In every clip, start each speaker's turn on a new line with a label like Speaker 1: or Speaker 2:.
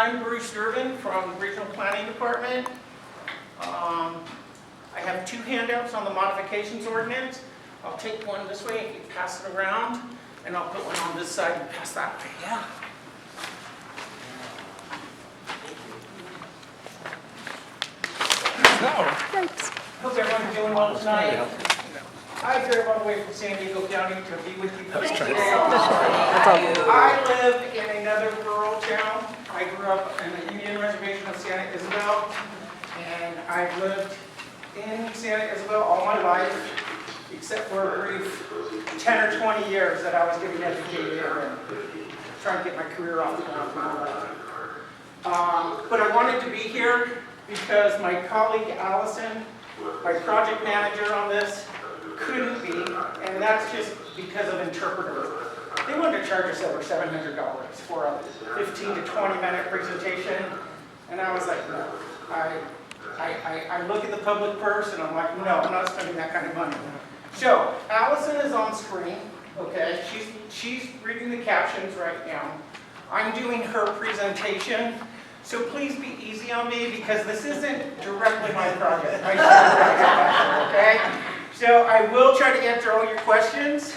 Speaker 1: I'm Bruce Durbin from the Regional Planning Department. I have two handouts on the modifications ordinance. I'll take one this way if you pass it around, and I'll put one on this side and pass that way. Yeah. Hope everyone's doing well tonight. I drove all the way from San Diego County to be with you today. I live in another rural town. I grew up in the Indian Reservation of Santa Isabel, and I've lived in Santa Isabel all my life, except for a brief 10 or 20 years that I was getting educated and trying to get my career off the ground. But I wanted to be here because my colleague Allison, my project manager on this, couldn't be, and that's just because of interpreters. They wanted to charge us over $700 for a 15 to 20 minute presentation, and I was like, no. I look at the public purse and I'm like, no, I'm not spending that kind of money. So Allison is on screen, okay? She's reading the captions right now. I'm doing her presentation, so please be easy on me because this isn't directly my project. Okay? So I will try to answer all your questions,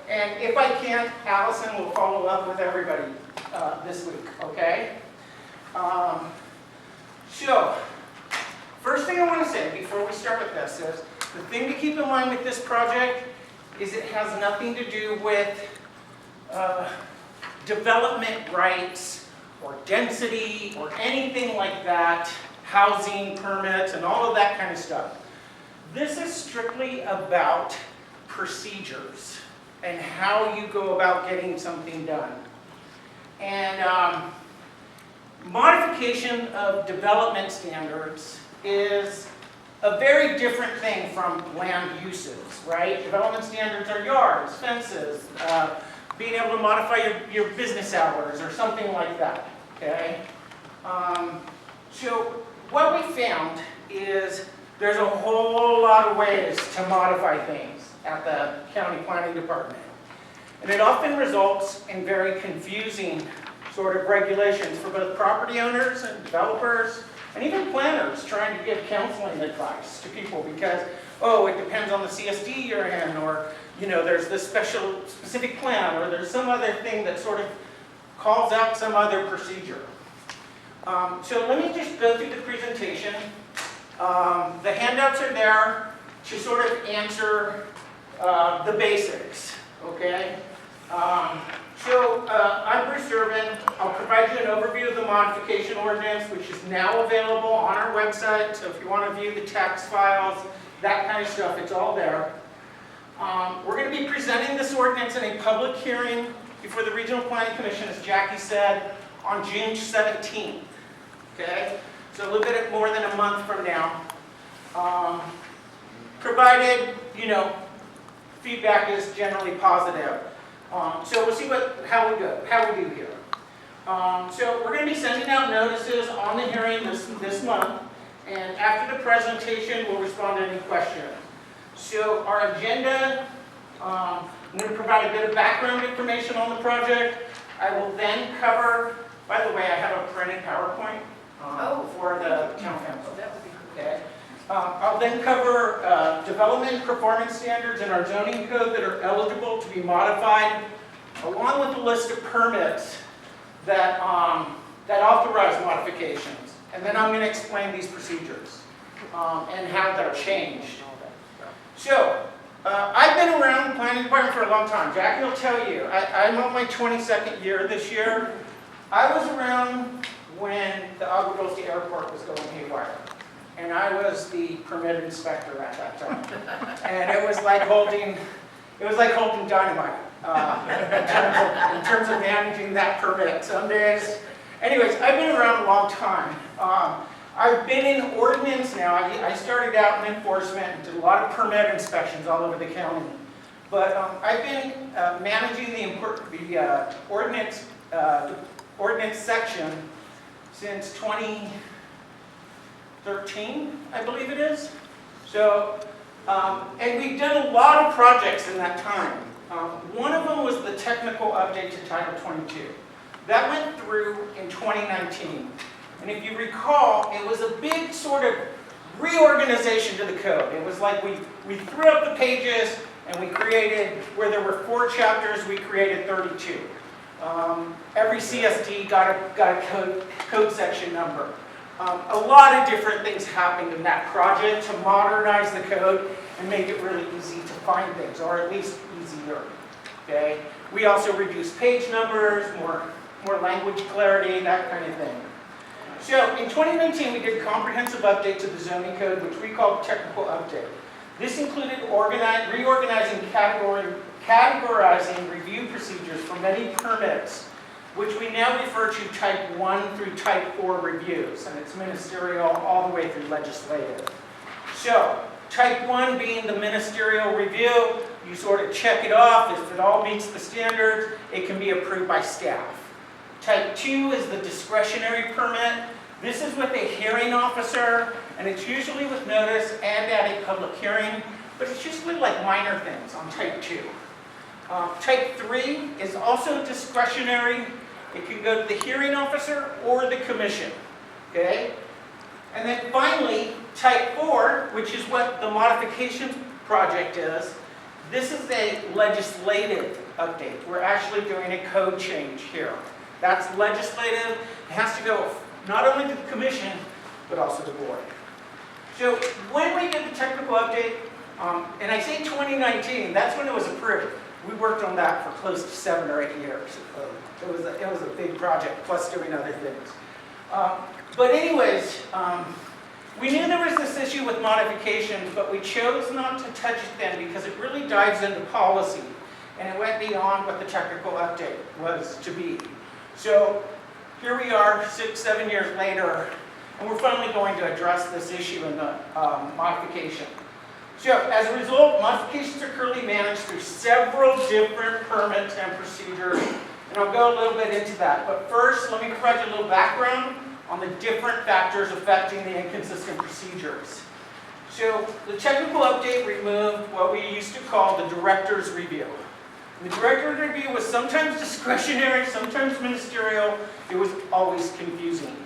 Speaker 1: and if I can't, Allison will follow up with everybody this week, okay? So, first thing I want to say before we start with this is, the thing to keep in mind with this project is it has nothing to do with development rights or density or anything like that, housing permits and all of that kind of stuff. This is strictly about procedures and how you go about getting something done. And modification of development standards is a very different thing from land uses, right? Development standards are yards, fences, being able to modify your business hours or something like that, okay? So what we found is there's a whole lot of ways to modify things at the county planning department. And it often results in very confusing sort of regulations for both property owners and developers and even planners trying to give counseling advice to people because, oh, it depends on the CSD you're in, or, you know, there's this specific plan, or there's some other thing that sort of calls out some other procedure. So let me just go through the presentation. The handouts are there to sort of answer the basics, okay? I'm Bruce Durbin. I'll provide you an overview of the modification ordinance, which is now available on our website. So if you want to view the text files, that kind of stuff, it's all there. We're going to be presenting this ordinance in a public hearing before the Regional Planning Commission, as Jackie said, on June 17th, okay? So a little bit more than a month from now. Provided, you know, feedback is generally positive. So we'll see how we do here. So we're going to be sending out notices on the hearing this month, and after the presentation, we'll respond to any questions. So our agenda, I'm going to provide a bit of background information on the project. I will then cover, by the way, I have a printed PowerPoint for the town council. That would be cool. Okay. I'll then cover development performance standards in our zoning code that are eligible to be modified, along with a list of permits that authorize modifications. And then I'm going to explain these procedures and how they're changed. So, I've been around the planning department for a long time. Jackie will tell you, I'm on my 22nd year this year. I was around when the Agua Airport was going haywire. And I was the permit inspector at that time. And it was like holding dynamite in terms of managing that permit some days. Anyways, I've been around a long time. I've been in ordinance now. I started out in enforcement and did a lot of permit inspections all over the county. But I've been managing the ordinance section since 2013, I believe it is. So, and we've done a lot of projects in that time. One of them was the technical update to Title 22. That went through in 2019. And if you recall, it was a big sort of reorganization to the code. It was like we threw up the pages and we created, where there were 4 chapters, we created 32. Every CSD got a code section number. A lot of different things happened in that project to modernize the code and make it really easy to find things, or at least easier. Okay? We also reduced page numbers, more language clarity, that kind of thing. So in 2019, we did a comprehensive update to the zoning code, which we called technical update. This included reorganizing categorizing review procedures for many permits, which we now refer to type 1 through type 4 reviews, and it's ministerial all the way through legislative. So type 1 being the ministerial review, you sort of check it off. If it all meets the standards, it can be approved by staff. Type 2 is the discretionary permit. This is with a hearing officer, and it's usually with notice and at a public hearing, but it's usually like minor things on type 2. Type 3 is also discretionary. It can go to the hearing officer or the commission. Okay? And then finally, type 4, which is what the modification project is, this is a legislative update. We're actually doing a code change here. That's legislative. It has to go not only to the commission, but also the board. So when we did the technical update, and I say 2019, that's when it was approved. We worked on that for close to 7 or 8 years. It was a big project, plus doing other things. But anyways, we knew there was this issue with modifications, but we chose not to touch it then because it really dives into policy, and it went beyond what the technical update was to be. So here we are 6, 7 years later, and we're finally going to address this issue in the modification. So as a result, modifications are currently managed through several different permits and procedures, and I'll go a little bit into that. But first, let me provide you a little background on the different factors affecting the inconsistent procedures. So the technical update removed what we used to call the director's review. The director's review was sometimes discretionary, sometimes ministerial. It was always confusing.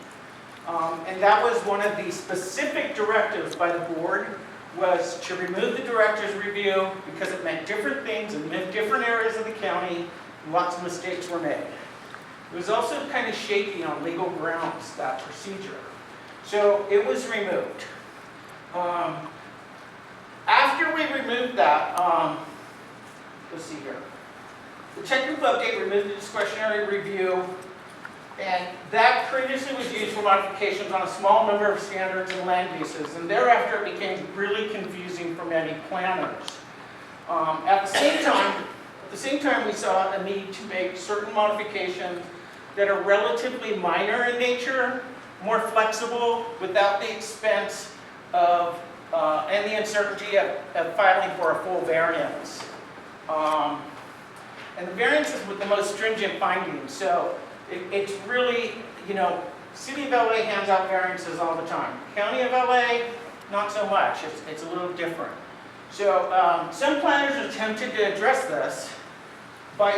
Speaker 1: And that was one of the specific directives by the board, was to remove the director's review because it meant different things in different areas of the county, and lots of mistakes were made. It was also kind of shaky on legal grounds, that procedure. So it was removed. After we removed that, let's see here. The technical update removed the discretionary review, and that previously was used for modifications on a small number of standards and land uses, and thereafter it became really confusing for many planners. At the same time, we saw a need to make certain modifications that are relatively minor in nature, more flexible, without the expense of and the uncertainty of filing for a full variance. And the variances with the most stringent findings. So it's really, City of LA hands out variances all the time. County of LA, not so much. It's a little different. So some planners attempted to address this by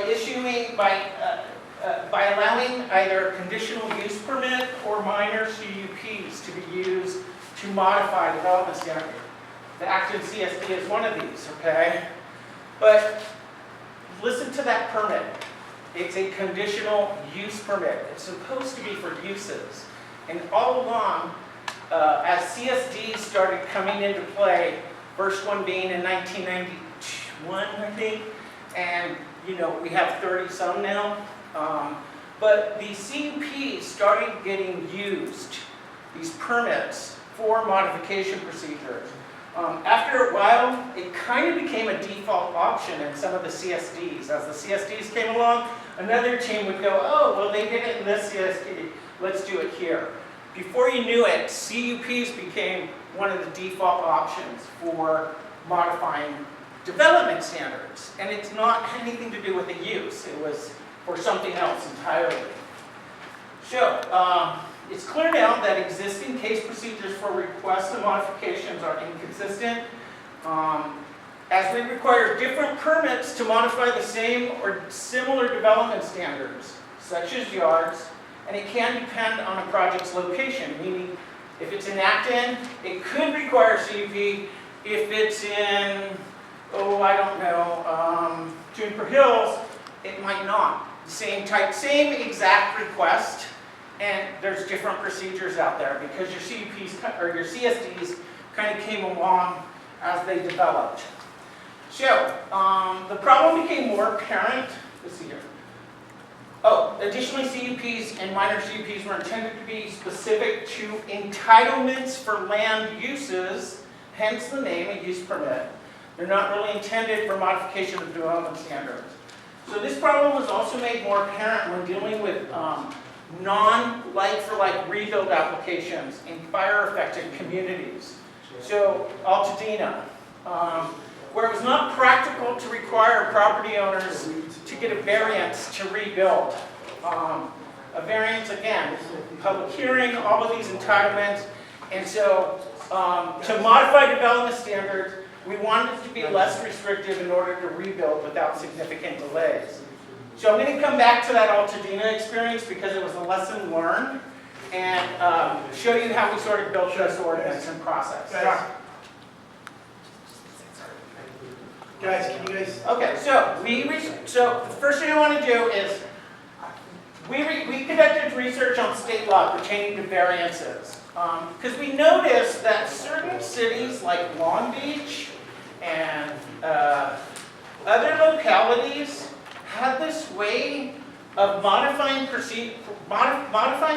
Speaker 1: allowing either a conditional use permit or minor CUPs to be used to modify development standards. The active CSD is one of these, okay? But listen to that permit. It's a conditional use permit. It's supposed to be for uses. And all along, as CSDs started coming into play, first one being in 1991, I think, and we have 30 some now. But the CUPs started getting used, these permits, for modification procedures. After a while, it kind of became a default option in some of the CSDs. As the CSDs came along, another team would go, oh, well, they did it in this CSD, let's do it here. Before you knew it, CUPs became one of the default options for modifying development standards. And it's not anything to do with the use. It was for something else entirely. So, it's clear now that existing case procedures for requests and modifications are inconsistent, as we require different permits to modify the same or similar development standards. such as yards, and it can depend on a project's location, meaning if it's in Acton, it could require CUP. If it's in, oh, I don't know, Juniper Hills, it might not. Same type, same exact request, and there's different procedures out there because your CUPs or your CSDs kind of came along as they developed. So the problem became more apparent. Let's see here. Oh, additionally, CUPs and minor CUPs were intended to be specific to entitlements for land uses, hence the name, a use permit. They're not really intended for modification of development standards. So this problem was also made more apparent when dealing with non-like-for-like rebuild applications in fire-affected communities. So Altadena, where it was not practical to require property owners to get a variance to rebuild. A variance, again, public hearing, all of these entitlements. And so to modify development standards, we wanted it to be less restrictive in order to rebuild without significant delays. So I'm going to come back to that Altadena experience because it was a lesson learned and show you how we sort of built this ordinance and process.
Speaker 2: Guys, can you guys?
Speaker 1: Okay, so the first thing I want to do is we conducted research on state law pertaining to variances because we noticed that certain cities like Long Beach and other localities had this way of modifying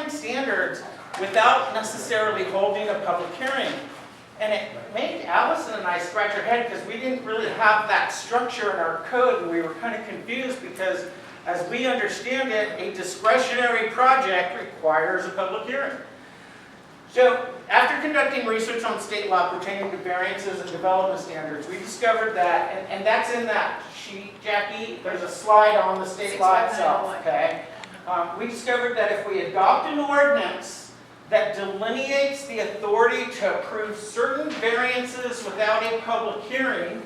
Speaker 1: standards without necessarily holding a public hearing. And it made Allison and I scratch our head because we didn't really have that structure in our code, and we were kind of confused because, as we understand it, a discretionary project requires a public hearing. So, after conducting research on state law pertaining to variances and development standards, we discovered that, and that's in that sheet, Jackie, there's a slide on the state law itself, okay? We discovered that if we adopt an ordinance that delineates the authority to approve certain variances without a public hearing,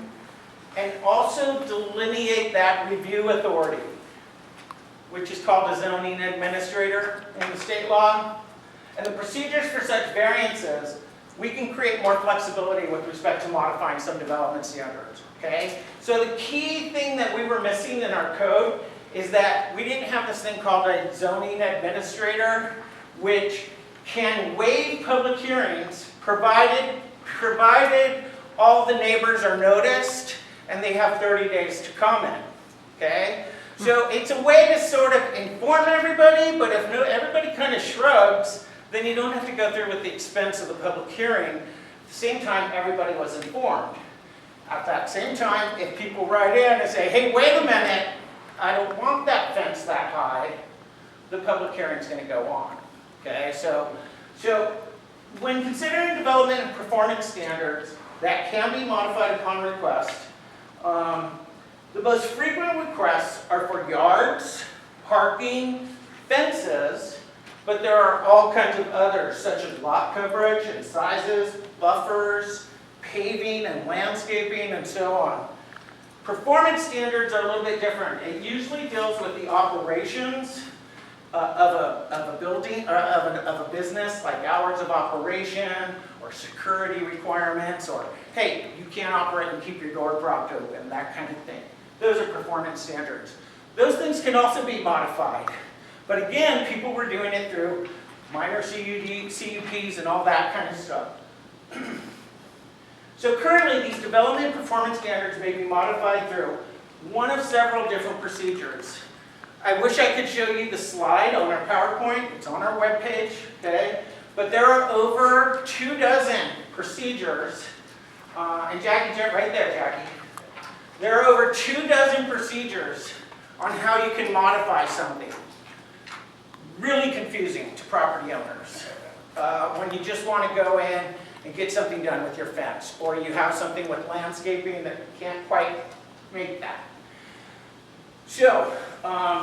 Speaker 1: and also delineate that review authority, which is called a zoning administrator in the state law, and the procedures for such variances, we can create more flexibility with respect to modifying some development standards, okay? So the key thing that we were missing in our code is that we didn't have this thing called a zoning administrator, which can waive public hearings provided all the neighbors are noticed and they have 30 days to comment, okay? So it's a way to sort of inform everybody, but if everybody kind of shrugs, then you don't have to go through with the expense of the public hearing. At the same time, everybody was informed. At that same time, if people write in and say, hey, wait a minute, I don't want that fence that high, the public hearing is going to go on. Okay, so when considering development and performance standards that can be modified upon request, the most frequent requests are for yards, parking, fences, but there are all kinds of others, such as lot coverage and sizes, buffers, paving and landscaping, and so on. Performance standards are a little bit different. It usually deals with the operations of a building, or of a business, like hours of operation, or security requirements, or, hey, you can't operate and keep your door propped open, that kind of thing. Those are performance standards. Those things can also be modified. But again, people were doing it through minor CUPs and all that kind of stuff. So currently, these development performance standards may be modified through one of several different procedures. I wish I could show you the slide on our PowerPoint. It's on our webpage, okay? But there are over 24 procedures. And Jackie, right there, Jackie. There are over 24 procedures on how you can modify something. Really confusing to property owners. When you just want to go in and get something done with your fence, or you have something with landscaping that you can't quite make that. So,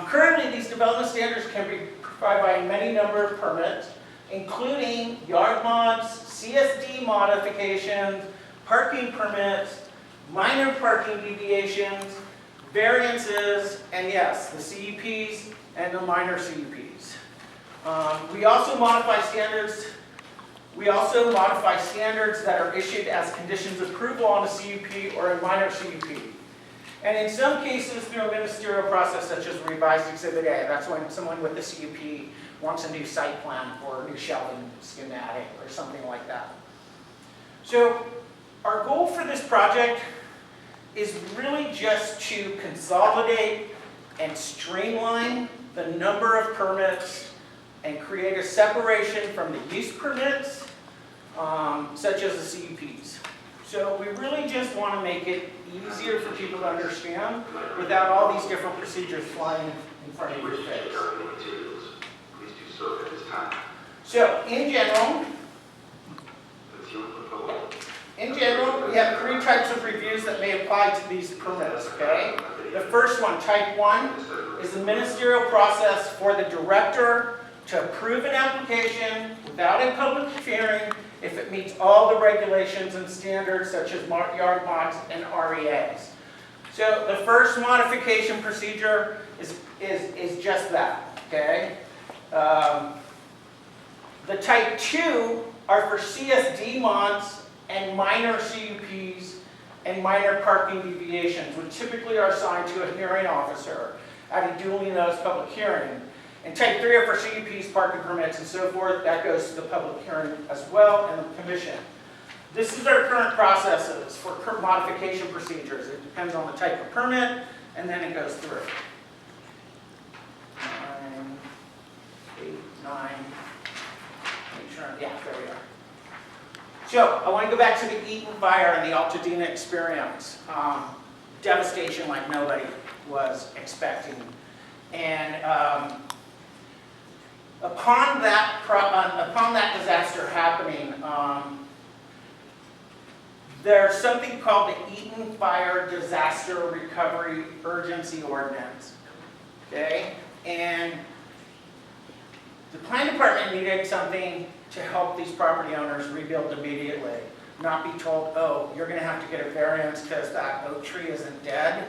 Speaker 1: currently these development standards can be provided by many number of permits, including yard mods, CSD modifications, parking permits, minor parking deviations, variances, and yes, the CUPs and the minor CUPs. We also modify standards. We also modify standards that are issued as conditions of approval on a CUP or a minor CUP. And in some cases, through a ministerial process such as revised Exhibit A. That's when someone with a CUP wants a new site plan or a new shelving schematic or something like that. So our goal for this project is really just to consolidate and streamline the number of permits and create a separation from the use permits, such as the CUPs. So we really just want to make it easier for people to understand without all these different procedures flying in front of your face. So in general, we have 3 types of reviews that may apply to these permits, okay? The first one, type 1, is the ministerial process for the director to approve an application without a public hearing if it meets all the regulations and standards such as yard mods and REAs. So the first modification procedure is just that, okay? The type 2 are for CSD mods and minor CUPs and minor parking deviations, which typically are assigned to a hearing officer at a duly noticed public hearing. And type 3 are for CUPs, parking permits, and so forth. That goes to the public hearing as well and the commission. This is our current processes for modification procedures. It depends on the type of permit, and then it goes through. 9, 8, 9. Make sure, yeah, there we are. So I want to go back to the Eaton fire and the Altadena experience. Devastation like nobody was expecting. And upon that disaster happening, there's something called the Eaton Fire Disaster Recovery Urgency Ordinance. Okay? And the planning department needed something to help these property owners rebuild immediately. Not be told, oh, you're going to have to get a variance because that oak tree isn't dead,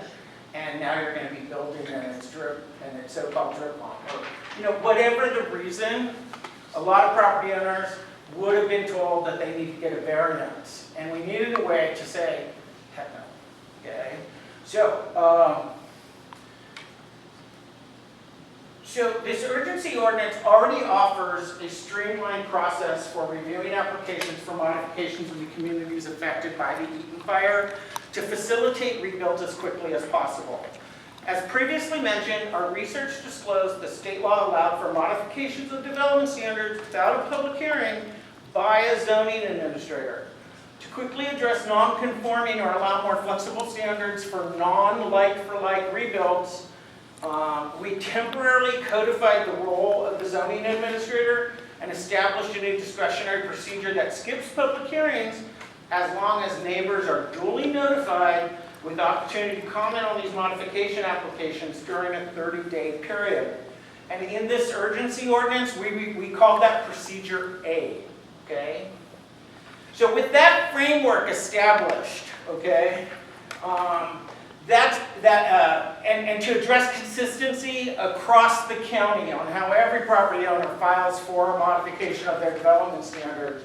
Speaker 1: and now you're going to be building and it's drip and it's so-called drip line. Or, you know, whatever the reason, a lot of property owners would have been told that they need to get a variance, and we needed a way to say, heck no. Okay, so this urgency ordinance already offers a streamlined process for reviewing applications for modifications in the communities affected by the Eaton fire to facilitate rebuilds as quickly as possible. As previously mentioned, our research disclosed that state law allowed for modifications of development standards without a public hearing by a zoning administrator. To quickly address non-conforming or allow more flexible standards for non-like-for-like rebuilds, we temporarily codified the role of the zoning administrator and established a new discretionary procedure that skips public hearings as long as neighbors are duly notified with opportunity to comment on these modification applications during a 30-day period. And in this urgency ordinance, we call that Procedure A, okay? So with that framework established, okay, and to address consistency across the county on how every property owner files for a modification of their development standards,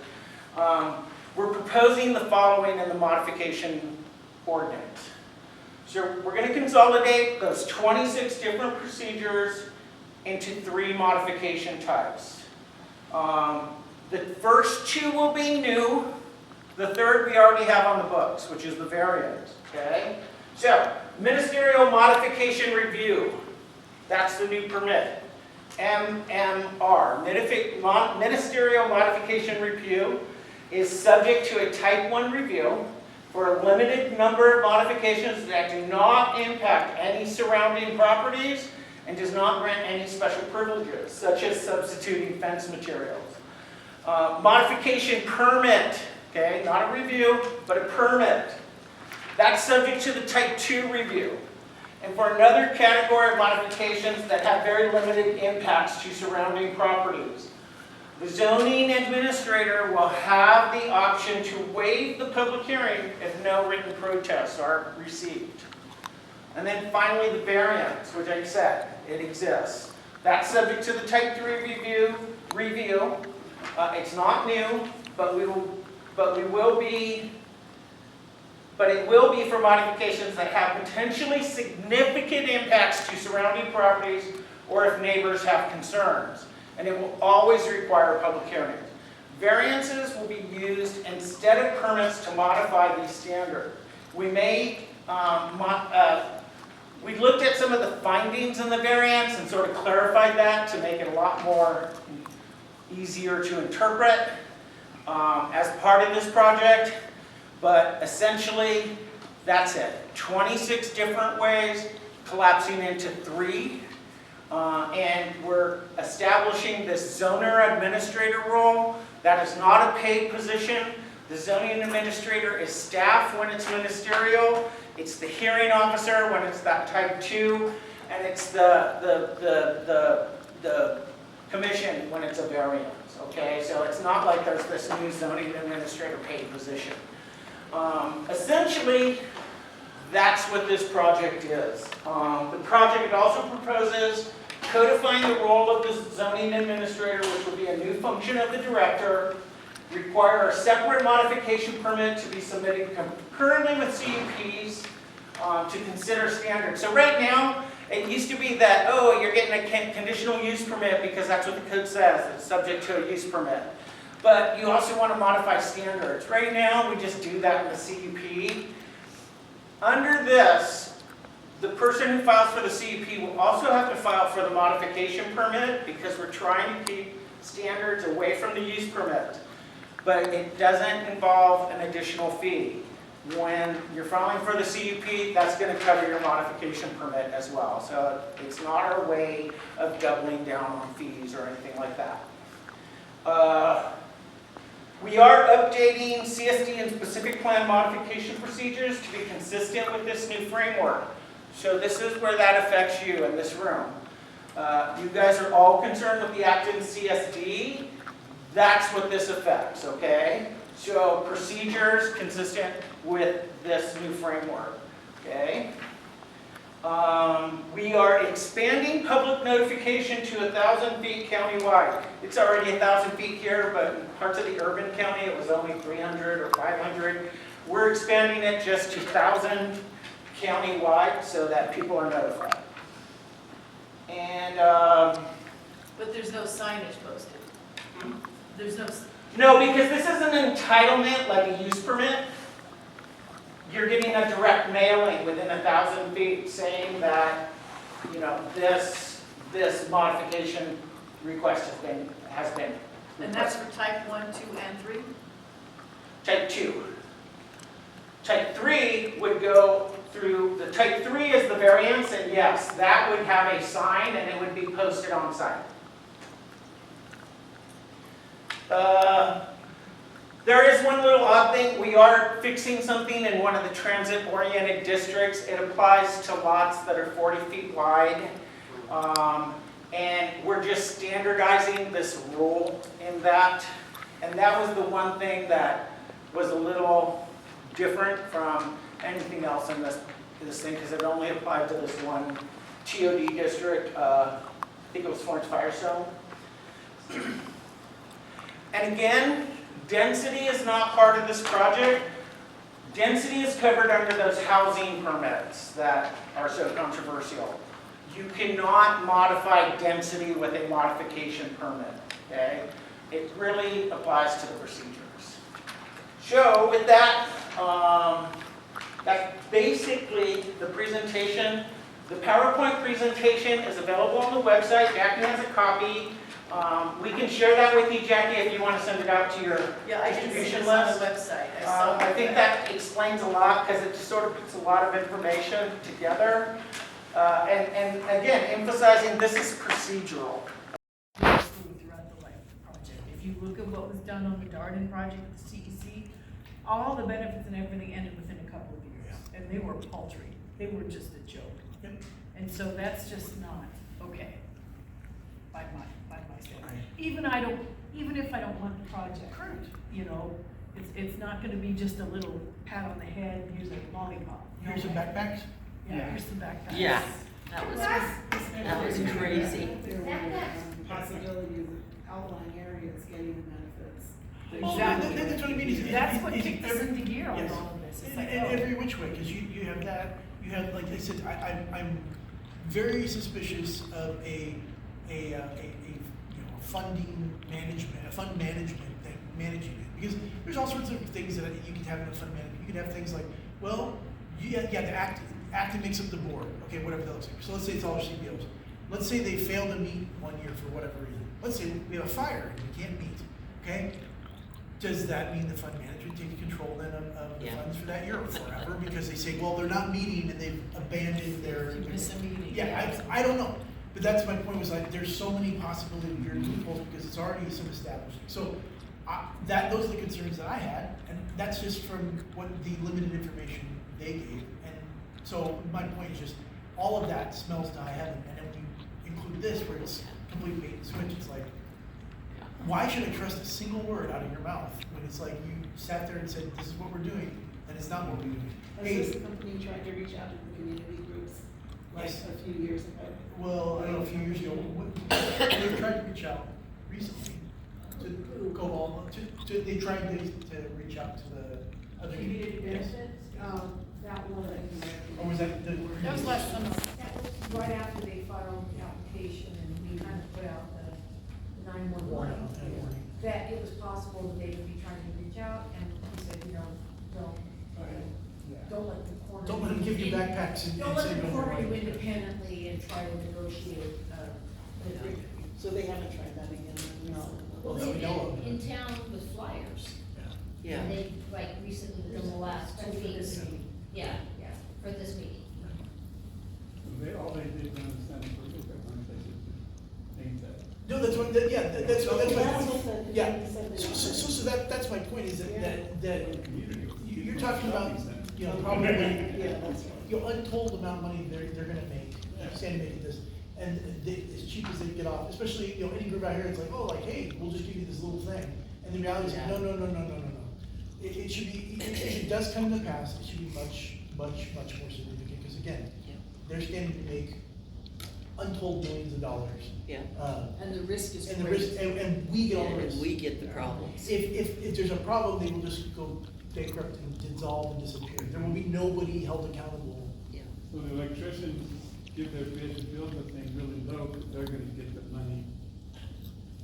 Speaker 1: we're proposing the following in the modification ordinance. So we're going to consolidate those 26 different procedures into 3 modification types. The first 2 will be new. The third we already have on the books, which is the variance. Okay? So, ministerial modification review. That's the new permit. MMR, ministerial modification review, is subject to a type 1 review for a limited number of modifications that do not impact any surrounding properties and does not grant any special privileges, such as substituting fence materials. Modification permit, okay, not a review, but a permit. That's subject to the type 2 review. And for another category of modifications that have very limited impacts to surrounding properties, the zoning administrator will have the option to waive the public hearing if no written protests are received. And then finally, the variance, which I said, it exists. That's subject to the type 3 review. It's not new, but it will be for modifications that have potentially significant impacts to surrounding properties or if neighbors have concerns. And it will always require public hearings. Variances will be used instead of permits to modify these standards. We looked at some of the findings in the variance and sort of clarified that to make it a lot more easier to interpret as part of this project. But essentially, that's it. 26 different ways, collapsing into 3. And we're establishing this zoner administrator role. That is not a paid position. The zoning administrator is staff when it's ministerial. It's the hearing officer when it's that type 2. And it's the commission when it's a variance. Okay, so it's not like there's this new zoning administrator paid position. Essentially, that's what this project is. The project also proposes codifying the role of the zoning administrator, which will be a new function of the director, require a separate modification permit to be submitted concurrently with CUPs to consider standards. So right now, it used to be that, oh, you're getting a conditional use permit because that's what the code says. It's subject to a use permit. But you also want to modify standards. Right now, we just do that in the CUP. Under this, the person who files for the CUP will also have to file for the modification permit because we're trying to keep standards away from the use permit. But it doesn't involve an additional fee. When you're filing for the CUP, that's going to cover your modification permit as well. So it's not our way of doubling down on fees or anything like that. We are updating CSD and specific plan modification procedures to be consistent with this new framework. So this is where that affects you in this room. You guys are all concerned with the Acton CSD. That's what this affects, okay? So procedures consistent with this new framework, okay? We are expanding public notification to 1,000 feet countywide. It's already 1,000 feet here, but in parts of the urban county, it was only 300 or 500. We're expanding it just to 1,000 countywide so that people are notified. And
Speaker 3: But there's no signage posted. There's no.
Speaker 1: no, because this is an entitlement like a use permit. You're getting a direct mailing within 1,000 feet saying that, you know, this modification request has been.
Speaker 3: And that's for type 1, 2, and 3?
Speaker 1: Type 2. Type 3 would go through, the type 3 is the variance, and yes, that would have a sign and it would be posted on site. There is one little odd thing. We are fixing something in one of the transit-oriented districts. It applies to lots that are 40 feet wide. And we're just standardizing this rule in that. And that was the one thing that was a little different from anything else in this thing, because it only applied to this one TOD district. I think it was Florence Firestone. And again, density is not part of this project. Density is covered under those housing permits that are so controversial. You cannot modify density with a modification permit, okay? It really applies to the procedures. So with that, that's basically the presentation. The PowerPoint presentation is available on the website. Jackie has a copy. We can share that with you, Jackie, if you want to send it out to your distribution list.
Speaker 3: On the website.
Speaker 1: I think that explains a lot because it just sort of puts a lot of information together. And again, emphasizing this is procedural.
Speaker 4: Throughout the life of the project. If you look at what was done on the Darden project, the CEC, all the benefits and everything ended within a couple of years. And they were paltry. They were just a joke. And so that's just not okay by my standard. Even if I don't want the project, you know, it's not gonna be just a little pat on the head, here's a lollipop.
Speaker 2: Here's some backpacks.
Speaker 4: Yeah, here's the backpack.
Speaker 5: Yeah, that was crazy.
Speaker 6: Possibility of outlying areas getting the benefits.
Speaker 2: Well,
Speaker 4: Exactly.
Speaker 2: that's what I mean, is.
Speaker 4: That's what
Speaker 2: is
Speaker 4: kicked us
Speaker 2: every-
Speaker 4: into gear on
Speaker 2: yes.
Speaker 4: all of this. It's
Speaker 2: In
Speaker 4: like,
Speaker 2: every which way, because you have that, you have, like I said, I'm very suspicious of a funding management, a fund management thing, managing it. Because there's all sorts of things that you could have in a fund management. You could have things like, well, you have to act and makes up the board, okay, whatever that looks like. So let's say it's all CBOs. Let's say they fail to meet 1 year for whatever reason. Let's say we have a fire and we can't meet, okay? Does that mean the fund management takes control then of the
Speaker 5: Yeah.
Speaker 2: funds for that year or forever? Because they say, well, they're not meeting and they've abandoned their.
Speaker 4: You miss a meeting.
Speaker 2: Yeah, I don't know. But that's my point, was like, there's so many possibilities of weird loopholes because it's already some established. So, those are the concerns that I had, and that's just from what the limited information they gave. And so my point is just, all of that smells to high heaven, and then we include this where it's complete bait and switch. It's like, why should I trust a single word out of your mouth when it's like you sat there and said, this is what we're doing, and it's not what we're doing?
Speaker 6: Has this company tried to reach out to the community groups like
Speaker 2: Yes.
Speaker 6: a few years ago?
Speaker 2: Well, I don't know, a few years ago, they tried to reach out recently to go along, they tried to reach out to the other.
Speaker 6: Community
Speaker 2: Yes.
Speaker 6: benefits, that one.
Speaker 2: Or was that the?
Speaker 4: That was last summer.
Speaker 7: That was right after they filed the application and we kind of put out the 911.
Speaker 2: Warning.
Speaker 7: That it was possible that they would be trying to reach out and he said, you know, don't let them corner.
Speaker 2: Don't let them give you backpacks and.
Speaker 7: Don't let
Speaker 2: say
Speaker 7: them
Speaker 2: go
Speaker 7: corner you
Speaker 2: away.
Speaker 7: independently and try to negotiate, an agreement.
Speaker 6: So they haven't tried that again? No.
Speaker 8: Well,
Speaker 2: That
Speaker 8: they
Speaker 2: we know
Speaker 8: did
Speaker 2: of.
Speaker 8: in town with flyers,
Speaker 5: Yeah.
Speaker 8: and they, like, recently, within the last 2 weeks, yeah,
Speaker 7: Yeah.
Speaker 8: for this meeting.
Speaker 9: All they did down in Santa Cruz, that one place is named that.
Speaker 2: No, that's what, that's my
Speaker 6: That's
Speaker 2: point.
Speaker 6: what the.
Speaker 2: Yeah,
Speaker 6: said they
Speaker 2: so that's my point, is that
Speaker 9: Community.
Speaker 2: you're talking about, you know, probably,
Speaker 6: Yeah, that's right.
Speaker 2: you know, untold amount of money they're gonna make, standing making this. And they, as cheap as they get off, especially, you know, any group out here, it's like, oh, like, hey, we'll just give you this little thing. And the reality is, no. It should be, if it does come to pass, it should be much more significant, because again, they're standing to make untold millions of dollars.
Speaker 5: Yeah.
Speaker 6: And the risk is
Speaker 2: And the
Speaker 6: great.
Speaker 2: risk, and we get all the risk.
Speaker 5: And we get the problems.
Speaker 2: If there's a problem, they will just go bankrupt and dissolve and disappear. There will be nobody held accountable.
Speaker 5: Yeah.
Speaker 9: So the electricians give their bid to build the thing really low, but they're gonna get the money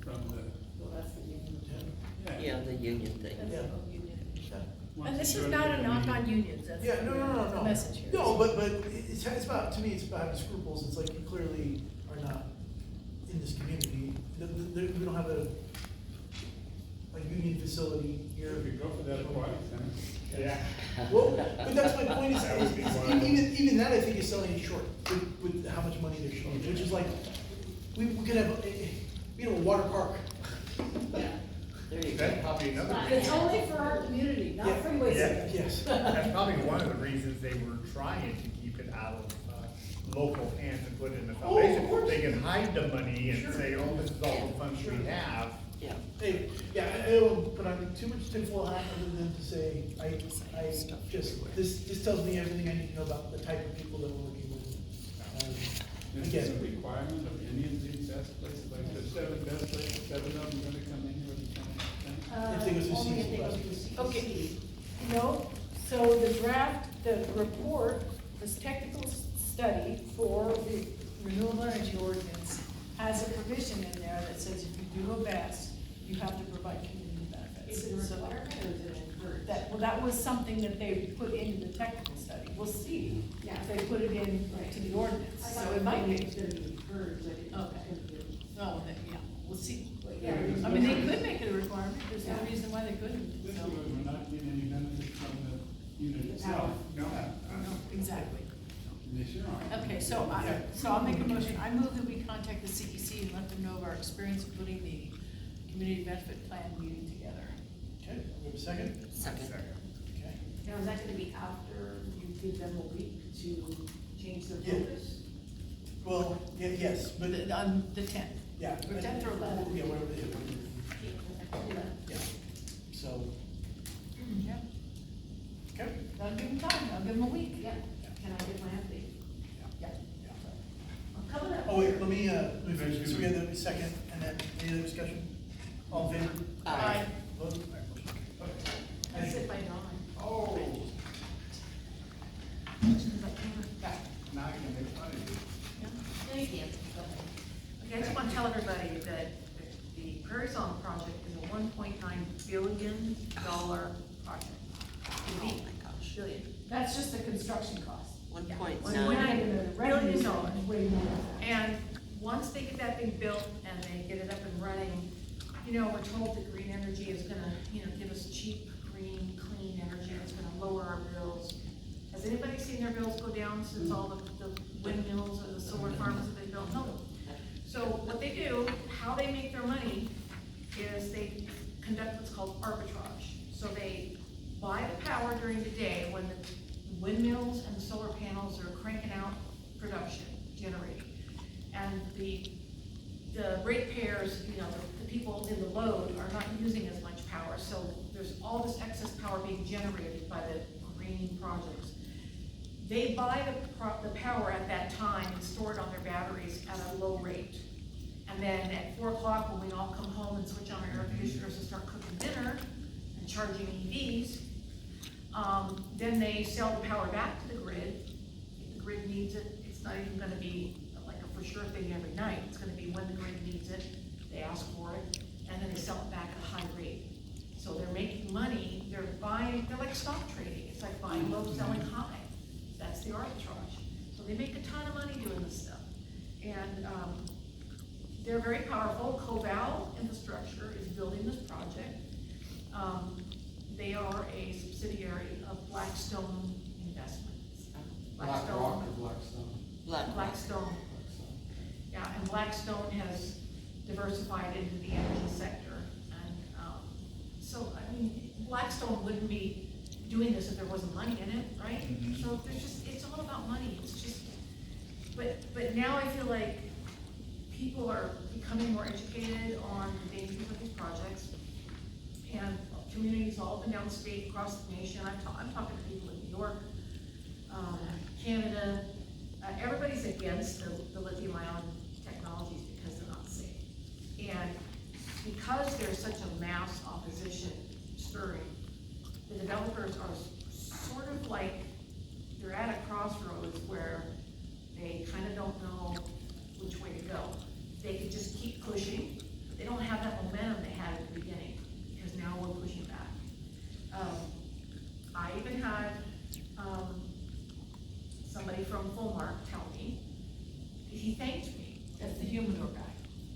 Speaker 9: from the.
Speaker 6: Well, that's the union.
Speaker 5: Yeah, the union thing.
Speaker 2: Yeah.
Speaker 9: Once
Speaker 4: And this
Speaker 9: you
Speaker 4: is
Speaker 9: go to
Speaker 4: not
Speaker 9: the
Speaker 4: a knock
Speaker 9: meeting.
Speaker 4: on unions, that's
Speaker 2: Yeah, no.
Speaker 4: the message here.
Speaker 2: No, but it's about, to me, it's about having scruples. It's like you clearly are not in this community. We don't have a union facility here.
Speaker 9: If you go for that aquatic center.
Speaker 2: Yeah. Well, but that's my point, is even that I think is selling it short with how much money they're showing, which is like, we could have, a water park.
Speaker 6: Yeah.
Speaker 5: There you go.
Speaker 10: That's probably another
Speaker 6: It's
Speaker 10: reason.
Speaker 6: only for our community, not
Speaker 2: Yeah,
Speaker 6: freeway
Speaker 10: yeah.
Speaker 6: center.
Speaker 2: Yes.
Speaker 10: That's probably one of the reasons they were trying to keep it out of local hands and put it in the
Speaker 2: Oh, of
Speaker 10: foundation.
Speaker 2: course.
Speaker 10: They can hide the money
Speaker 2: Sure.
Speaker 10: and say, oh, this is all the funds we have.
Speaker 5: Yeah.
Speaker 2: Hey, yeah, I don't put on too much tinfoil hat other than to say, I just, this tells me everything I need to know about the type of people that we're working with.
Speaker 9: Is this a
Speaker 2: Again,
Speaker 9: requirement of any of these best places, like the 7 best places, 7 of them gonna come in here with the same thing?
Speaker 2: If they go through
Speaker 6: Only if
Speaker 2: CEC
Speaker 6: they go
Speaker 2: process.
Speaker 6: through
Speaker 4: Okay.
Speaker 6: CEC.
Speaker 4: No, so the draft, the report, this technical study for the renewable energy ordinance has a provision in there that says if you do a BESS, you have to provide community benefits.
Speaker 6: Is it a
Speaker 4: So
Speaker 6: requirement or is it encouraged?
Speaker 4: that was something that they put into the technical study. We'll see
Speaker 6: Yeah.
Speaker 4: if they put it in to the ordinance, so it might be.
Speaker 6: It's gonna be encouraged, but it.
Speaker 4: Okay. Oh, then, yeah, we'll see.
Speaker 6: Yeah.
Speaker 4: I mean, they could make it a requirement, there's no
Speaker 6: Yeah.
Speaker 4: reason why they couldn't,
Speaker 9: This
Speaker 4: so.
Speaker 9: one, we're not getting any benefit from the unit
Speaker 6: The
Speaker 9: itself.
Speaker 6: power.
Speaker 10: No.
Speaker 4: Exactly.
Speaker 9: They sure aren't.
Speaker 4: Okay, so I'll make a motion, I move that we contact the CEC and let them know of our experience of putting the community benefit plan meeting together.
Speaker 2: Okay, we have a second?
Speaker 5: Second.
Speaker 2: Okay.
Speaker 7: Now, is that gonna be after you give them a week to change their
Speaker 2: Yeah.
Speaker 7: focus?
Speaker 2: Well, yes, but,
Speaker 4: On the 10th.
Speaker 2: yeah.
Speaker 4: Or 10th or 11th.
Speaker 2: Yeah, whatever they do. Yeah, so,
Speaker 4: Yeah,
Speaker 2: okay.
Speaker 4: I'll give them time, I'll give them a week.
Speaker 7: Yeah, can I get my update?
Speaker 2: Oh, wait, let me finish this. So we have the second, and then any other discussion? All in favor?
Speaker 5: Aye.
Speaker 2: Opposed? All right, motion carries. Okay.
Speaker 3: That's it by dawn.
Speaker 2: Oh.
Speaker 10: Now I can make fun of you.
Speaker 8: Thank you.
Speaker 3: Okay, I just want to tell everybody that the Prairie Song project is a $1.9 billion project.
Speaker 5: Oh my gosh.
Speaker 3: Billion.
Speaker 7: That's just the construction cost.
Speaker 5: 1.9.
Speaker 7: We're not even the revenue
Speaker 3: Billion
Speaker 7: side,
Speaker 3: dollars.
Speaker 7: way more than that.
Speaker 3: And once they get that thing built and they get it up and running, you know, we're told that green energy is gonna, you know, give us cheap, green, clean energy, it's gonna lower our bills. Has anybody seen their bills go down since all the windmills or the solar farms have been built? No. So what they do, how they make their money is they conduct what's called arbitrage. So they buy the power during the day when the windmills and the solar panels are cranking out production, generating. And the ratepayers, you know, the people in the load are not using as much power, so there's all this excess power being generated by the green projects. They buy the power at that time and store it on their batteries at a low rate. And then at 4 o'clock, when we all come home and switch on our air conditioners and start cooking dinner and charging EVs, then they sell the power back to the grid. If the grid needs it, it's not even gonna be like a for sure thing every night. It's gonna be when the grid needs it, they ask for it, and then they sell it back at a high rate. So they're making money, they're like stock trading. It's like buying low, selling high. That's the arbitrage. So they make a ton of money doing this stuff. And they're very powerful. Coval Infrastructure is building this project. They are a subsidiary of Blackstone Investments.
Speaker 10: BlackRock or Blackstone?
Speaker 5: Black.
Speaker 3: Blackstone. Yeah, and Blackstone has diversified into the energy sector. And so, I mean, Blackstone wouldn't be doing this if there wasn't money in it, right? So there's just, it's all about money. It's just, but now I feel like people are becoming more educated on the dangers of these projects. And communities all up and down the state, across the nation, I'm talking to people in New York, Canada, everybody's against the lithium-ion technologies because they're not safe. And because there's such a mass opposition stirring, the developers are sort of like, they're at a crossroads where they kind of don't know which way to go. They could just keep pushing, but they don't have that momentum they had at the beginning, because now we're pushing back. I even had somebody from Fulmark tell me, he thanked me.
Speaker 7: That's the humidor guy.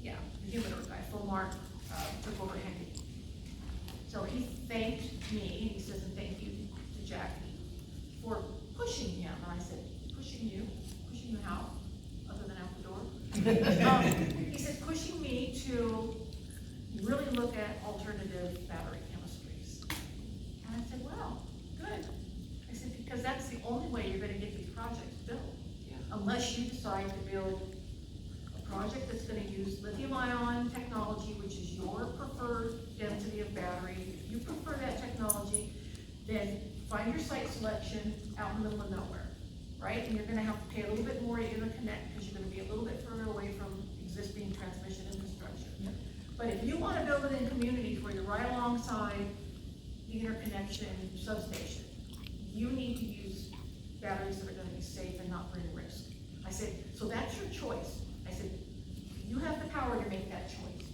Speaker 3: Yeah, the humidor guy, Fulmark, took over Henry. So he thanked me, he says, and thank you to Jackie for pushing him. And I said, pushing you? Pushing you how? Other than out the door? He said, pushing me to really look at alternative battery chemistries. And I said, wow, good. I said, because that's the only way you're gonna get these projects built.
Speaker 5: Yeah.
Speaker 3: Unless you decide to build a project that's gonna use lithium-ion technology, which is your preferred density of battery. If you prefer that technology, then find your site selection out in the middle of nowhere, right? And you're gonna have to pay a little bit more to interconnect, because you're gonna be a little bit further away from existing transmission infrastructure. But if you wanna build it in communities where you're right alongside the interconnection substation, you need to use batteries that are gonna be safe and not bring risk. I said, so that's your choice. I said, you have the power to make that choice.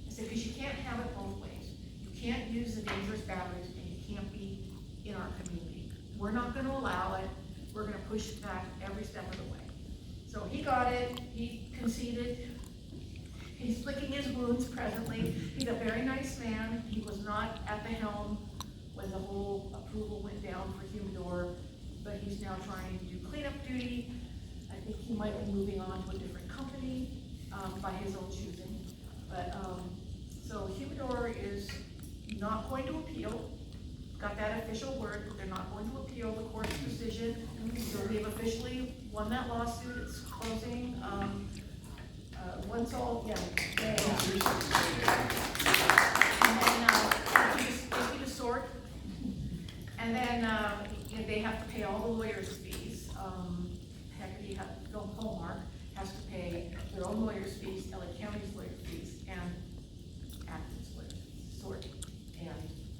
Speaker 3: I said, because you can't have it both ways. You can't use the dangerous batteries, and you can't be in our community. We're not gonna allow it. We're gonna push it back every step of the way. So he got it, he conceded. He's licking his wounds presently. He's a very nice man. He was not at the helm when the whole approval went down for humidor, but he's now trying to do cleanup duty. I think he might be moving on to a different company, by his own choosing. But, so humidor is not going to appeal. Got that official word, that they're not going to appeal the court's decision. So they've officially won that lawsuit. It's closing, once all, yeah. And then, thank you to Sort. And then, they have to pay all the lawyers' fees. Heck, Phil Hallmark has to pay their own lawyer's fees, LA County's lawyer fees, and Acton's lawyer, Sword, and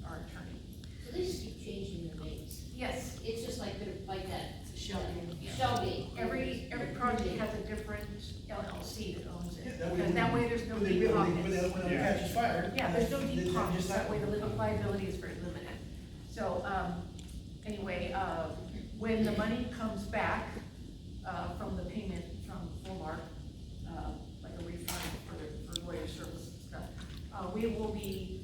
Speaker 3: our attorney.
Speaker 8: So they just keep changing their names.
Speaker 3: Yes,
Speaker 8: It's just like they're like that.
Speaker 4: Shelby.
Speaker 8: Shelby.
Speaker 3: every project has a different LLC that owns
Speaker 2: Yeah,
Speaker 3: it,
Speaker 2: that way
Speaker 3: and that way there's no
Speaker 2: when they
Speaker 3: deep
Speaker 2: really-
Speaker 3: pockets.
Speaker 2: When it
Speaker 10: Yeah.
Speaker 2: catches fire.
Speaker 3: Yeah, there's no
Speaker 2: then
Speaker 3: deep
Speaker 2: just
Speaker 3: pockets, that way the legal liability is very limited. So, anyway, when the money comes back, from the payment from Walmart, like a refund for lawyer services and stuff, we will be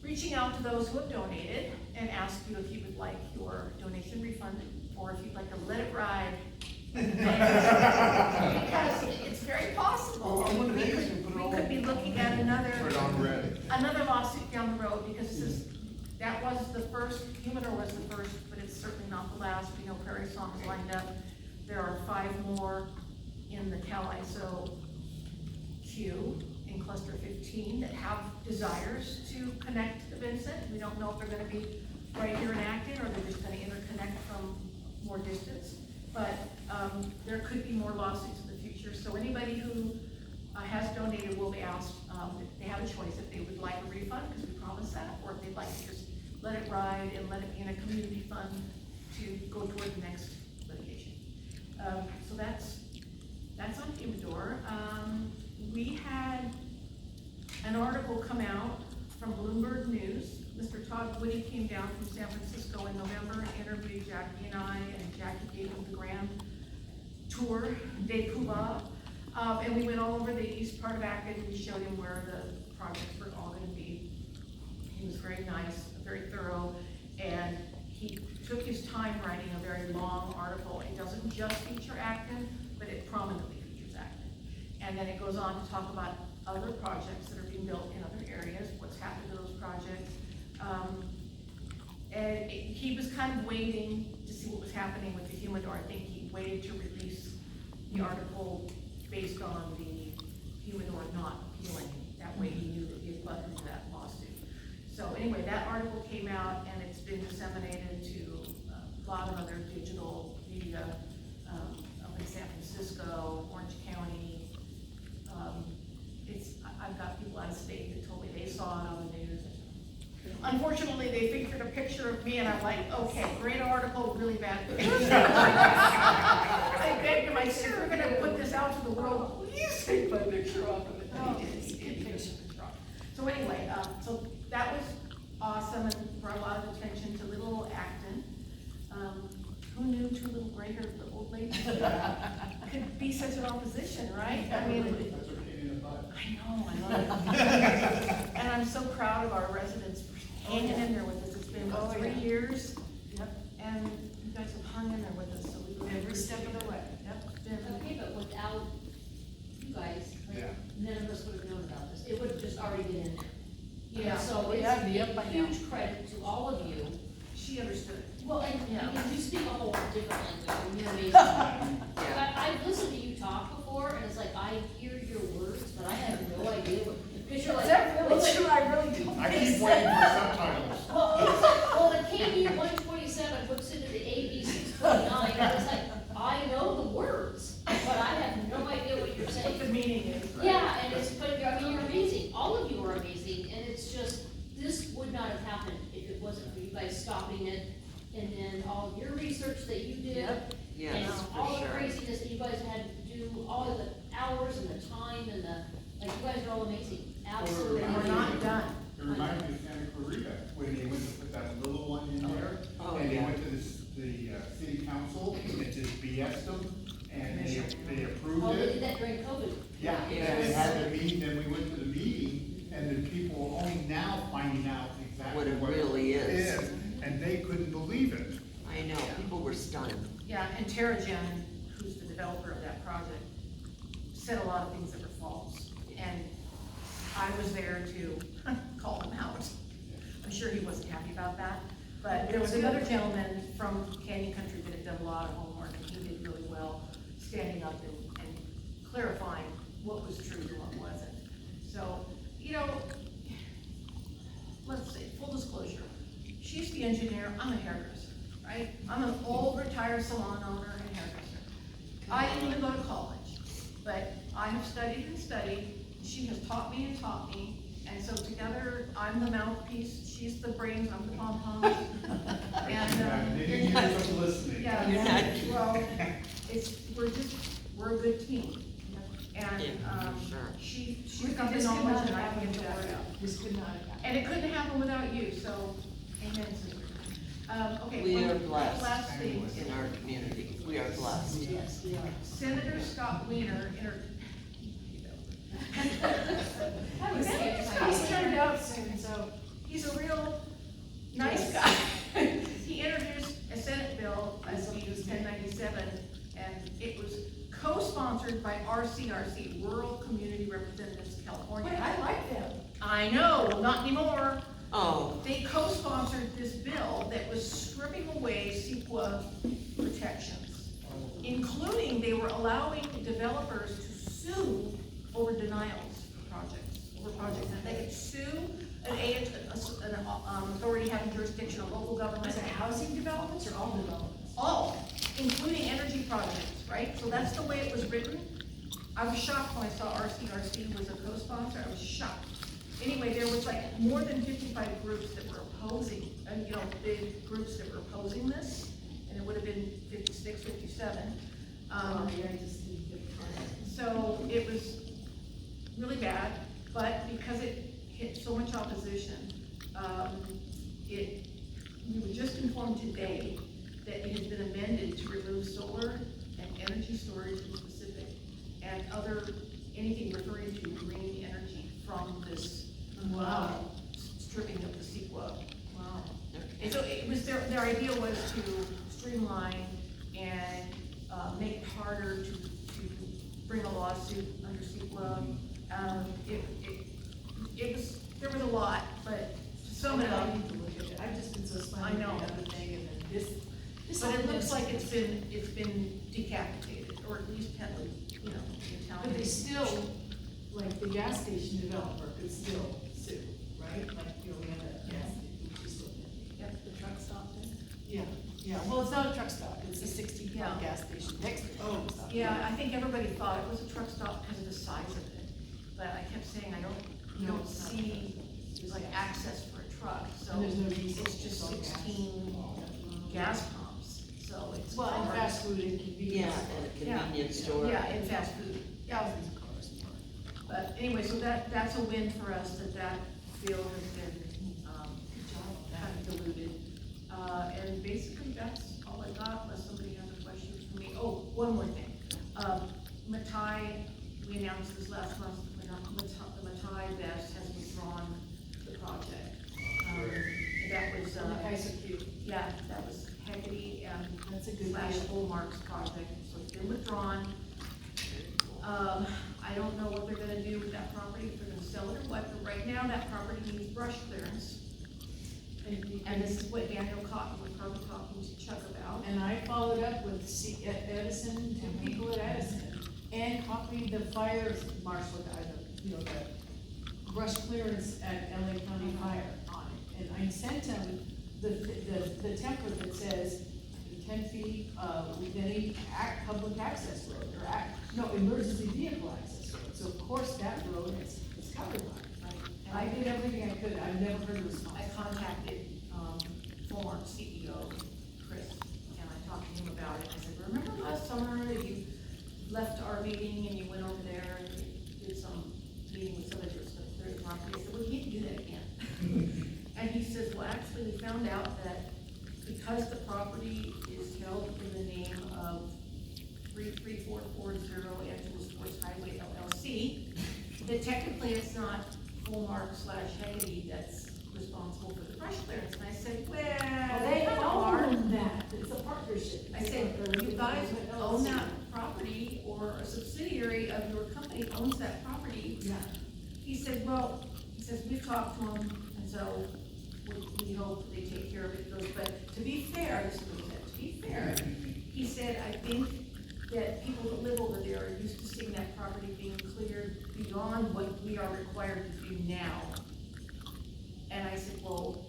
Speaker 3: reaching out to those who have donated and ask you if you would like your donation refunded, or if you'd like to let it ride. Because it's very possible,
Speaker 2: Oh,
Speaker 3: we could be looking at
Speaker 10: red.
Speaker 3: another lawsuit down the road, because this is, that was the first, Humidor was the first, but it's certainly not the last. We know Prairie Song is lined up. There are 5 more in the Cal ISO queue in cluster 15 that have desires to connect to Vincent. We don't know if they're gonna be right here in Acton, or they're just gonna interconnect from more distance. But, there could be more lawsuits in the future, so anybody who has donated will be asked, if they have a choice, if they would like a refund, because we promised that, or if they'd like to just let it ride and let it be in a community fund to go toward the next litigation. So that's on Humidor. We had an article come out from Bloomberg News. Mr. Todd Woody came down from San Francisco in November and interviewed Jackie and I, and Jackie gave him the grand tour de Cuba. And we went all over the east part of Acton. We showed him where the projects were all gonna be. He was very nice, very thorough, and he took his time writing a very long article. It doesn't just feature Acton, but it prominently features Acton. And then it goes on to talk about other projects that are being built in other areas, what's happened to those projects. He was kind of waiting to see what was happening with the Humidor. I think he waited to release the article based on the Humidor not appealing. That way he knew that he had left into that lawsuit. So anyway, that article came out, and it's been disseminated to a lot of other digital media, up in San Francisco, Orange County. I've got people out of state that told me they saw it on the news. Unfortunately, they featured a picture of me, and I'm like, okay, great article, really bad picture. I begged him, I said, if we're gonna put this out to the world, please take my picture off of it. And he did take the picture off. So anyway, so that was awesome and brought a lot of attention to little old Acton. Who knew 2 little gray-haired old ladies could be such an opposition, right? I mean,
Speaker 9: That's what came in the butt.
Speaker 3: I know, I love it. And I'm so proud of our residents for hanging in there with us. It's been, what, 3 years?
Speaker 4: Yep,
Speaker 3: And you guys have hung in there with us, so we really
Speaker 4: every step of the way, yep.
Speaker 8: Okay, but without you guys,
Speaker 10: Yeah.
Speaker 8: none of us would have known about this. It would have just already been in there. You know,
Speaker 3: Yeah.
Speaker 8: so it's
Speaker 4: Yeah, be up by
Speaker 8: a
Speaker 4: now.
Speaker 8: huge credit to all of you.
Speaker 3: She understood.
Speaker 8: Well, and
Speaker 3: Yeah.
Speaker 8: because you speak a whole different language, and you're amazing. I've listened to you talk before, and it's like, I hear your words, but I have no idea what, because you're like.
Speaker 4: Is that really
Speaker 8: well,
Speaker 4: true? I really don't
Speaker 10: I
Speaker 4: think
Speaker 10: keep
Speaker 4: so.
Speaker 10: waiting for subtitles.
Speaker 8: Well, the KD 127 puts into the AB 629, and it's like, I know the words, but I have no idea what you're
Speaker 3: What
Speaker 8: saying.
Speaker 3: the meaning is, right?
Speaker 8: Yeah, and it's, but I mean, you're amazing, all of you are amazing, and it's just, this would not have happened if it wasn't for you guys stopping it, and then all your research that you did.
Speaker 4: Yep.
Speaker 5: Yes,
Speaker 8: And
Speaker 5: for
Speaker 8: all the
Speaker 5: sure.
Speaker 8: craziness that you guys had to do, all of the hours and the time and the, like, you guys are all amazing, absolutely.
Speaker 3: And we're not done.
Speaker 9: It reminds me of Santa Clarita, when they went to put that little one in there,
Speaker 5: Oh,
Speaker 9: and they
Speaker 5: yeah.
Speaker 9: went to the city council, and just BS'd them, and they approved
Speaker 8: Oh, they did
Speaker 9: it.
Speaker 8: that during COVID.
Speaker 9: Yeah, and they had the meeting, then we went to the meeting, and the people were only now finding out exactly
Speaker 5: What it
Speaker 9: what it
Speaker 5: really is.
Speaker 9: is, and they couldn't believe it.
Speaker 5: I know, people were stunned.
Speaker 3: Yeah, and TerraGen, who's the developer of that project, said a lot of things that were false. And I was there to call him out. I'm sure he wasn't happy about that. But there was another gentleman from Canyon Country that had done a lot of homework, and he did really well, standing up and clarifying what was true and what wasn't. So, you know, let's say, full disclosure, she's the engineer, I'm a hairdresser, right? I'm an old retired salon owner and hairdresser. I didn't even go to college, but I have studied and studied, she has taught me and taught me, and so together, I'm the mouthpiece, she's the brains, I'm the pom-poms. And,
Speaker 9: Maybe years of listening.
Speaker 3: yeah, well, we're a good team. And,
Speaker 5: Yeah, sure.
Speaker 3: she's got the knowledge and I can get the word out.
Speaker 4: This could not have happened.
Speaker 3: And it couldn't happen without you, so, amen, sister. Okay.
Speaker 5: We
Speaker 3: one
Speaker 5: are blessed
Speaker 3: last thing.
Speaker 5: in our community. We are blessed.
Speaker 7: Yes, we are.
Speaker 3: Senator Scott Wiener,
Speaker 7: He's turned out soon, so.
Speaker 3: he's a real nice guy. He introduced a Senate bill, SB 1097, and it was co-sponsored by RCRC, Rural Community Representatives California.
Speaker 7: Wait, I like them.
Speaker 3: I know, well, not anymore.
Speaker 5: Oh,
Speaker 3: They co-sponsored this bill that was stripping away CEQA protections, including they were allowing developers to sue over denials for projects, over projects. And they could sue an authority having jurisdiction, a local government.
Speaker 7: Is it housing developments or all developments?
Speaker 3: All, including energy projects, right? So that's the way it was written. I was shocked when I saw RCRC was a co-sponsor, I was shocked. Anyway, there was like more than 55 groups that were opposing, and big groups that were opposing this, and it would have been 56, 57.
Speaker 7: Oh, yeah, I just didn't get it.
Speaker 3: So it was really bad, but because it hit so much opposition, we were just informed today that it has been amended to remove solar and energy storage in specific, and anything referring to green energy from this.
Speaker 4: Wow.
Speaker 3: Stripping of the CEQA.
Speaker 4: Wow.
Speaker 3: And so it was, their idea was to streamline and, make it harder to bring a lawsuit under CEQA. There was a lot, but some of
Speaker 4: I
Speaker 3: them,
Speaker 4: need to look at it. I've just been so
Speaker 3: I
Speaker 4: slammed
Speaker 3: know.
Speaker 4: with the other thing, and then this.
Speaker 3: but it looks like it's been decapitated, or at least heavily, in town.
Speaker 7: But they still, like, the gas station developer could still sue, right? Like, we have a gas station, which is still pending.
Speaker 3: Yep, the truck stop thing.
Speaker 7: Yeah, well, it's not a truck stop, it's a 16 car
Speaker 3: Yeah.
Speaker 7: gas station next to the truck stop.
Speaker 3: Yeah, I think everybody thought it was a truck stop because of the size of it, but I kept saying, you
Speaker 7: No,
Speaker 3: don't
Speaker 7: it's not.
Speaker 3: see, like, access for a truck, so
Speaker 7: And there's no diesel,
Speaker 3: it's just
Speaker 7: all gas.
Speaker 3: 16 gas pumps, so it's.
Speaker 7: Well, and
Speaker 3: hard.
Speaker 7: fast food and
Speaker 5: yeah,
Speaker 7: convenience.
Speaker 5: at a convenience store.
Speaker 3: Yeah, and fast food, yeah.
Speaker 7: Thousands of cars in park.
Speaker 3: But anyway, so that's a win for us, that bill has been, kind of diluted. And basically, that's all I got, unless somebody has a question for me. Oh, one more thing. Matai, we announced this last month, the Matai Best has withdrawn the project. That was,
Speaker 7: And the guys are cute.
Speaker 3: yeah, that was Haggerty and
Speaker 7: That's a good
Speaker 3: slash
Speaker 7: deal.
Speaker 3: Olmark's project, so it's been withdrawn. I don't know what they're gonna do with that property, if they're gonna sell it or what, but right now that property needs brush clearance. And this is what Daniel Cotton was probably talking to Chuck about.
Speaker 7: And I followed up with Edison, and people at Edison, and copied the fire marshal, the brush clearance at LA County Fire on it. And I sent him the template that says 10 feet with any public access road, or emergency vehicle access road. So of course that road is covered by it. And I did everything I could, I've never heard a response.
Speaker 3: I contacted, former CEO, Chris, and I talked to him about it. I said, remember last summer that you left our meeting and you went over there and did some meeting with somebody that was gonna clear the property? I said, well, you can't do that again. And he says, well, actually, we found out that because the property is held in the name of 33440 Angela Sports Highway LLC, that technically it's not Hallmark/Haggerty that's responsible for the brush clearance. And I said, well,
Speaker 7: They
Speaker 3: are.
Speaker 7: own that, it's a partnership.
Speaker 3: I said, you guys own that property, or a subsidiary of your company owns that property.
Speaker 7: Yeah.
Speaker 3: He said, well, he says, we've talked to him, and so we hope they take care of it. He goes, but to be fair, this is what he said, to be fair, he said, I think that people that live over there are used to seeing that property being cleared beyond what we are required to do now. And I said, well,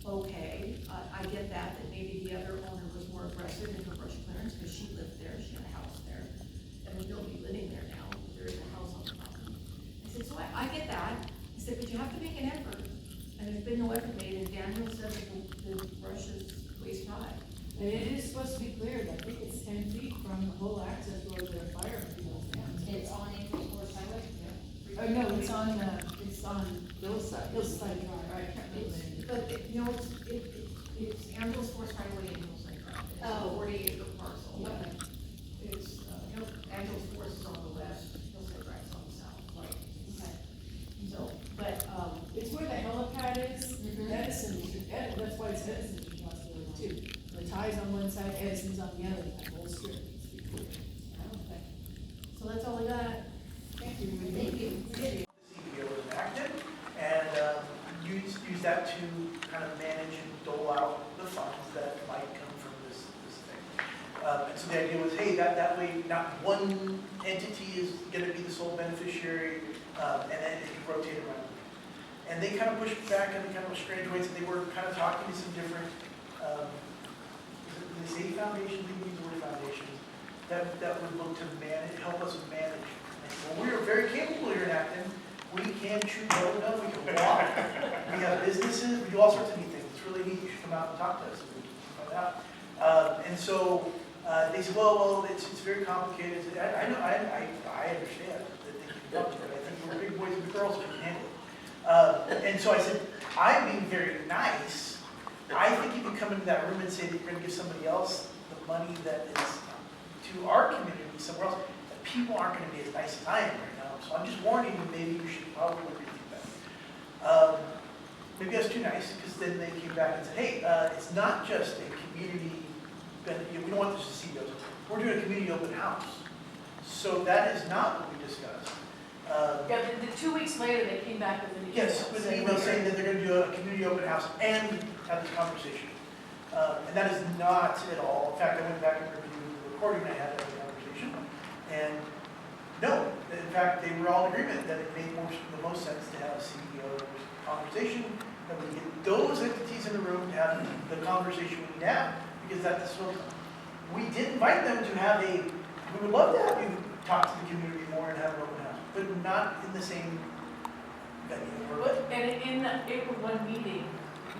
Speaker 3: okay, I get that maybe the other owner was more aggressive in her brush clearance, because she lived there, she had a house there, and we don't be living there now, there is a
Speaker 7: been no effort made, and Daniel said that the brush is waist high. And it is supposed to be cleared, I think it's 10 feet from the whole access road to the fire field.
Speaker 8: It's on April Forest Highway?
Speaker 7: Oh, no, it's on Hillside Drive, I can't remember the name.
Speaker 3: But, you know, it's Ambrose Forest Highway and Hillside Drive. It's a
Speaker 8: Oh.
Speaker 3: 40-acre parcel.
Speaker 7: Yeah.
Speaker 3: It's, Ambrose Forest is on the west, Hillside Drive is on the south.
Speaker 7: Right, okay.
Speaker 3: So,
Speaker 7: But, it's where the helipad is,
Speaker 8: Mhm.
Speaker 7: Edison, that's why it's Edison's responsibility too. The tie's on one side, Edison's on the other, that whole strip needs to be cleared. Okay. So that's all I got. Thank you.
Speaker 8: Thank you.
Speaker 7: Appreciate it.
Speaker 2: The CBO was enacted, and use that to kind of manage and dole out the funds that might come from this thing. And so the idea was, hey, that way not one entity is gonna be the sole beneficiary, and then it can rotate around. And they kind of pushed back in kind of strange ways, and they were kind of talking to some different, the state foundations, we use the word foundations, that would look to manage, help us manage. Well, we are very capable here in Acton. We can chew bubblegum, we can walk, we have businesses, we do all sorts of neat things. It's really neat, you should come out and talk to us and we can find out. And so they said, well, it's very complicated. I know, I understand that they can talk to it. I think we're big boys and girls who can handle it. And so I said, I'm being very nice. I think if you come into that room and say that you're going to give somebody else the money that is to our community somewhere else, that people aren't going to be as nice as I am right now. So I'm just warning you, maybe you should probably rethink that. Maybe I was too nice, because then they came back and said, hey, it's not just a community, we don't want this to see those. We're doing a community open house. So that is not what we discussed.
Speaker 7: Yeah, the 2 weeks later, they came back with an email.
Speaker 2: Yes, with an email saying that they're going to do a community open house and have this conversation. And that is not at all. In fact, I went back and reviewed the recording I had of the conversation. And no, in fact, they were all in agreement that it made the most sense to have a CEO conversation, that we get those entities in the room to have the conversation we need to have, because that's what we did invite them to have we would love to have you talk to the community more and have an open house, but not in the same venue.
Speaker 7: But, and in the April 1 meeting,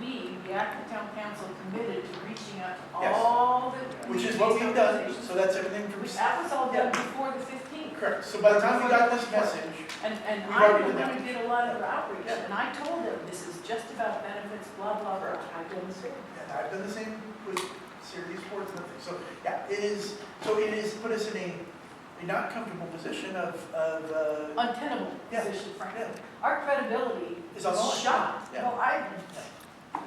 Speaker 7: we, the Acton Town Council, committed to reaching out to
Speaker 2: Yes.
Speaker 7: all the.
Speaker 2: Which is what we've done,
Speaker 7: organizations.
Speaker 2: so that's everything from.
Speaker 7: That was all done
Speaker 2: Yeah.
Speaker 7: before the 15th.
Speaker 2: Correct, so by the time we got this message,
Speaker 7: And
Speaker 2: We've
Speaker 7: I
Speaker 2: already
Speaker 7: the
Speaker 2: done
Speaker 7: one
Speaker 2: that.
Speaker 7: who did a lot of the outreach,
Speaker 2: Yeah.
Speaker 7: and I told them, this is just about benefits, blah, blah, blah. I've done the same.
Speaker 2: and I've done the same with Syracuse Sports and everything, so, yeah, it is put us in a not comfortable position of
Speaker 7: Untenable
Speaker 2: Yeah.
Speaker 7: position, frankly.
Speaker 2: Yeah.
Speaker 7: Our credibility
Speaker 2: Is on the line.
Speaker 7: shot.
Speaker 2: Yeah.
Speaker 7: Well, I mean,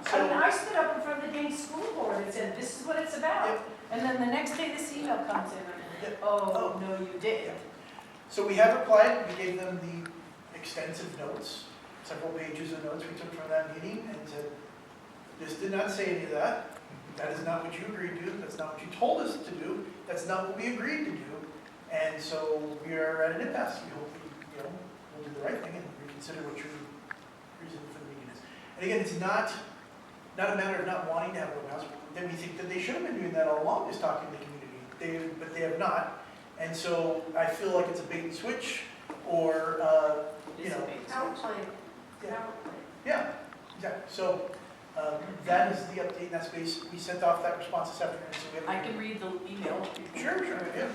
Speaker 2: so,
Speaker 7: I stood up in front of the dang school board and said, this is what it's about.
Speaker 2: Yep.
Speaker 7: And then the next day, this email comes in, and
Speaker 2: Yep.
Speaker 7: oh, no, you didn't.
Speaker 2: Yeah. So we have replied, we gave them the extensive notes, several pages of notes we took from that meeting, and said, this did not say any of that. That is not what you agreed to, that's not what you told us to do, that's not what we agreed to do. And so we are at an impasse. We hope we'll do the right thing and reconsider what your reason for the meeting is. And again, it's not a matter of not wanting to have an open house, that we think that they should have been doing that all along, is talking to the community, but they have not. And so I feel like it's a bait and switch, or,
Speaker 3: outplay,
Speaker 2: Yeah.
Speaker 3: outplay.
Speaker 2: yeah, exactly. So that is the update, and that's basically, we sent off that response this afternoon, so we have.
Speaker 7: I can read the email.
Speaker 2: Sure, yeah.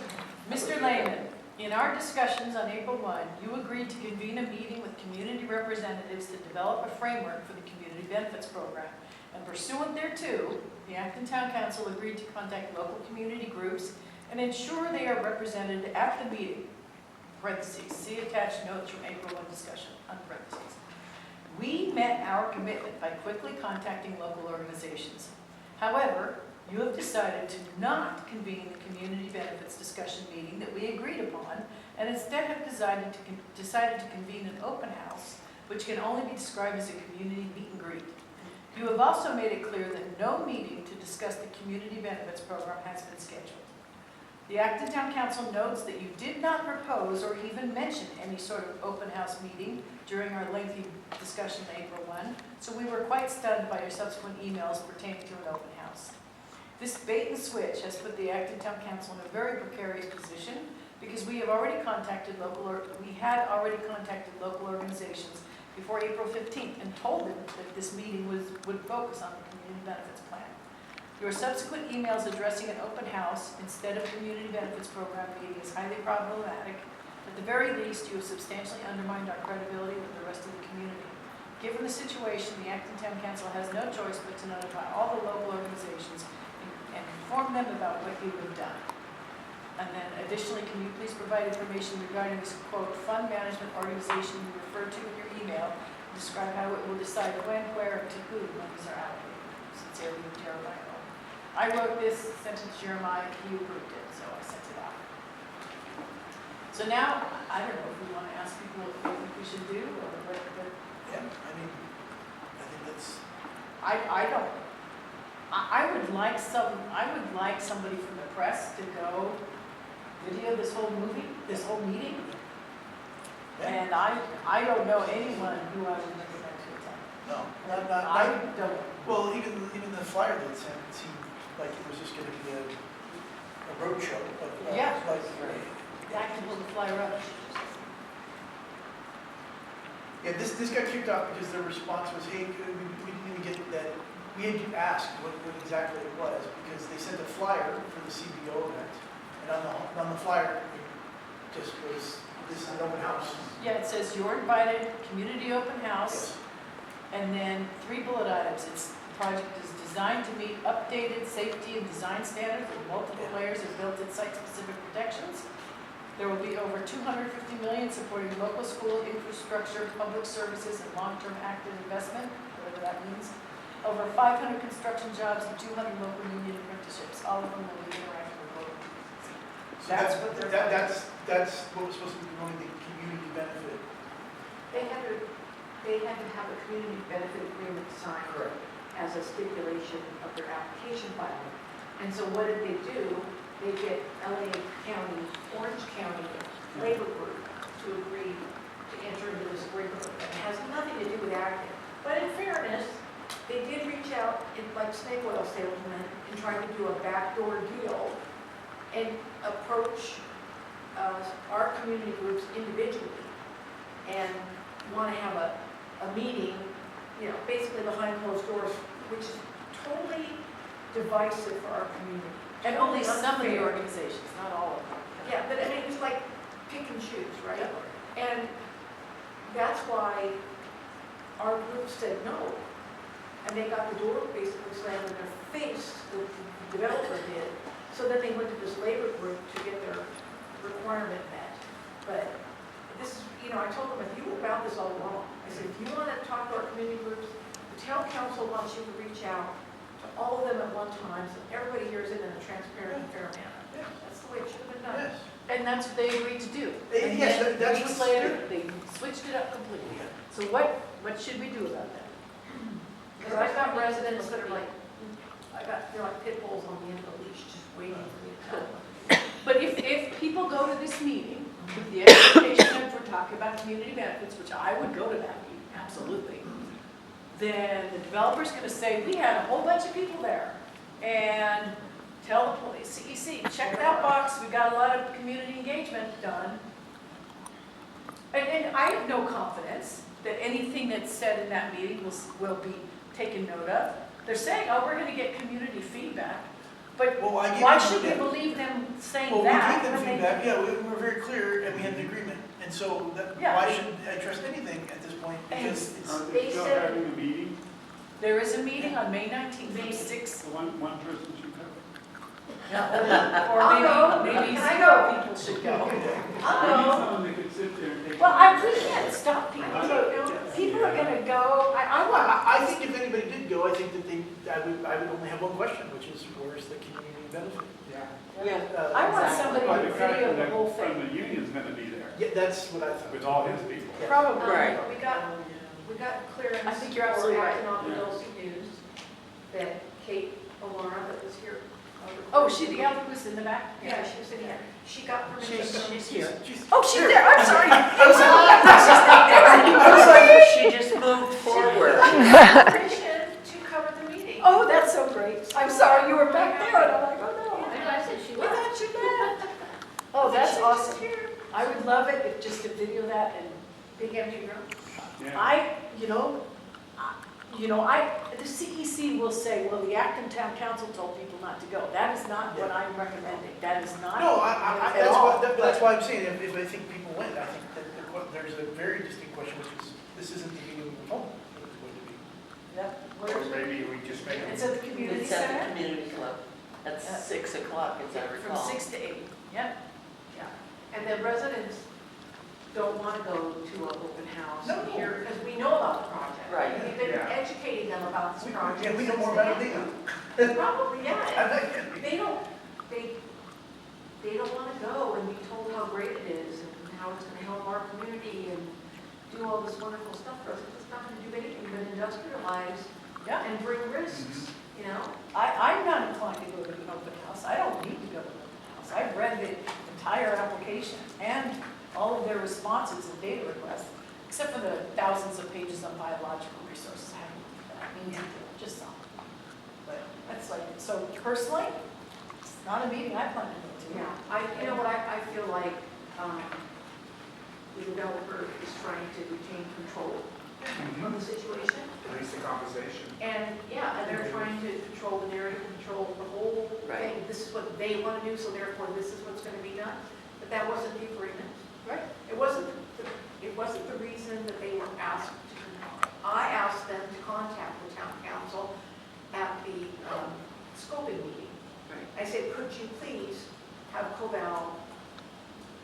Speaker 7: Mr. Lehman, in our discussions on April 1, you agreed to convene a meeting with community representatives to develop a framework for the community benefits program. And pursuant thereto, the Acton Town Council agreed to contact local community groups and ensure they are represented at the meeting. Parentheses, see attached notes from April 1 discussion, parentheses. We met our commitment by quickly contacting local organizations. However, you have decided to not convene the community benefits discussion meeting that we agreed upon, and instead have decided to convene an open house, which can only be described as a community meet and greet. You have also made it clear that no meeting to discuss the community benefits program has been scheduled. The Acton Town Council notes that you did not propose or even mention any sort of open house meeting during our lengthy discussion in April 1, so we were quite stunned by your subsequent emails pertaining to an open house. This bait and switch has put the Acton Town Council in a very precarious position, because we had already contacted local organizations
Speaker 4: before April 15th and told them that this meeting would focus on the community benefits plan. Your subsequent emails addressing an open house instead of community benefits program meeting is highly problematic. At the very least, you have substantially undermined our credibility with the rest of the community. Given the situation, the Acton Town Council has no choice but to notify all the local organizations and inform them about what you have done. And then additionally, can you please provide information regarding this, quote, fund management organization you referred to in your email? Describe how it will decide when, where, and to who monies are allocated. Sincerely, Jeremiah. I wrote this, sent it to Jeremiah, he approved it, so I sent it out. So now, I don't know if we want to ask people what they think we should do, or what,
Speaker 2: Yeah, I mean, I think that's,
Speaker 4: I don't. I would like somebody from the press to go video this whole meeting.
Speaker 2: yeah,
Speaker 4: And I don't know anyone who I would recommend to attend.
Speaker 2: no,
Speaker 4: I
Speaker 2: not,
Speaker 4: don't.
Speaker 2: well, even the flyer they sent seemed like it was just gonna be a road show, but,
Speaker 4: Yeah.
Speaker 2: like,
Speaker 4: Acting on the fly rush.
Speaker 2: yeah, this got kicked off because their response was, hey, we didn't even get that, we had asked what exactly it was, because they sent a flyer for the CBO event, and on the flyer, it just was, this is an open house.
Speaker 4: Yeah, it says you're invited, community open house,
Speaker 2: Yes.
Speaker 4: and then 3 bullet items. The project is designed to meet updated safety and design standards with multiple layers of built-in site-specific protections. There will be over $250 million supporting local school infrastructure, public services, and long-term active investment, whatever that means. Over 500 construction jobs and 200 local union apprenticeships, all of them will be interactive with local communities.
Speaker 2: So
Speaker 4: That's what they're.
Speaker 2: that's what was supposed to be promoting the community benefit.
Speaker 11: They had to have a community benefit agreement signed
Speaker 2: Correct.
Speaker 11: as a stipulation of their application filing. And so what did they do? They get LA County, Orange County labor group to agree to enter into this agreement. It has nothing to do with Acton. But in fairness, they did reach out, like snake oil salesmen, and try to do a backdoor deal and approach our community groups individually and want to have a meeting, basically behind closed doors, which is totally divisive for our community.
Speaker 4: And only some of the
Speaker 11: Unfair.
Speaker 4: organizations, not all of them.
Speaker 11: Yeah, but I mean, it's like pick and choose, right?
Speaker 4: Yep.
Speaker 11: And that's why our group said no. And they got the door basically slammed in their face, the developer did. So then they went to this labor group to get their requirement met. But this is, I told them, if you were about this all along, I said, if you want to talk to our community groups, the town council wants you to reach out to all of them at one time, so everybody hears it in a transparent and fair manner.
Speaker 2: Yeah.
Speaker 11: That's the way it should have been done.
Speaker 2: Yes.
Speaker 4: And that's what they agreed to do. And
Speaker 2: Yes,
Speaker 4: then
Speaker 2: that's
Speaker 4: weeks
Speaker 2: what's-
Speaker 4: later, they switched it up completely. So what should we do about that?
Speaker 11: Because I've got residents that are like, they're like pit bulls on the end of a leash, just waiting for me to tell them.
Speaker 4: But if people go to this meeting with the expectation that we're talking about community benefits, which I would go to that meeting, absolutely, then the developer's gonna say, we had a whole bunch of people there. And tell the police, CEC, check that box, we got a lot of community engagement done. And I have no confidence that anything that's said in that meeting will be taken note of. They're saying, oh, we're gonna get community feedback, but
Speaker 2: Well, I gave
Speaker 4: why
Speaker 2: them-
Speaker 4: should we
Speaker 2: yeah.
Speaker 4: believe them saying
Speaker 2: Well,
Speaker 4: that?
Speaker 2: we gave them
Speaker 4: when they-
Speaker 2: feedback, yeah, we were very clear, and we had an agreement, and so
Speaker 4: Yeah.
Speaker 2: why should I trust anything at this point? Because it's,
Speaker 9: Are
Speaker 11: They
Speaker 9: they still
Speaker 11: said-
Speaker 9: having a meeting?
Speaker 4: There is a meeting on May 19th from 6,
Speaker 9: The one person should go?
Speaker 4: or
Speaker 11: I'll go.
Speaker 4: maybe
Speaker 11: Can I
Speaker 4: zero
Speaker 11: go?
Speaker 4: people should go.
Speaker 11: I'll
Speaker 9: We need
Speaker 11: go.
Speaker 9: someone that could sit there and take.
Speaker 4: We can't stop people. People are gonna go, I want,
Speaker 2: I think if anybody did go, I think that I would only have one question, which is, where's the community benefit?
Speaker 5: Yeah.
Speaker 4: I want
Speaker 2: Exactly.
Speaker 4: somebody
Speaker 9: Well,
Speaker 4: to
Speaker 9: the guy
Speaker 4: video
Speaker 9: from
Speaker 4: the whole
Speaker 9: from
Speaker 4: thing.
Speaker 9: the union's gonna be there
Speaker 2: Yeah, that's what I thought.
Speaker 9: with all his people.
Speaker 4: Probably.
Speaker 5: Right.
Speaker 11: We got clearance.
Speaker 4: I think you're absolutely
Speaker 11: for
Speaker 4: right.
Speaker 11: Acton on the
Speaker 9: Yeah.
Speaker 11: Dulce News that Kate Alara that was here.
Speaker 4: Oh, she the gal who was in the back?
Speaker 11: Yeah, she was in here. She got permission.
Speaker 5: She's here.
Speaker 4: Oh, she's there, I'm sorry.
Speaker 2: I was like,
Speaker 5: She just moved forward.
Speaker 11: Permission to cover the meeting.
Speaker 4: Oh, that's so great. I'm sorry, you were back there, and I'm like, oh
Speaker 8: And I said she
Speaker 11: We
Speaker 8: left.
Speaker 11: thought you left.
Speaker 4: no. Oh, that's
Speaker 11: She
Speaker 4: awesome.
Speaker 11: just here.
Speaker 4: I would love it if just to video that and
Speaker 11: big empty room.
Speaker 9: Yeah.
Speaker 4: The CEC will say, well, the Acton Town Council told people not to go. That is not what I'm recommending. That is not.
Speaker 2: No,
Speaker 4: at
Speaker 2: that's
Speaker 4: all.
Speaker 2: why, that's why I'm saying, if I think people went, I think that there's a very distinct question, which is, this isn't the meeting of the home, it's going to be.
Speaker 4: Yep.
Speaker 10: Or maybe we just make
Speaker 4: It's
Speaker 10: them,
Speaker 4: at the community
Speaker 5: It's at the
Speaker 4: center.
Speaker 5: community club. That's 6 o'clock, as I
Speaker 4: From
Speaker 5: recall.
Speaker 4: 6 to 8. Yep.
Speaker 11: Yeah, and the residents don't want to go to an open house
Speaker 2: No.
Speaker 11: here, because we know about the project.
Speaker 5: Right.
Speaker 11: We've been
Speaker 10: Yeah.
Speaker 11: educating them about this project.
Speaker 2: Yeah, we know
Speaker 11: since
Speaker 2: more
Speaker 11: the
Speaker 2: about it than
Speaker 11: get-go.
Speaker 2: you.
Speaker 11: Probably,
Speaker 2: I'm
Speaker 11: yeah.
Speaker 2: not kidding.
Speaker 11: They don't want to go and be told how great it is and how it's going to help our community and do all this wonderful stuff for us. It's not going to do anything but industrialize
Speaker 4: Yeah.
Speaker 11: and bring risks, you know?
Speaker 4: I'm not inclined to go to an open house. I don't need to go to an open house. I've read the entire application and all of their responses and data requests, except for the thousands of pages on biological resources. I haven't looked at that. I mean, just some. But that's like, so personally, it's not a meeting I plan to go to.
Speaker 11: Yeah, you know what, I feel like, the developer is trying to retain control of the situation.
Speaker 10: at least the conversation.
Speaker 11: And, yeah, and they're trying to control the narrative, control the whole thing.
Speaker 5: Right.
Speaker 11: This is what they want to do, so therefore this is what's going to be done. But that wasn't the agreement.
Speaker 4: Right.
Speaker 11: It wasn't the reason that they were asked to do it. I asked them to contact the town council at the scoping meeting.
Speaker 5: Right.
Speaker 11: I said, could you please have Cobell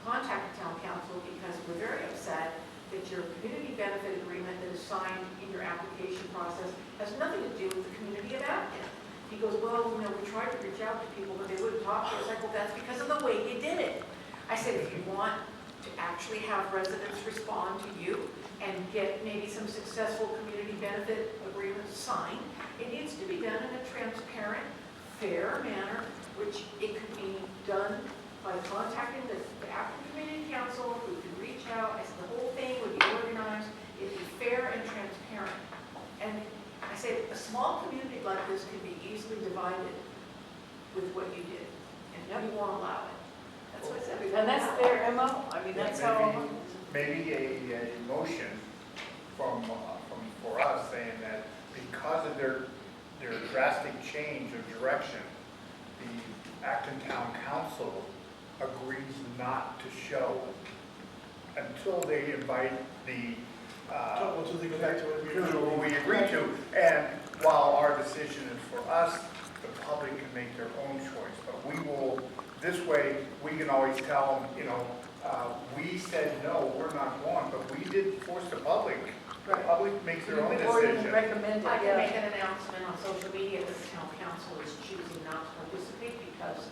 Speaker 11: contact the town council because we're very upset that your community benefit agreement that is signed in your application process has nothing to do with the community of Acton. He goes, well, you know, we tried to reach out to people, but they wouldn't talk to us. I go, that's because of the way you did it. I said, if you want to actually have residents respond to you and get maybe some successful community benefit agreements signed, it needs to be done in a transparent, fair manner, which it could be done by contacting the Acton Community Council, who could reach out, as the whole thing would be organized, it'd be fair and transparent. And I said, a small community like this can be easily divided with what you did, and you won't allow it. That's what I said. we
Speaker 4: And
Speaker 11: won't
Speaker 4: that's
Speaker 11: allow it.
Speaker 4: their MO. I mean, that's how.
Speaker 10: Maybe a motion for us saying that because of their drastic change of direction, the Acton Town Council agrees not to show until they invite the,
Speaker 2: Until they go back to what we
Speaker 10: what we agree to. And while our decision is for us, the public can make their own choice. But we will, this way, we can always tell them, you know, we said no, we're not going, but we did force the public. The
Speaker 4: Right.
Speaker 10: public makes their own
Speaker 4: Or even
Speaker 10: decision.
Speaker 4: recommend
Speaker 11: I
Speaker 4: it,
Speaker 11: can
Speaker 4: yeah.
Speaker 11: make an announcement on social media that the town council is choosing not to participate because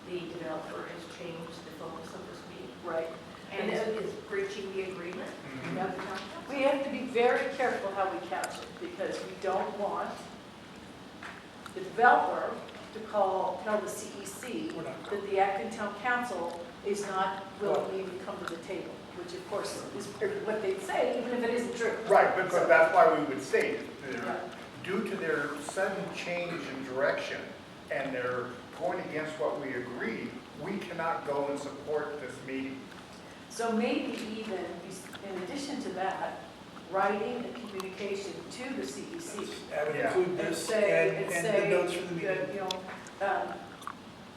Speaker 11: the developer has changed the focus of this meeting.
Speaker 4: Right.
Speaker 11: And is breaching the agreement
Speaker 10: Mhm.
Speaker 11: of the town council.
Speaker 4: We have to be very careful how we couch it, because we don't want the developer to tell the CEC
Speaker 2: We're not.
Speaker 4: that the Acton Town Council is not willing to even come to the table, which of course is what they say, even if it isn't true.
Speaker 10: Right, but that's why we would say,
Speaker 4: Yeah.
Speaker 10: due to their sudden change in direction, and they're going against what we agreed, we cannot go and support this meeting.
Speaker 4: So maybe even, in addition to that, writing a communication to the CEC.
Speaker 2: Add
Speaker 10: Yeah.
Speaker 2: include
Speaker 4: And
Speaker 2: this
Speaker 4: say,
Speaker 2: and the notes from the
Speaker 4: that,
Speaker 2: meeting.
Speaker 4: you know,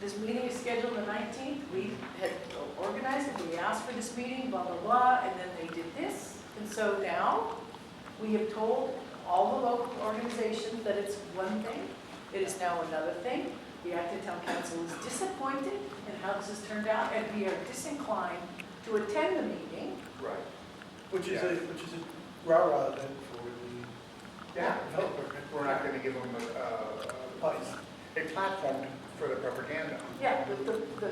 Speaker 4: this meeting is scheduled the 19th, we had organized it, we asked for this meeting, blah, blah, blah, and then they did this. And so now, we have told all the local organizations that it's one thing, it is now another thing. The Acton Town Council is disappointed in how this has turned out, and we are disinclined to attend the meeting.
Speaker 10: Right.
Speaker 2: Which is
Speaker 10: Yeah.
Speaker 2: a rah-rah event for the
Speaker 10: Yeah,
Speaker 2: developer.
Speaker 10: we're not gonna give them a platform for the propaganda.
Speaker 4: Yeah,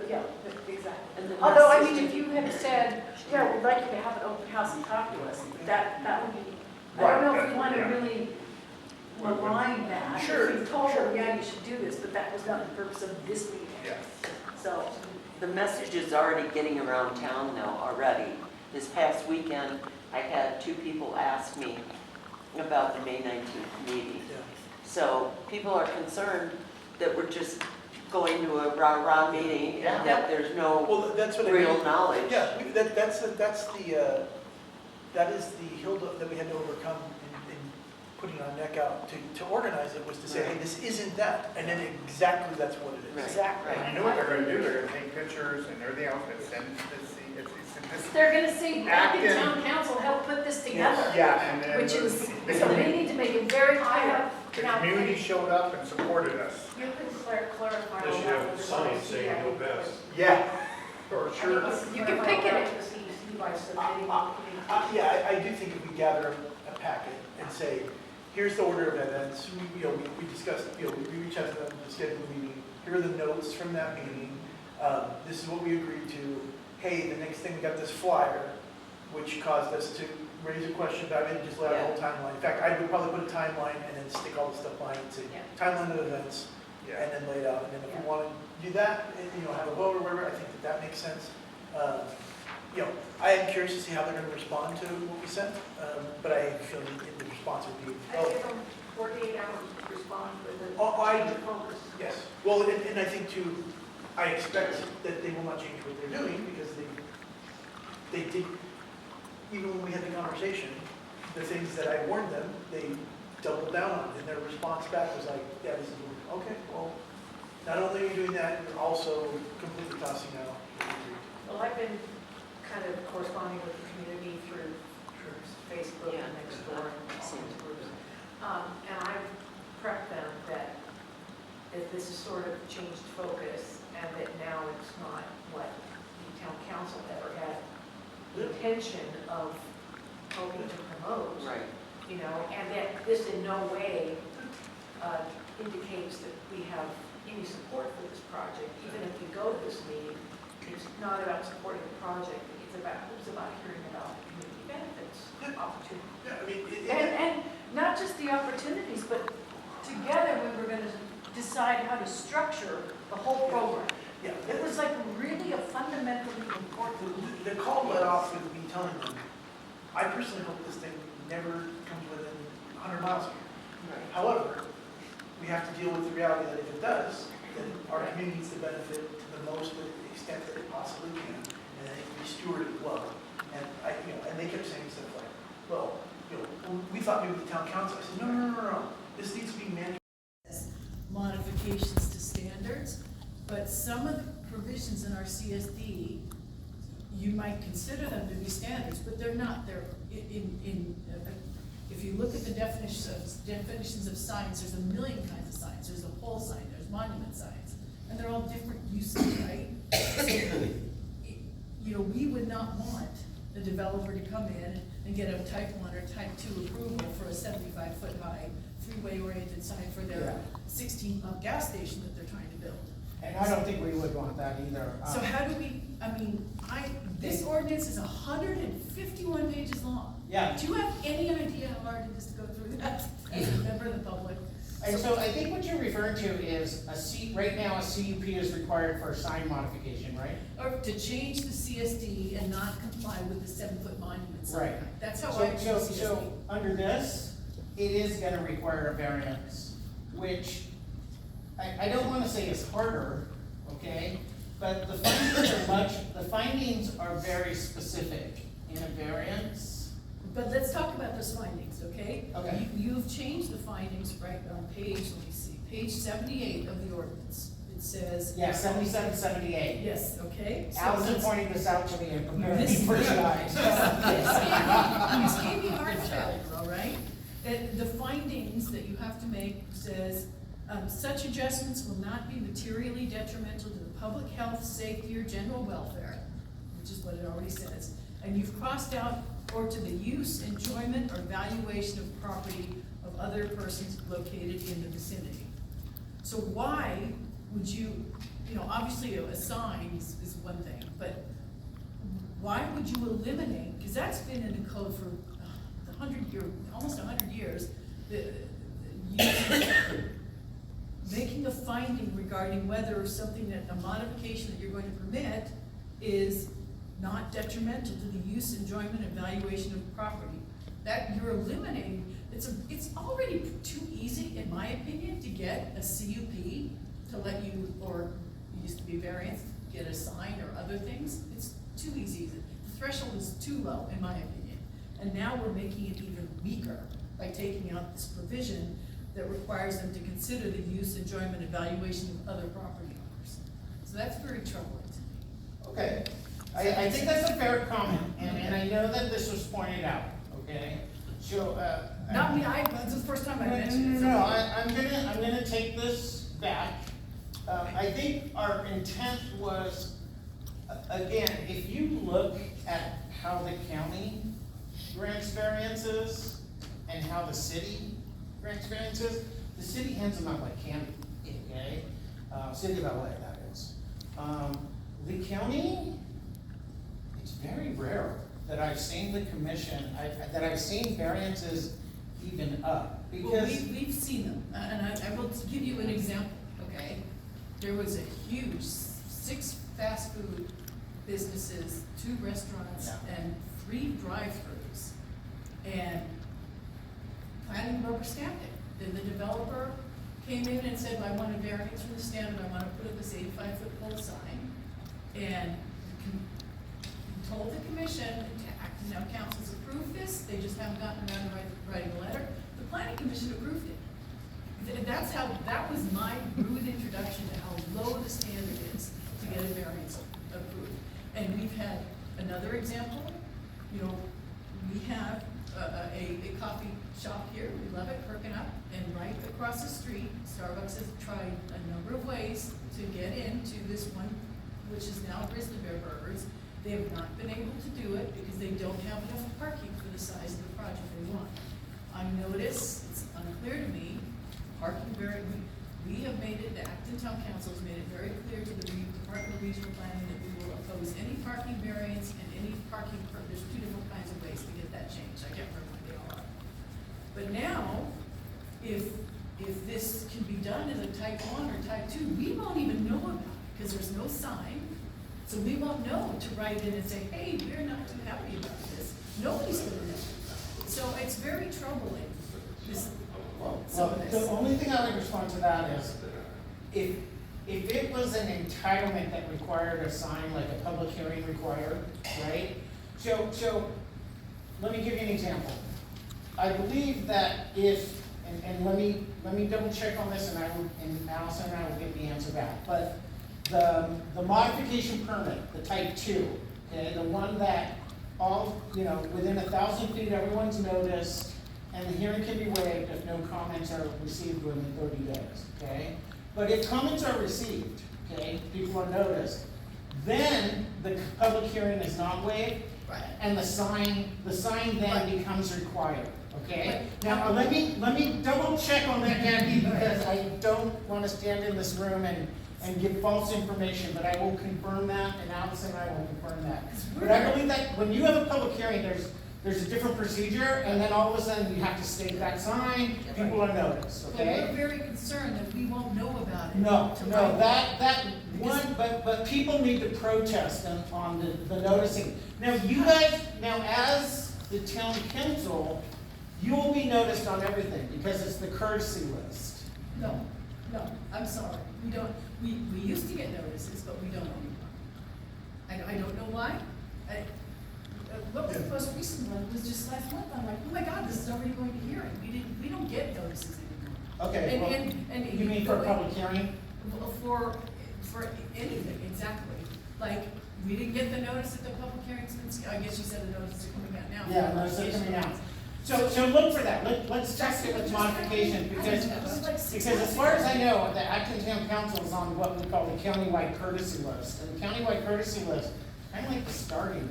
Speaker 4: yeah, exactly.
Speaker 5: And the
Speaker 4: Although, I mean,
Speaker 5: message-
Speaker 4: if you had said, yeah, we'd like you to have an open house and talk to us, that would be, I don't know if we want to
Speaker 10: Right, yeah.
Speaker 4: really malign that.
Speaker 2: Sure,
Speaker 4: If we told
Speaker 2: sure.
Speaker 4: them, yeah, you should do this, but that was not the purpose of this meeting.
Speaker 10: Yes.
Speaker 4: So,
Speaker 5: The message is already getting around town now already. This past weekend, I had 2 people ask me about the May 19th meeting.
Speaker 2: Yeah.
Speaker 5: So people are concerned that we're just going to a rah-rah meeting and that there's no
Speaker 2: Well, that's what I
Speaker 5: real
Speaker 2: mean.
Speaker 5: knowledge.
Speaker 2: Yeah, that's the that is the hill that we had to overcome in putting our neck out to organize it, was to say, hey, this isn't that, and then exactly that's what it is.
Speaker 5: Right.
Speaker 11: Exactly.
Speaker 10: And you know what they're gonna do, they're gonna take pictures and everything else and send it to the this.
Speaker 11: They're gonna say, I think
Speaker 10: Acton-
Speaker 11: town council helped put this together.
Speaker 10: Yeah, and then.
Speaker 11: Which is, so
Speaker 10: the
Speaker 11: they
Speaker 10: community-
Speaker 11: need to make it very clear.
Speaker 10: The
Speaker 11: Now,
Speaker 10: community showed up and supported us.
Speaker 11: You can clarify.
Speaker 12: They
Speaker 11: all
Speaker 12: should
Speaker 11: that
Speaker 12: have
Speaker 11: with the
Speaker 12: signs
Speaker 11: CEC,
Speaker 12: saying
Speaker 11: I
Speaker 12: no
Speaker 11: think,
Speaker 12: best.
Speaker 10: Yeah, for
Speaker 11: I
Speaker 10: sure.
Speaker 11: think
Speaker 6: You can pick it.
Speaker 11: The CEC by submitting.
Speaker 2: Yeah, I do think if we gather a packet and say, here's the order of events, we discussed, we reach out to them to schedule a meeting, here are the notes from that meeting, this is what we agreed to, hey, the next thing, we got this flyer, which caused us to raise a question about it, just lay out the whole timeline. In fact, I would probably put a timeline and then stick all the stuff on it and say,
Speaker 11: Yeah.
Speaker 2: timeline of events,
Speaker 10: Yeah.
Speaker 2: and then lay it out. And then if we want to do that, and, have a vote or whatever, I think that makes sense. I am curious to see how they're going to respond to what we sent, but I feel that the response would be,
Speaker 11: I give them 48 hours to respond with a change of focus.
Speaker 2: yes. Well, and I think too, I expect that they will not change what they're doing, because they did, even when we had the conversation, the things that I warned them, they doubled down on, and their response back was like, yeah, this is, okay, well, not only are you doing that, you're also completely tossing out what we agreed to.
Speaker 11: Well, I've been kind of corresponding with the community through Facebook and Nextdoor and all these groups. And I've prepped them that this is sort of changed focus, and that now it's not what the town council ever had the intention of hoping to promote.
Speaker 5: Right.
Speaker 11: And that this in no way indicates that we have any support for this project. Even if we go to this meeting, it's not about supporting the project, it's about hearing about the community benefits opportunity.
Speaker 2: Yeah, I mean,
Speaker 4: And not just the opportunities, but together we were gonna decide how to structure the whole program.
Speaker 2: yeah,
Speaker 4: It was like really a fundamentally important.
Speaker 2: the call let off with me telling them, I personally hope this thing never comes within 100 miles of here.
Speaker 5: Right.
Speaker 2: However, we have to deal with the reality that if it does, then our community needs to benefit to the most to the extent that it possibly can, and then we steward it well. And and they kept saying stuff like, well, we thought maybe the town council. I said, no. This needs to be managed.
Speaker 7: Modifications to standards, but some of the provisions in our CSD, you might consider them to be standards, but they're not. They're if you look at the definitions of signs, there's a million kinds of signs. There's a pole sign, there's monument signs, and they're all different uses, right? So, we would not want the developer to come in and get a type 1 or type 2 approval for a 75-foot high freeway-oriented sign for their 16-pump gas station that they're trying to build.
Speaker 1: And I don't think we would want that either.
Speaker 7: So how do we, this ordinance is 151 pages long.
Speaker 1: Yeah.
Speaker 7: Do you have any idea how hard it is to go through that as a member of the public?
Speaker 1: And so I think what you're referring to is right now a CUP is required for a sign modification, right?
Speaker 7: Or to change the CSD and not comply with the 7-foot monument sign.
Speaker 1: Right.
Speaker 7: That's how I read the CSD.
Speaker 1: So under this, it is gonna require a variance, which I don't wanna say is harder, okay? But the findings are very specific in a variance.
Speaker 7: But let's talk about those findings, okay?
Speaker 1: Okay.
Speaker 7: You've changed the findings right on page 78 of the ordinance. It says.
Speaker 1: Yeah, 77, 78.
Speaker 7: Yes, okay. So
Speaker 1: Allison
Speaker 7: let's-
Speaker 1: pointed this out to me and prepared me
Speaker 7: This-
Speaker 1: for tonight.
Speaker 7: This gave me heart failure, all right? The findings that you have to make says, such adjustments will not be materially detrimental to the public health, safety, or general welfare, which is what it already says. And you've crossed out, or to the use, enjoyment, or valuation of property of other persons located in the vicinity. So why would you, obviously a sign is one thing, but why would you eliminate, because that's been in the code for almost 100 years, making a finding regarding whether something a modification that you're going to permit is not detrimental to the use, enjoyment, and valuation of property. That you're eliminating, it's already too easy, in my opinion, to get a CUP to let you, or it used to be variance, get a sign or other things. It's too easy. The threshold is too low, in my opinion.
Speaker 4: And now we're making it even weaker by taking out this provision that requires them to consider the use, enjoyment, and valuation of other property owners. So that's very troubling to me.
Speaker 1: Okay, I think that's a fair comment, and I know that this was pointed out, okay? So,
Speaker 4: Not me, this is the first time I mentioned it.
Speaker 1: No, I'm gonna take this back. I think our intent was, again, if you look at how the county grants variances and how the city grants variances, the city hands them out like candy, okay? City of LA, that is. The county, it's very rare that I've seen the commission, that I've seen variances even up,
Speaker 4: Well,
Speaker 1: because.
Speaker 4: we've seen them, and I will give you an example, okay? There was a huge 6 fast food businesses, 2 restaurants,
Speaker 1: Yeah.
Speaker 4: and 3 drive-throughs. And planning rubber stamped it. Then the developer came in and said, I want a variance from the standard, I want to put up this 85-foot pole sign. And told the commission, now council's approved this, they just haven't gotten around to writing a letter. The planning commission approved it. That was my rude introduction to how low the standard is to get a variance approved. And we've had another example, we have a coffee shop here, we love it, Perkin' Up, and right across the street, Starbucks has tried a number of ways to get into this one, which is now Grizzly Bear Burgers. They have not been able to do it because they don't have enough parking for the size of the project they want. I notice, it's unclear to me, we have made it, the Acton Town Council has made it very clear to the Department of Regional Planning that we will oppose any parking variance and any parking, there's 2 different kinds of ways to get that changed, I can't remember what they all are. But now, if this can be done as a type 1 or type 2, we won't even know about it, because there's no sign. So we won't know to write in and say, hey, we're not too happy about this. Nobody's gonna know. So it's very troubling, some of
Speaker 1: The
Speaker 4: this.
Speaker 1: only thing I would respond to that is, if it was an entitlement that required a sign, like a public hearing required, right? So, let me give you an example. I believe that if, and let me double check on this, and Allison and I will get the answer back, but the modification permit, the type 2, okay, the one that all, within 1,000 feet, everyone's noticed, and the hearing can be waived if no comments are received within 30 days, okay? But if comments are received, okay, people are noticed, then the public hearing is not waived,
Speaker 4: Right.
Speaker 1: and the sign then
Speaker 4: Right.
Speaker 1: becomes required, okay?
Speaker 4: But-
Speaker 1: Now, let me double check on that, Candy, because I don't want to stand in this room and give false information, but I will confirm that, and Allison and I will confirm that. But I believe that when you have a public hearing, there's a different procedure, and then all of a sudden you have to stake that sign, people are noticed,
Speaker 4: But we're
Speaker 1: okay?
Speaker 4: very concerned that we won't know about it.
Speaker 1: No,
Speaker 4: to
Speaker 1: no,
Speaker 4: write.
Speaker 1: that one, but people need to protest on the noticing. Now, you guys, as the town council, you will be noticed on everything, because it's the courtesy list.
Speaker 4: No, I'm sorry, we don't, we used to get notices, but we don't anymore. I don't know why. What was the most recent one, was just last month, I'm like, oh my God, this is already going to hearing, we don't get notices anymore.
Speaker 1: Okay, well,
Speaker 4: And
Speaker 1: you mean for a public hearing?
Speaker 4: For anything, exactly. Like, we didn't get the notice at the public hearings, I guess you said the notices are coming out now.
Speaker 1: Yeah, no, it's coming out. So look for that, let's test it with modification, because as far as I know, the Acton Town Council is on what we call the countywide courtesy list, and the countywide courtesy list, kind of like the starting,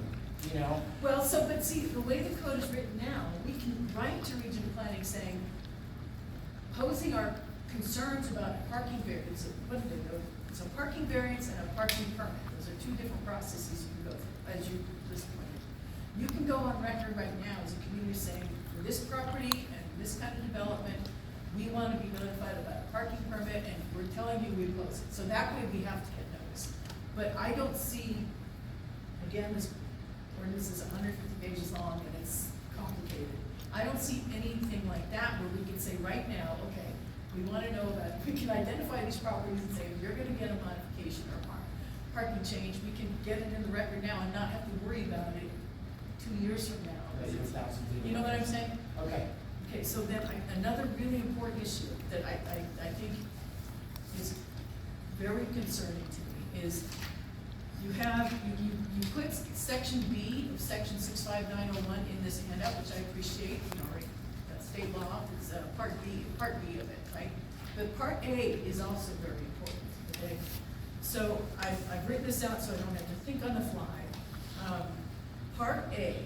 Speaker 4: Well, but see, the way the code is written now, we can write to regional planning saying, posing our concerns about parking variance, what do they go? So parking variance and a parking permit, those are 2 different processes you can go through, as you just pointed. You can go on record right now as a community saying, for this property and this kind of development, we want to be notified about a parking permit, and we're telling you we oppose it. So that way we have to get notice. But I don't see, again, this ordinance is 150 pages long and it's complicated. I don't see anything like that where we can say right now, okay, we want to know about, we can identify these properties and say, you're going to get a modification or parking change. We can get it in the record now and not have to worry about it 2
Speaker 7: 2 years from now.
Speaker 2: That's a thousand feet.
Speaker 7: You know what I'm saying?
Speaker 2: Okay.
Speaker 7: Okay, so then another really important issue that I think is very concerning to me is you put section B of section 65901 in this handout, which I appreciate, you know, right? That's state law, it's part B of it, right? But part A is also very important, okay? So I've written this out so I don't have to think on the fly. Part A,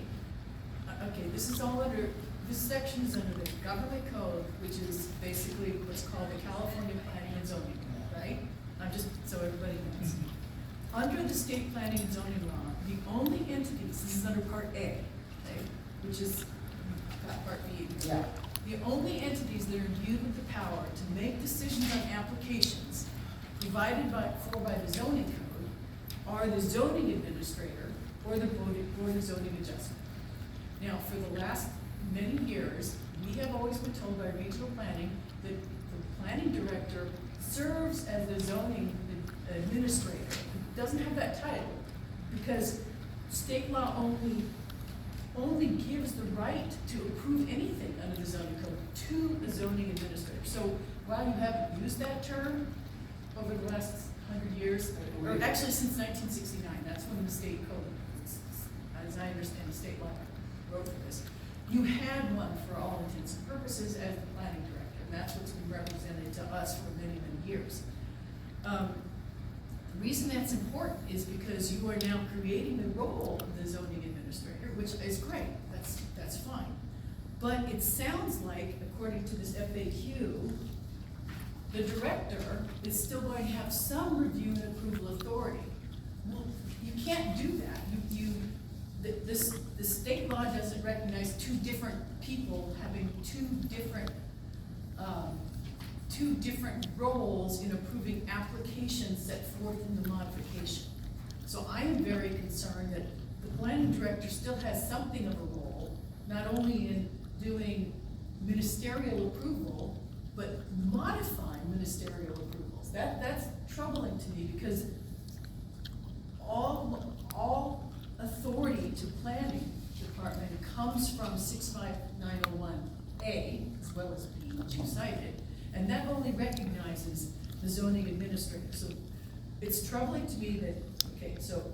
Speaker 7: okay, this is all under, this section is under the government code, which is basically what's called the California Planning and Zoning, right? I'm just, so everybody knows. Under the state planning and zoning law, the only entities, this is under part A, okay, which is, part B.
Speaker 2: Yeah.
Speaker 7: The only entities that are imbued with the power to make decisions on applications provided by the zoning code are the zoning administrator or the board of zoning adjustment. Now, for the last many years, we have always been told by regional planning that the planning director serves as the zoning administrator. It doesn't have that title because state law only gives the right to approve anything under the zoning code to the zoning administrator. So while you haven't used that term over the last 100 years, or actually since 1969, that's when the state code, as I understand the state law wrote for this, you had one for all intents and purposes as the planning director, and that's what's been represented to us for many, many years. The reason that's important is because you are now creating the role of the zoning administrator, which is great, that's fine. But it sounds like, according to this FAQ, the director is still going to have some review and approval authority. Well, you can't do that. The state law doesn't recognize two different people having two different roles in approving applications set forth in the modification. So I am very concerned that the planning director still has something of a role, not only in doing ministerial approval, but modifying ministerial approvals. That's troubling to me because all authority to planning department comes from 65901A as well as B, which you cited, and that only recognizes the zoning administrator. So it's troubling to me that, okay, so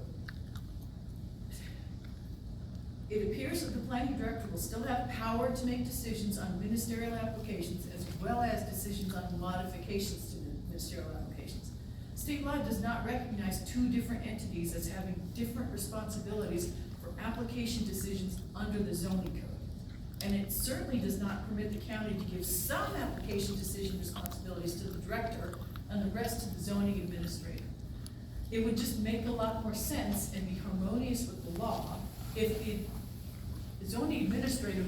Speaker 7: it appears that the planning director will still have power to make decisions on ministerial applications as well as decisions on modifications to the ministerial applications. State law does not recognize two different entities as having different responsibilities for application decisions under the zoning code. And it certainly does not permit the county to give some application decision responsibilities to the director and the rest to the zoning administrator. It would just make a lot more sense and be harmonious with the law if the zoning administrator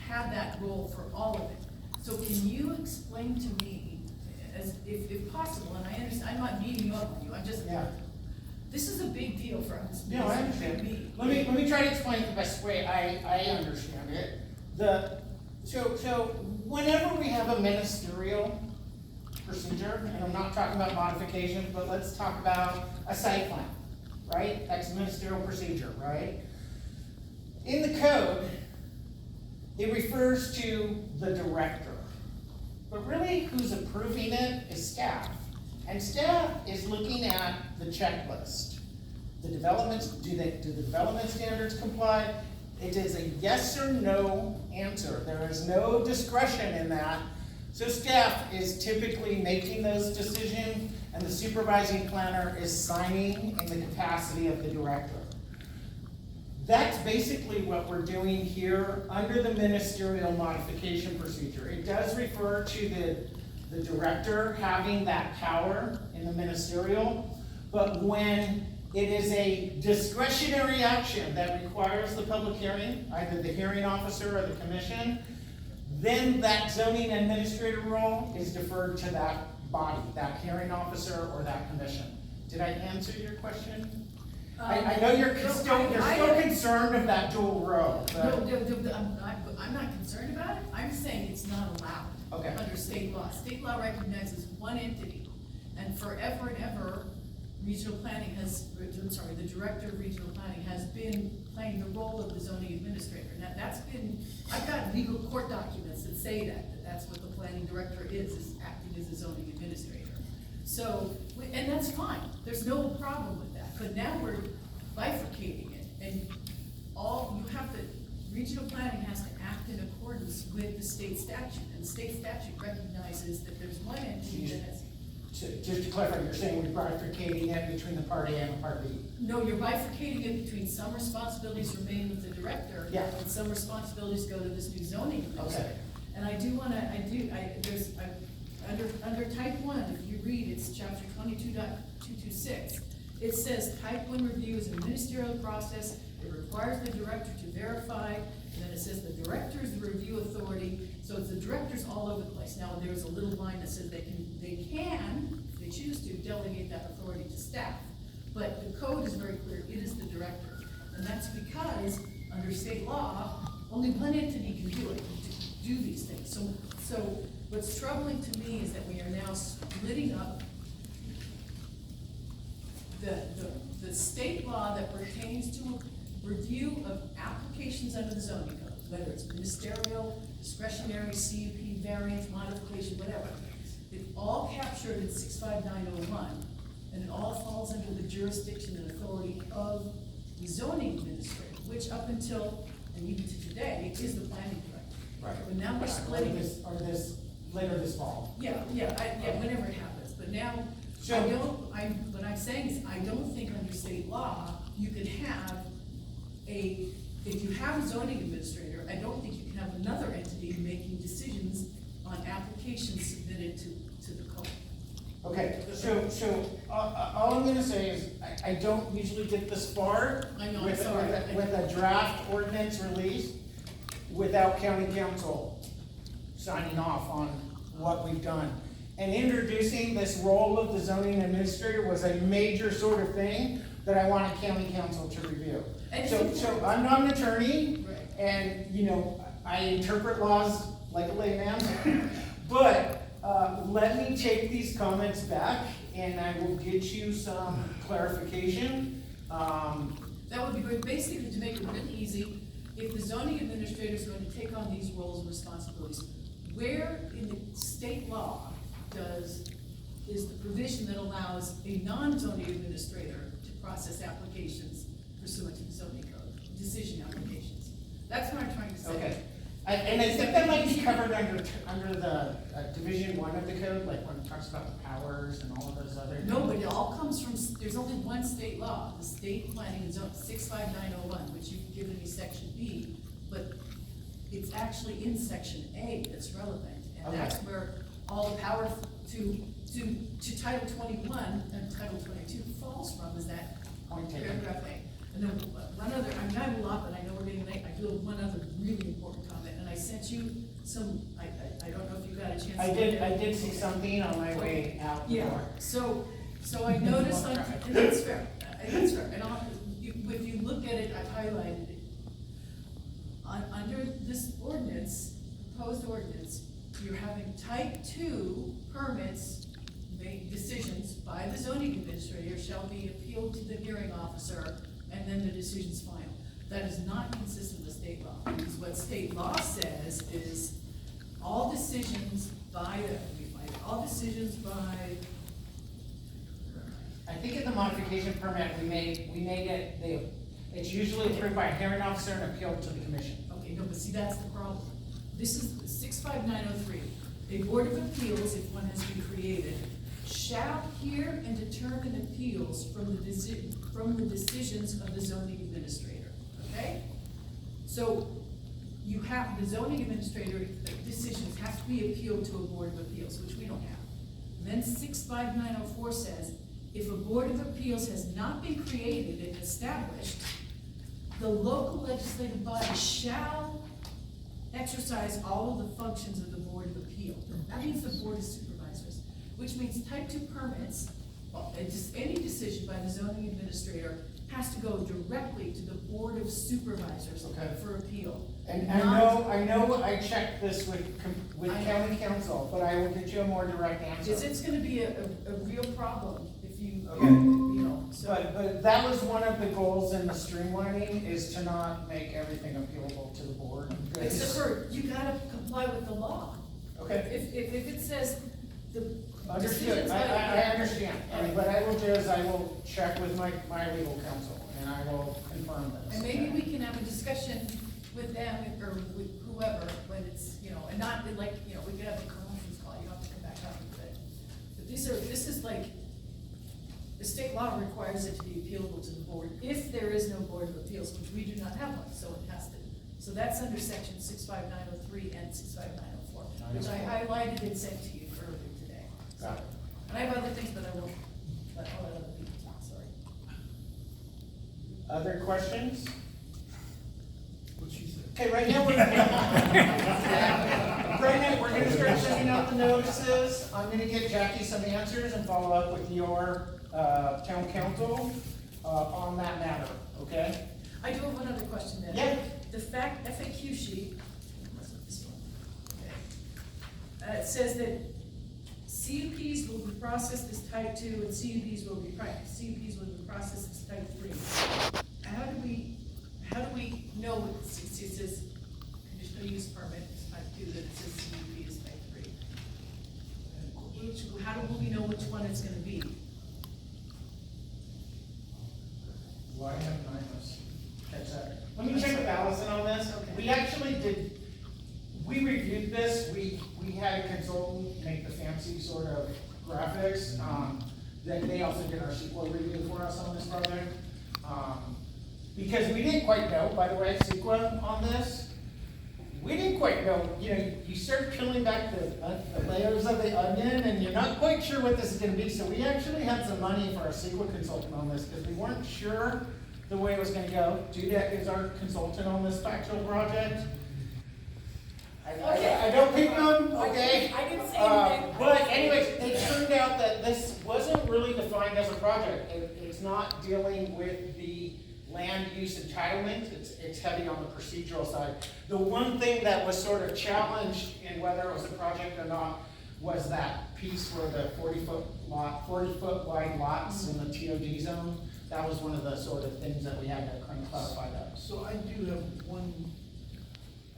Speaker 7: had that role for all of it. So can you explain to me, as if possible, and I understand, I'm not beating you up on you, I'm just,
Speaker 1: Yeah.
Speaker 7: this is a big deal for us.
Speaker 1: No, I understand. Let me try to explain it the best way I understand it. So whenever we have a ministerial procedure, and I'm not talking about modifications, but let's talk about a site plan, right? That's a ministerial procedure, right? In the code, it refers to the director. But really, who's approving it is staff. And staff is looking at the checklist. The developments, do the development standards comply? It is a yes or no answer. There is no discretion in that. So staff is typically making those decisions, and the supervising planner is signing in the capacity of the director. That's basically what we're doing here under the ministerial modification procedure. It does refer to the director having that power in the ministerial, but when it is a discretionary action that requires the public hearing, either the hearing officer or the commission, then that zoning administrator role is deferred to that body, that hearing officer or that commission. Did I answer your question? I know you're still concerned of that dual role.
Speaker 7: I'm not concerned about it, I'm saying it's not allowed.
Speaker 1: Okay.
Speaker 7: Under state law. State law recognizes one entity, and forever and ever, regional planning has, I'm sorry, the director of regional planning has been playing the role of the zoning administrator. Now, that's been, I've got legal court documents that say that that's what the planning director is acting as a zoning administrator. So, and that's fine, there's no problem with that, but now we're bifurcating it, and you have to, regional planning has to act in accordance with the state statute, and the state statute recognizes that there's one entity that has.
Speaker 1: Just to clarify, you're saying we're bifurcating it between the Part A and the Part B?
Speaker 7: No, you're bifurcating it between some responsibilities remain with the director.
Speaker 1: Yeah.
Speaker 7: And some responsibilities go to this new zoning administrator.
Speaker 1: Okay.
Speaker 7: And under type 1, if you read, it's chapter 22.226. It says type 1 review is a ministerial process. It requires the director to verify, and then it says the director is the review authority. So it's the directors all over the place. Now, there's a little line that says they can, if they choose to, delegate that authority to staff. But the code is very clear, it is the director. And that's because, under state law, only one entity can do it, to do these things. So what's troubling to me is that we are now splitting up the state law that pertains to review of applications under the zoning code, whether it's ministerial, discretionary, CUP, variance, modification, whatever. It's all captured in 65901, and it all falls under the jurisdiction and authority of the zoning administrator, which up until, and even to today, is the planning director.
Speaker 1: Right.
Speaker 7: But now we're splitting this.
Speaker 1: Or this, later this fall?
Speaker 7: Yeah, whenever it happens, but now,
Speaker 1: So-
Speaker 7: what I'm saying is, I don't think under state law, you could have if you have a zoning administrator, I don't think you can have another entity making decisions on applications submitted to the code.
Speaker 1: Okay, so, all I'm gonna say is, I don't usually get this far
Speaker 7: I know, I'm
Speaker 1: with,
Speaker 7: sorry.
Speaker 1: with a draft ordinance release without county council signing off on what we've done. And introducing this role of the zoning administrator was a major sort of thing that I wanted county council to review.
Speaker 7: And
Speaker 1: So I'm not an attorney,
Speaker 7: Right.
Speaker 1: and, I interpret laws like a layman, but, let me take these comments back, and I will get you some clarification.
Speaker 7: That would be great, basically to make it really easy, if the zoning administrator is going to take on these roles and responsibilities, where in the state law is the provision that allows a non-zoning administrator to process applications pursuant to the zoning code, decision applications? That's what I'm trying to say.
Speaker 1: Okay, and I think that might be covered under the Division 1 of the code, like when it talks about the powers and all of those other.
Speaker 7: No, but it all comes from, there's only one state law, the state planning and zone, 65901, which you've given me section B, but it's actually in section A that's relevant. And
Speaker 1: Okay.
Speaker 7: that's where all the power to Title 21 and Title 22 falls from, is that
Speaker 1: Point taken.
Speaker 7: paragraph A. And then one other, I mean, I have a lot, but I know we're getting late, I do have one other really important comment, and I sent you some, I don't know if you got a chance to.
Speaker 1: I
Speaker 7: look
Speaker 1: did
Speaker 7: at it.
Speaker 1: see something on my way out the
Speaker 7: Yeah,
Speaker 1: door.
Speaker 7: so I noticed, and that's fair, and if you look at it, I've highlighted it. Under this ordinance, proposed ordinance, you're having type 2 permits, made decisions by the zoning administrator shall be appealed to the hearing officer, and then the decision's final. That is not consistent with state law, because what state law says is all decisions by,
Speaker 1: I think in the modification permit, we made it, it's usually approved by a hearing officer and appealed to the commission.
Speaker 7: okay, no, but see, that's the problem. This is 65903. A board of appeals, if one has been created, shall hear and determine appeals from the decisions of the zoning administrator, okay? So you have, the zoning administrator decisions have to be appealed to a board of appeals, which we don't have. Then 65904 says, if a board of appeals has not been created and established, the local legislative body shall exercise all of the functions of the Board of Appeal. That means the Board of Supervisors, which means type 2 permits, well, any decision by the zoning administrator has to go directly to the Board of Supervisors
Speaker 1: Okay.
Speaker 7: for appeal.
Speaker 1: And
Speaker 7: Not-
Speaker 1: I know I checked this with county council, but I will get you a more direct answer.
Speaker 7: It's gonna be a real problem if you,
Speaker 1: Okay.
Speaker 7: you know,
Speaker 1: But that was one of the goals in the streamlining, is to not make everything appealable to the board.
Speaker 7: Except for, you gotta comply with the law.
Speaker 1: Okay,
Speaker 7: If it says the
Speaker 1: understood,
Speaker 7: decisions by.
Speaker 1: I understand. And what I will do is I will check with my legal counsel, and I will confirm this.
Speaker 7: And maybe we can have a discussion with them, or with whoever, when it's, and not like, we could have a conference call, you don't have to come back up with it. But this is like, the state law requires it to be appealable to the board, if there is no board of appeals, which we do not have one, so it has to. So that's under section 65903 and 65904, which I highlighted and sent to you earlier today.
Speaker 1: Got it.
Speaker 7: And I have other things, but I won't, let other people talk, sorry.
Speaker 1: Other questions?
Speaker 2: What she said.
Speaker 1: Okay, right now, we're gonna start sending out the notices. I'm gonna get Jackie some answers and follow up with your, town council, on that matter, okay?
Speaker 7: I do have one other question then.
Speaker 1: Yeah.
Speaker 7: The FAQ sheet, this one, okay. It says that CUPs will be processed as type 2 and CUPs will be processed as type 3. How do we know what it says conditional use permit is type 2, that it says CUP is type 3? How do we know which one it's gonna be?
Speaker 1: Why haven't I catch that? Let me check with Allison on this.
Speaker 7: Okay.
Speaker 1: We actually we reviewed this, we had a consultant make the fancy sort of graphics. They also did our SQL review for us on this project. Because we didn't quite know, by the way, SQL on this, we didn't quite know, you start peeling back the layers of the onion and you're not quite sure what this is gonna be. So we actually had some money for our SQL consultant on this because we weren't sure the way it was gonna go. Dudek is our consultant on this factual project. I don't pick them, okay?
Speaker 7: I didn't say anything.
Speaker 1: But anyways, it turned out that this wasn't really defined as a project. It's not dealing with the land use entitlement, it's heavy on the procedural side. The one thing that was sort of challenged in whether it was a project or not was that piece where the 40-foot wide lots in the TOD zone. That was one of the sort of things that we had to kind of clarify that.
Speaker 2: So I do have one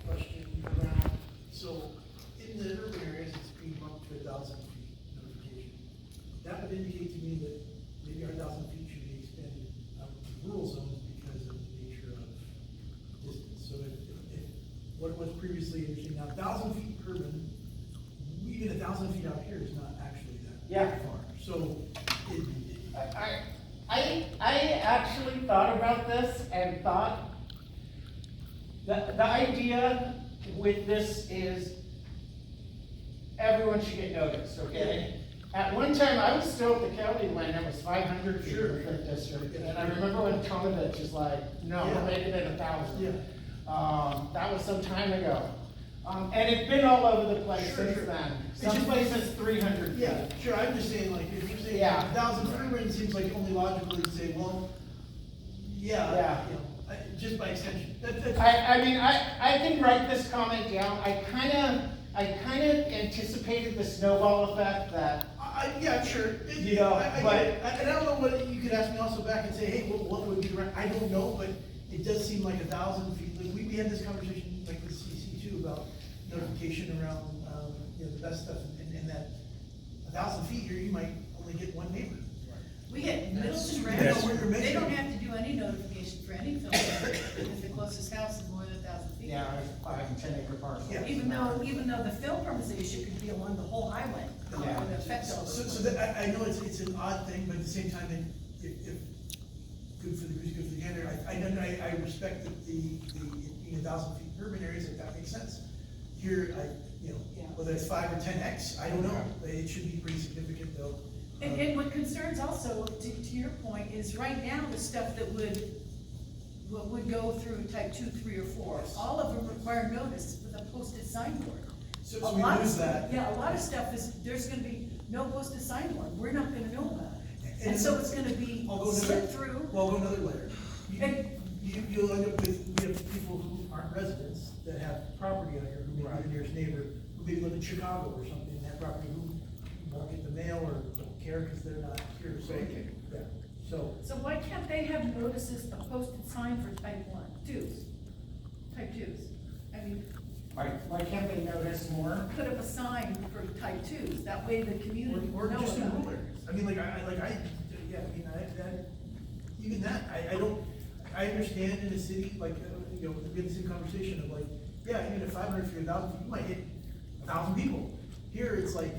Speaker 2: question around, so in the urban areas, it's being bumped to 1,000 feet notification. That would indicate to me that maybe our 1,000 feet should be extended out to rural zones because of the nature of distance. So if what was previously interesting, now 1,000 feet urban, even 1,000 feet out here is not actually that far. So
Speaker 1: I actually thought about this and thought the idea with this is everyone should get noticed, okay? At one time, I was still at the county when it was 500 feet in the district, and I remember when Tomovich was like, no,
Speaker 2: Yeah.
Speaker 1: make it at 1,000.
Speaker 2: Yeah.
Speaker 1: That was some time ago. And it's been all over the place
Speaker 2: Sure,
Speaker 1: since
Speaker 2: sure.
Speaker 1: then.
Speaker 2: It's
Speaker 1: Some
Speaker 2: just-
Speaker 1: places 300 feet.
Speaker 2: Yeah, sure, I'm just saying, like, if you're saying
Speaker 1: Yeah.
Speaker 2: 1,000 urban, it seems like only logically to say, well,
Speaker 1: Yeah.
Speaker 2: just by extension. That's-
Speaker 1: I mean, I can write this comment down. I kind of anticipated the snowball effect that,
Speaker 2: yeah, sure.
Speaker 1: You know,
Speaker 2: I
Speaker 1: but-
Speaker 2: get it. And I don't know what, you could ask me also back and say, hey, what would be right? I don't know, but it does seem like 1,000 feet. Like, we had this conversation like with CC too about notification around, the best stuff, and that 1,000 feet here, you might only get one neighbor.
Speaker 7: We get Middleton
Speaker 2: That's-
Speaker 7: Ranch,
Speaker 2: that's-
Speaker 7: they don't have to do any notification for any film if the closest house is more than 1,000 feet.
Speaker 1: yeah, 5 and 10 acre parcels.
Speaker 2: Yeah.
Speaker 7: Even though the film permits could be along the whole highway,
Speaker 1: Yeah.
Speaker 7: would affect all
Speaker 2: So
Speaker 7: those.
Speaker 2: that, I know it's an odd thing, but at the same time, if good for the goose, good for the gander, I respect that the being 1,000 feet in urban areas, if that makes sense. Here, whether it's 5 or 10x, I don't know, but it should be pretty significant though.
Speaker 7: And what concerns also, to your point, is right now, the stuff that would go through type 2, 3, or 4, all of them require notice with a posted signboard.
Speaker 2: So
Speaker 7: A
Speaker 2: we
Speaker 7: lot
Speaker 2: lose
Speaker 7: of-
Speaker 2: that.
Speaker 7: Yeah, a lot of stuff there's gonna be no posted signboard, we're not gonna know about it.
Speaker 2: And
Speaker 7: And so it's gonna be
Speaker 2: I'll go
Speaker 7: slipped through.
Speaker 2: Well, I'll go another layer.
Speaker 7: And-
Speaker 2: You'll end up with, we have people who aren't residents that have property out here, who may be the nearest neighbor, who maybe live in Chicago or something, and have property who won't get the mail or don't care because they're not here, so.
Speaker 10: Vacant.
Speaker 2: Yeah. So,
Speaker 4: So why can't they have notices, a posted sign for type 2s? Type 2s? I mean,
Speaker 1: Why can't they notice more?
Speaker 4: put up a sign for type 2s, that way the community
Speaker 2: or
Speaker 4: will know
Speaker 2: just in
Speaker 4: about
Speaker 2: rural
Speaker 4: it.
Speaker 2: areas. I mean, yeah, I mean, even that, I understand in a city, like, we had the same conversation of like, yeah, even at 500 feet, 1,000 feet, you might hit 1,000 people. Here, it's like,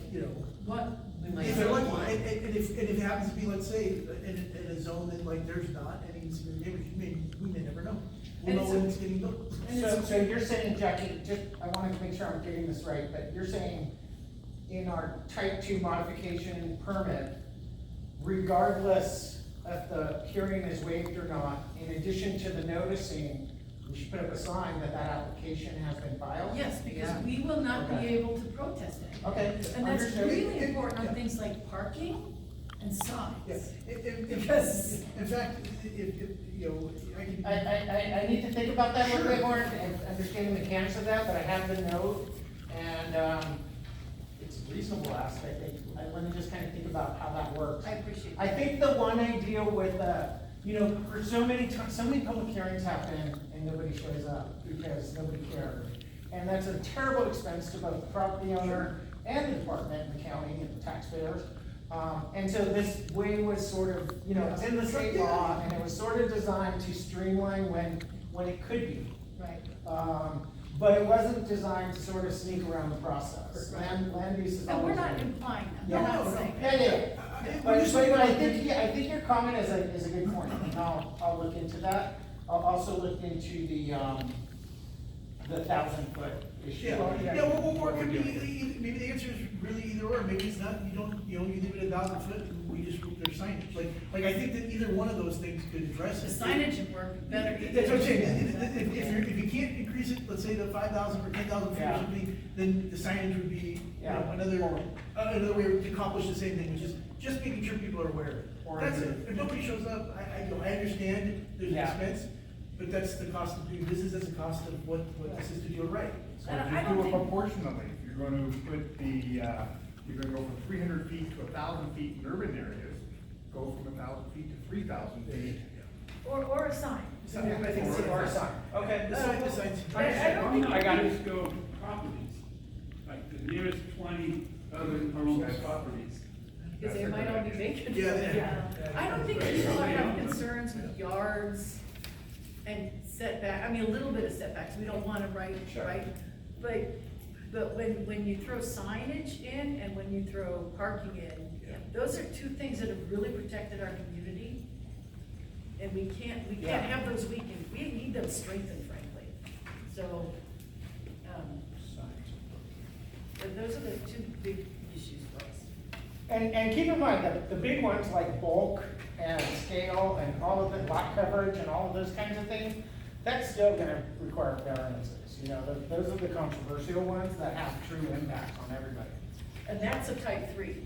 Speaker 4: What?
Speaker 2: if they're lucky, and if it happens to be, let's say, in a zone that like there's not any significant neighbors, we may never know. We'll
Speaker 4: And
Speaker 2: know
Speaker 4: it's
Speaker 2: when it's getting built.
Speaker 1: So you're saying, Jackie, I wanted to make sure I'm getting this right, but you're saying in our type 2 modification permit, regardless if the hearing is waived or not, in addition to the noticing, we should put up a sign that application has been filed?
Speaker 4: Yes, because
Speaker 1: Yeah.
Speaker 4: we will not be
Speaker 1: Okay.
Speaker 4: able to protest it.
Speaker 1: Okay.
Speaker 4: And that's
Speaker 1: understood.
Speaker 4: really important
Speaker 2: Yeah.
Speaker 4: on things like parking and signs.
Speaker 2: Yes,
Speaker 4: Because-
Speaker 2: in fact, I can.
Speaker 1: I need to think about that a little bit more and understand the mechanics of that, but I have the note, and, it's a reasonable aspect. Let me just kind of think about how that works.
Speaker 4: I appreciate
Speaker 1: I
Speaker 4: that.
Speaker 1: think the one idea with, for so many times, so many public hearings happen and nobody shows up because nobody cared. And that's a terrible expense to both the property owner and the department and the county and the taxpayers. And so this way was sort of, it's in the state law and it was sort of designed to streamline when it could be.
Speaker 4: Right.
Speaker 1: But it wasn't designed to sort of sneak around the process. Land use is
Speaker 4: And we're
Speaker 1: always.
Speaker 4: not implying that,
Speaker 1: Yeah.
Speaker 4: we're not saying
Speaker 1: Yeah,
Speaker 4: that.
Speaker 1: yeah.
Speaker 2: We're just
Speaker 1: But I
Speaker 2: saying-
Speaker 1: think your comment is a good point, and I'll look into that. I'll also look into the 1,000-foot issue.
Speaker 2: Yeah, or it could be, maybe the answer is really either or, maybe it's not, you leave it at 1,000 foot, and we just, there's signage, like, I think that either one of those things could address
Speaker 4: The
Speaker 2: it.
Speaker 4: signage would work better.
Speaker 2: That's what I'm saying, if you can't increase it, let's say to 5,000 or 10,000 feet or
Speaker 1: Yeah.
Speaker 2: something, then the signage would be,
Speaker 1: Yeah.
Speaker 2: another way to accomplish the same thing, which is just making sure people are aware of it.
Speaker 1: Or
Speaker 2: That's
Speaker 1: is
Speaker 2: it,
Speaker 1: it-
Speaker 2: if nobody shows up, I understand there's an
Speaker 1: Yeah.
Speaker 2: expense, but that's the cost of doing business, that's the cost of what this is to do it right.
Speaker 10: So
Speaker 4: And I
Speaker 10: just
Speaker 4: don't
Speaker 10: do it
Speaker 4: think-
Speaker 10: proportionally. If you're gonna put you're gonna go from 300 feet to 1,000 feet in urban areas, go from 1,000 feet to 3,000 feet.
Speaker 4: Or a sign.
Speaker 2: I think it's
Speaker 1: Or a sign. Okay.
Speaker 2: The signs.
Speaker 4: I don't think-
Speaker 1: I got it.
Speaker 9: Just go properties, like the nearest 20 other owned properties.
Speaker 4: Because they might all be vacant.
Speaker 2: Yeah.
Speaker 4: I don't think people are having concerns with yards and setback, I mean, a little bit of setbacks, we don't want to right? But when you throw signage in and when you throw parking in, those are two things that have really protected our community. And we can't have those weakened, we need them strengthened, frankly. So, but those are the two big issues for us.
Speaker 1: And keep in mind that the big ones like bulk and scale and all of the lot coverage and all of those kinds of things, that's still gonna require variances. Those are the controversial ones that have true impact on everybody.
Speaker 4: And that's a type 3.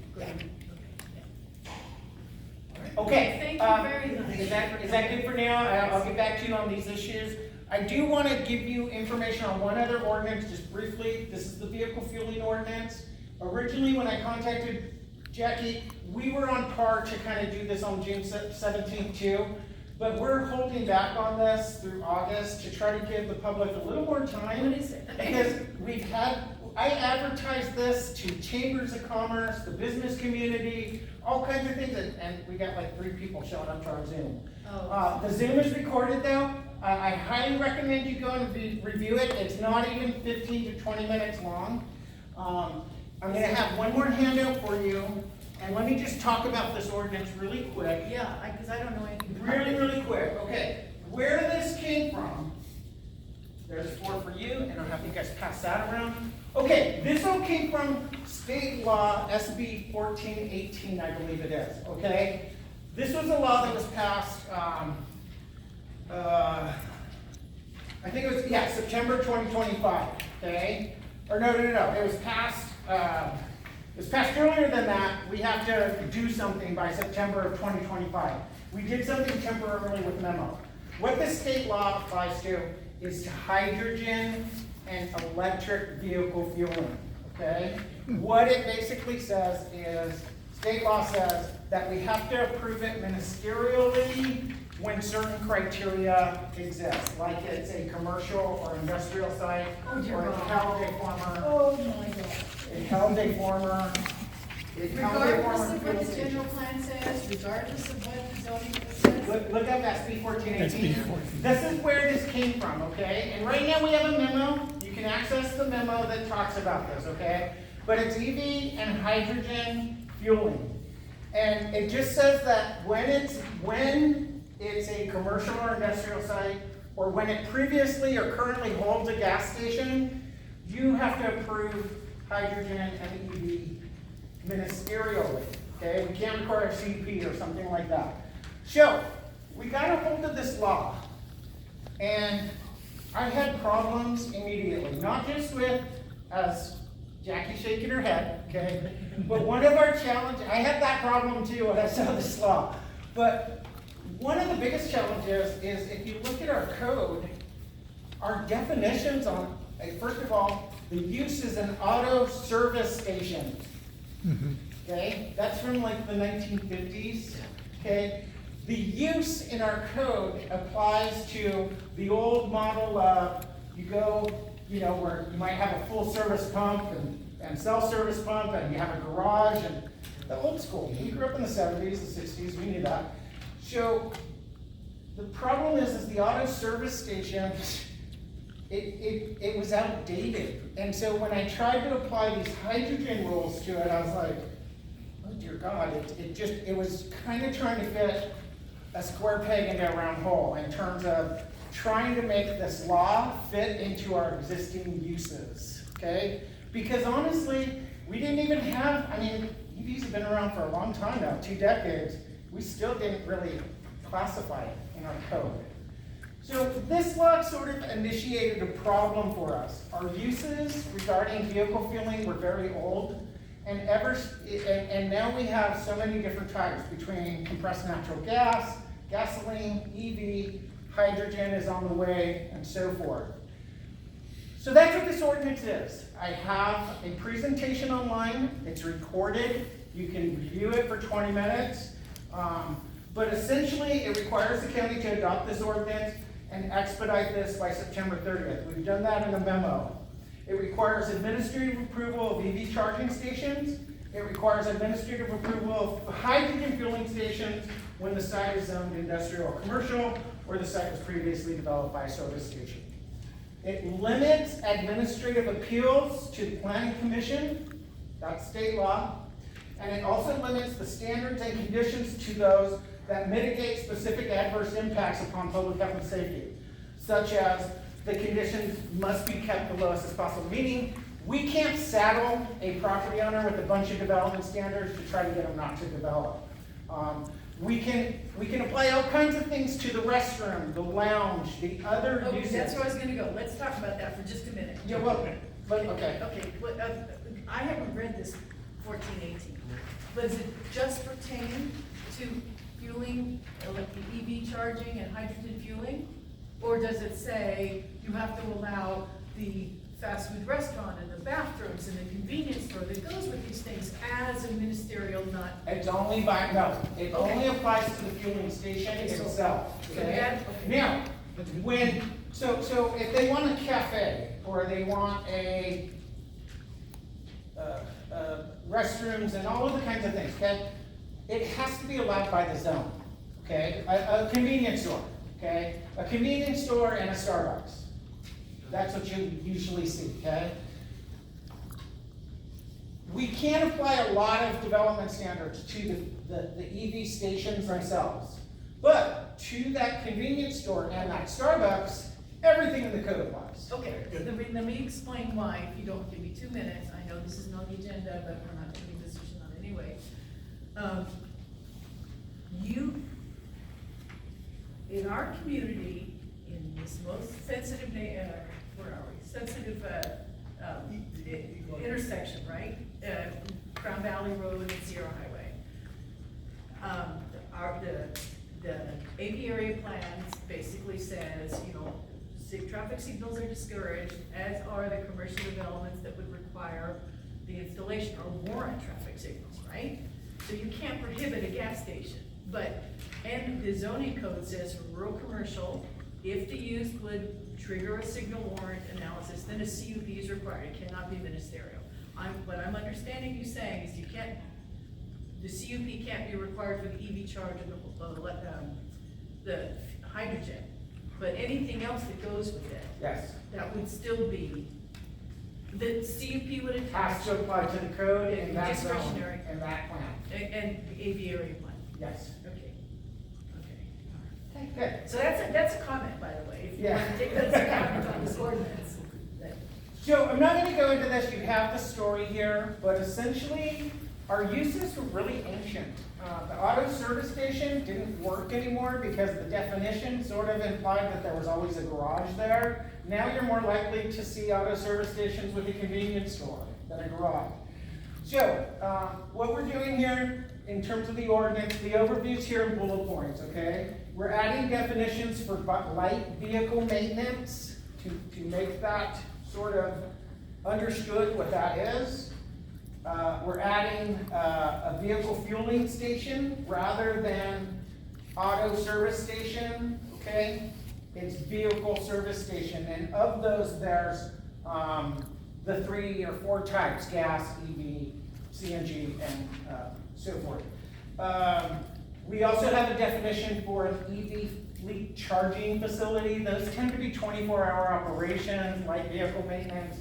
Speaker 1: Okay.
Speaker 4: Thank you very much.
Speaker 1: Is that good for now? I'll get back to you on these issues. I do want to give you information on one other ordinance, just briefly. This is the vehicle fueling ordinance. Originally, when I contacted Jackie, we were on par to kind of do this on June 17th too, but we're holding back on this through August to try to give the public a little more time.
Speaker 4: What is it?
Speaker 1: Because I advertised this to chambers of commerce, the business community, all kinds of things, and we got like 3 people showing up to our Zoom.
Speaker 4: Oh.
Speaker 1: The Zoom is recorded though. I highly recommend you go and review it. It's not even 15 to 20 minutes long. I'm gonna have one more handout for you, and let me just talk about this ordinance really quick.
Speaker 4: Yeah, because I don't know anything about
Speaker 1: Really,
Speaker 4: it.
Speaker 1: really quick, okay. Where this came from, there's 4 for you, and I'll have you guys pass that around. Okay, this all came from state law, SB 1418, I believe it is, okay? This was a law that was passed, I think it was, September 2025, okay? Or no, it was passed earlier than that. We have to do something by September of 2025. We did something temporarily with memo. What the state law applies to is to hydrogen and electric vehicle fueling, okay? What it basically says is state law says that we have to approve it ministerially when certain criteria exist, like it's a commercial or industrial site,
Speaker 7: Oh, dear
Speaker 1: or it
Speaker 7: God.
Speaker 1: held a former,
Speaker 7: Oh, my God.
Speaker 1: it held a former, it held a
Speaker 7: Regardless
Speaker 1: former
Speaker 7: of
Speaker 1: fuel
Speaker 7: what the
Speaker 1: station.
Speaker 7: general plan says, regardless of what the zoning says.
Speaker 1: Look up SB 1418.
Speaker 2: SB 14.
Speaker 1: This is where this came from, okay? And right now we have a memo. You can access the memo that talks about this, okay? But it's EV and hydrogen fueling. And it just says that when it's a commercial or industrial site, or when it previously or currently holds a gas station, you have to approve hydrogen and EV ministerially, okay? We can't require a CP or something like that. So, we got a hold of this law, and I had problems immediately, not just with, as Jackie's shaking her head, okay? But one of our challenges, I had that problem too when I saw this law. But one of the biggest challenges is if you look at our code, our definitions on, first of all, the use is an auto service station. Okay, that's from like the 1950s, okay? The use in our code applies to the old model of, you go, you know, where you might have a full service pump and self-service pump, and you have a garage, and the old school. We grew up in the 70s, the 60s, we knew that. So the problem is the auto service station, it was outdated. And so when I tried to apply these hydrogen rules to it, I was like, oh dear God, it was kind of trying to fit a square peg into a round hole in terms of trying to make this law fit into our existing uses, okay? Because honestly, we didn't even have, I mean, EVs have been around for a long time now, 2 decades. We still didn't really classify it in our code. So this law sort of initiated a problem for us. Our uses regarding vehicle fueling were very old, and now we have so many different types between compressed natural gas, gasoline, EV, hydrogen is on the way, and so forth. So that's what this ordinance is. I have a presentation online, it's recorded, you can review it for 20 minutes, but essentially it requires the county to adopt this ordinance and expedite this by September 30th. We've done that in a memo. It requires administrative approval of EV charging stations. It requires administrative approval of hydrogen fueling stations when the site is zoned industrial or commercial, or the site was previously developed by a service station. It limits administrative appeals to the Planning Commission, that's state law, and it also limits the standards and conditions to those that mitigate specific adverse impacts upon public health and safety, such as the conditions must be kept the lowest as possible, meaning we can't saddle a property owner with a bunch of development standards to try to get them not to develop. We can apply all kinds of things to the restroom, the lounge, the other
Speaker 4: Okay,
Speaker 1: uses.
Speaker 4: that's where I was gonna go. Let's talk about that for just a minute.
Speaker 1: Yeah, well, but, okay.
Speaker 4: Okay, I haven't read this 1418, but does it just pertain to fueling, like the EV charging and hydrogen fueling? Or does it say you have to allow the fast food restaurant and the bathrooms and the convenience store that goes with these things as a ministerial, not?
Speaker 1: It's only it only applies to the fueling station itself, okay? Now, so if they want a cafe, or they want a restrooms and all of the kinds of things, okay? It has to be allowed by the zone, okay? A convenience store, okay? A convenience store and a Starbucks. That's what you usually see, okay? We can't apply a lot of development standards to the EV stations themselves. But to that convenience store and that Starbucks, everything in the code applies.
Speaker 4: Okay, let me explain why, if you don't give me 2 minutes. I know this isn't on the agenda, but we're not making a decision on it anyway. In our community, in this most sensitive, sensitive intersection, right? Crown Valley Road and Sierra Highway. The AP area plans basically says, you know, traffic signals are discouraged, as are the commercial developments that would require the installation or warrant traffic signals, right? So you can't prohibit a gas station, but, and the zoning code says for rural commercial, if the use would trigger a signal warrant analysis, then a CUP is required, it cannot be ministerial. What I'm understanding you saying is you can't, the CUP can't be required for the EV charge and the hydrogen, but anything else that goes with it,
Speaker 1: Yes.
Speaker 4: that would still be, the CUP would attach.
Speaker 1: Has to apply to the code in that zone,
Speaker 4: Discretionary.
Speaker 1: in that plan.
Speaker 4: And the aviary one,
Speaker 1: Yes.
Speaker 4: okay, okay.
Speaker 1: Good.
Speaker 4: So that's a comment, by the way, if you
Speaker 1: Yeah.
Speaker 4: want to take that as a comment on this ordinance. that-
Speaker 1: So I'm not gonna go into this, you have the story here, but essentially, our uses were really ancient. The auto service station didn't work anymore because the definition sort of implied that there was always a garage there. Now you're more likely to see auto service stations with a convenience store than a garage. So, what we're doing here in terms of the ordinance, the overview's here in bullet points, okay? We're adding definitions for light vehicle maintenance to make that sort of understood what that is. We're adding a vehicle fueling station rather than auto service station, okay? It's vehicle service station, and of those, there's the 3 or 4 types, gas, EV, CNG, and so forth. We also have a definition for an EV fleet charging facility. Those tend to be 24-hour operations, light vehicle maintenance.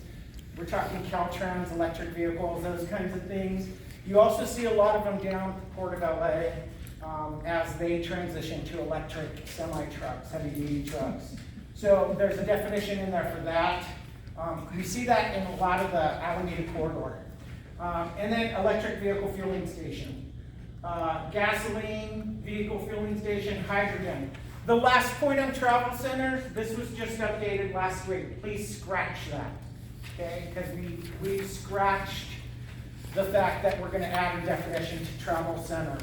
Speaker 1: We're talking Caltrans, electric vehicles, those kinds of things. You also see a lot of them down at the Port of LA as they transition to electric semi-trucks, heavy-duty trucks. So there's a definition in there for that. We see that in a lot of the Alameda corridor. And then electric vehicle fueling station. Gasoline, vehicle fueling station, hydrogen. The last point on travel centers, this was just updated last week. Please scratch that. Okay, because we scratched the fact that we're going to add a definition to travel centers.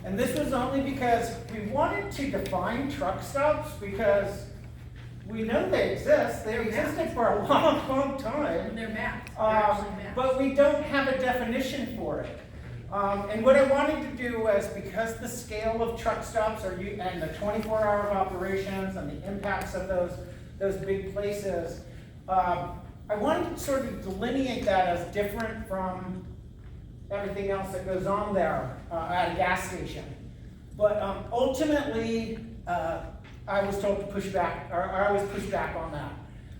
Speaker 1: And this was only because we wanted to define truck stops because we know they exist. They existed for a long, long time.
Speaker 4: And they're mapped, they're actually mapped.
Speaker 1: But we don't have a definition for it. And what I wanted to do was, because the scale of truck stops and the 24-hour operations and the impacts of those big places, I wanted to sort of delineate that as different from everything else that goes on there at a gas station. But ultimately, I was told to push back, or I was pushed back on that.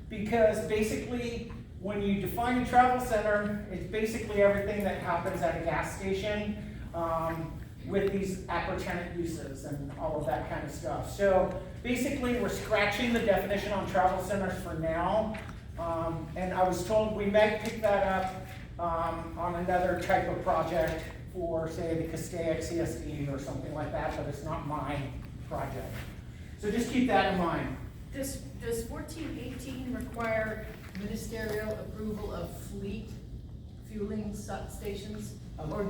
Speaker 1: Because basically, when you define a travel center, it's basically everything that happens at a gas station with these appurtenant uses and all of that kind of stuff. So basically, we're scratching the definition on travel centers for now. And I was told we might pick that up on another type of project for, say, the Castaic CSD or something like that, but it's not my project. So just keep that in mind.
Speaker 4: Does 1418 require ministerial approval of fleet fueling stations? Or,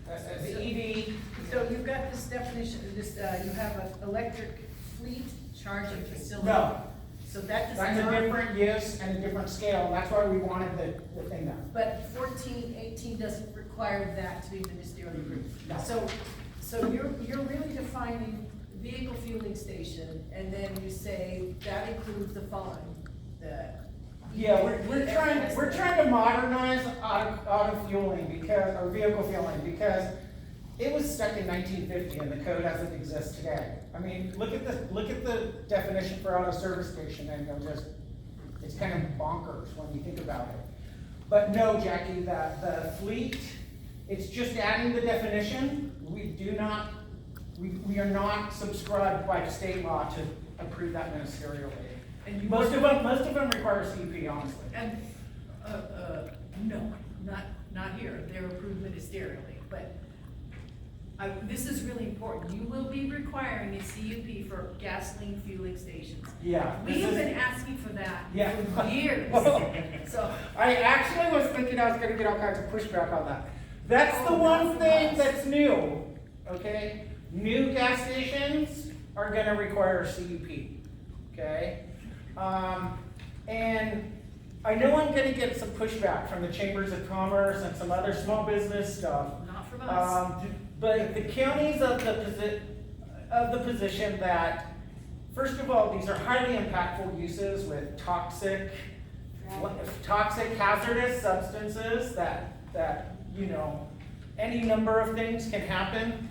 Speaker 1: The EV,
Speaker 4: so you've got this definition, you have an electric fleet charging facility.
Speaker 1: no,
Speaker 4: So that does
Speaker 1: that's a
Speaker 4: not,
Speaker 1: different use and a different scale. That's why we wanted the thing there.
Speaker 4: but 1418 doesn't require that to be ministerially approved.
Speaker 1: No.
Speaker 4: So you're really defining vehicle fueling station, and then you say that includes the following,
Speaker 1: Yeah, we're trying to modernize auto fueling or vehicle fueling because it was stuck in 1950 and the code doesn't exist today. I mean, look at the definition for auto service station and it's kind of bonkers when you think about it. But no, Jackie, the fleet, it's just adding the definition. We are not subscribed by state law to approve that ministerially.
Speaker 4: And
Speaker 1: Most of them require CUP, honestly.
Speaker 4: And, no, not here, they're approved ministerially, but this is really important. You will be requiring a CUP for gasoline fueling stations.
Speaker 1: Yeah.
Speaker 4: We have been asking for that
Speaker 1: Yeah.
Speaker 4: for years, so.
Speaker 1: I actually was thinking I was gonna get all kinds of pushback on that. That's the
Speaker 4: Oh,
Speaker 1: one
Speaker 4: not
Speaker 1: thing
Speaker 4: from us.
Speaker 1: that's new, okay? New gas stations are gonna require a CUP, okay? And I know I'm gonna get some pushback from the chambers of commerce and some other small business stuff.
Speaker 4: Not from us.
Speaker 1: But the county's of the position that, first of all, these are highly impactful uses with toxic hazardous substances that, you know, any number of things can happen.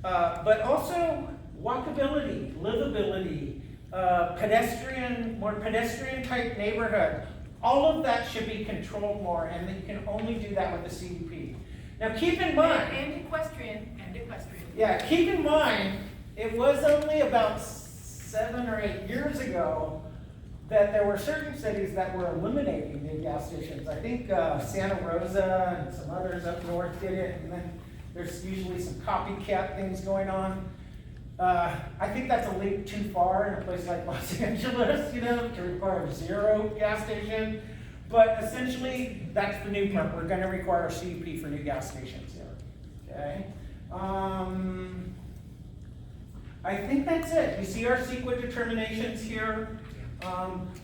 Speaker 1: But also walkability, livability, more pedestrian type neighborhood. All of that should be controlled more, and you can only do that with the CUP. Now keep in mind.
Speaker 4: And equestrian.
Speaker 1: Yeah, keep in mind, it was only about 7 or 8 years ago that there were certain cities that were eliminating new gas stations. I think Santa Rosa and some others up north did it, and then there's usually some copycat things going on. I think that's a leap too far in a place like Los Angeles, you know, to require 0 gas station. But essentially, that's the new part. We're gonna require a CUP for new gas stations here, okay? I think that's it. You see our CEQA determinations here.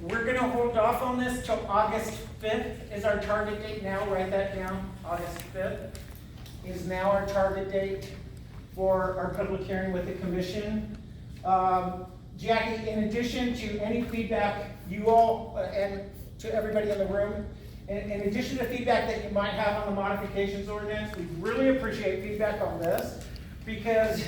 Speaker 1: We're gonna hold off on this till August 5th is our target date now. Write that down. August 5th is now our target date for our public hearing with the commission. Jackie, in addition to any feedback you all, and to everybody in the room, in addition to feedback that you might have on the modifications ordinance, we really appreciate feedback on this, because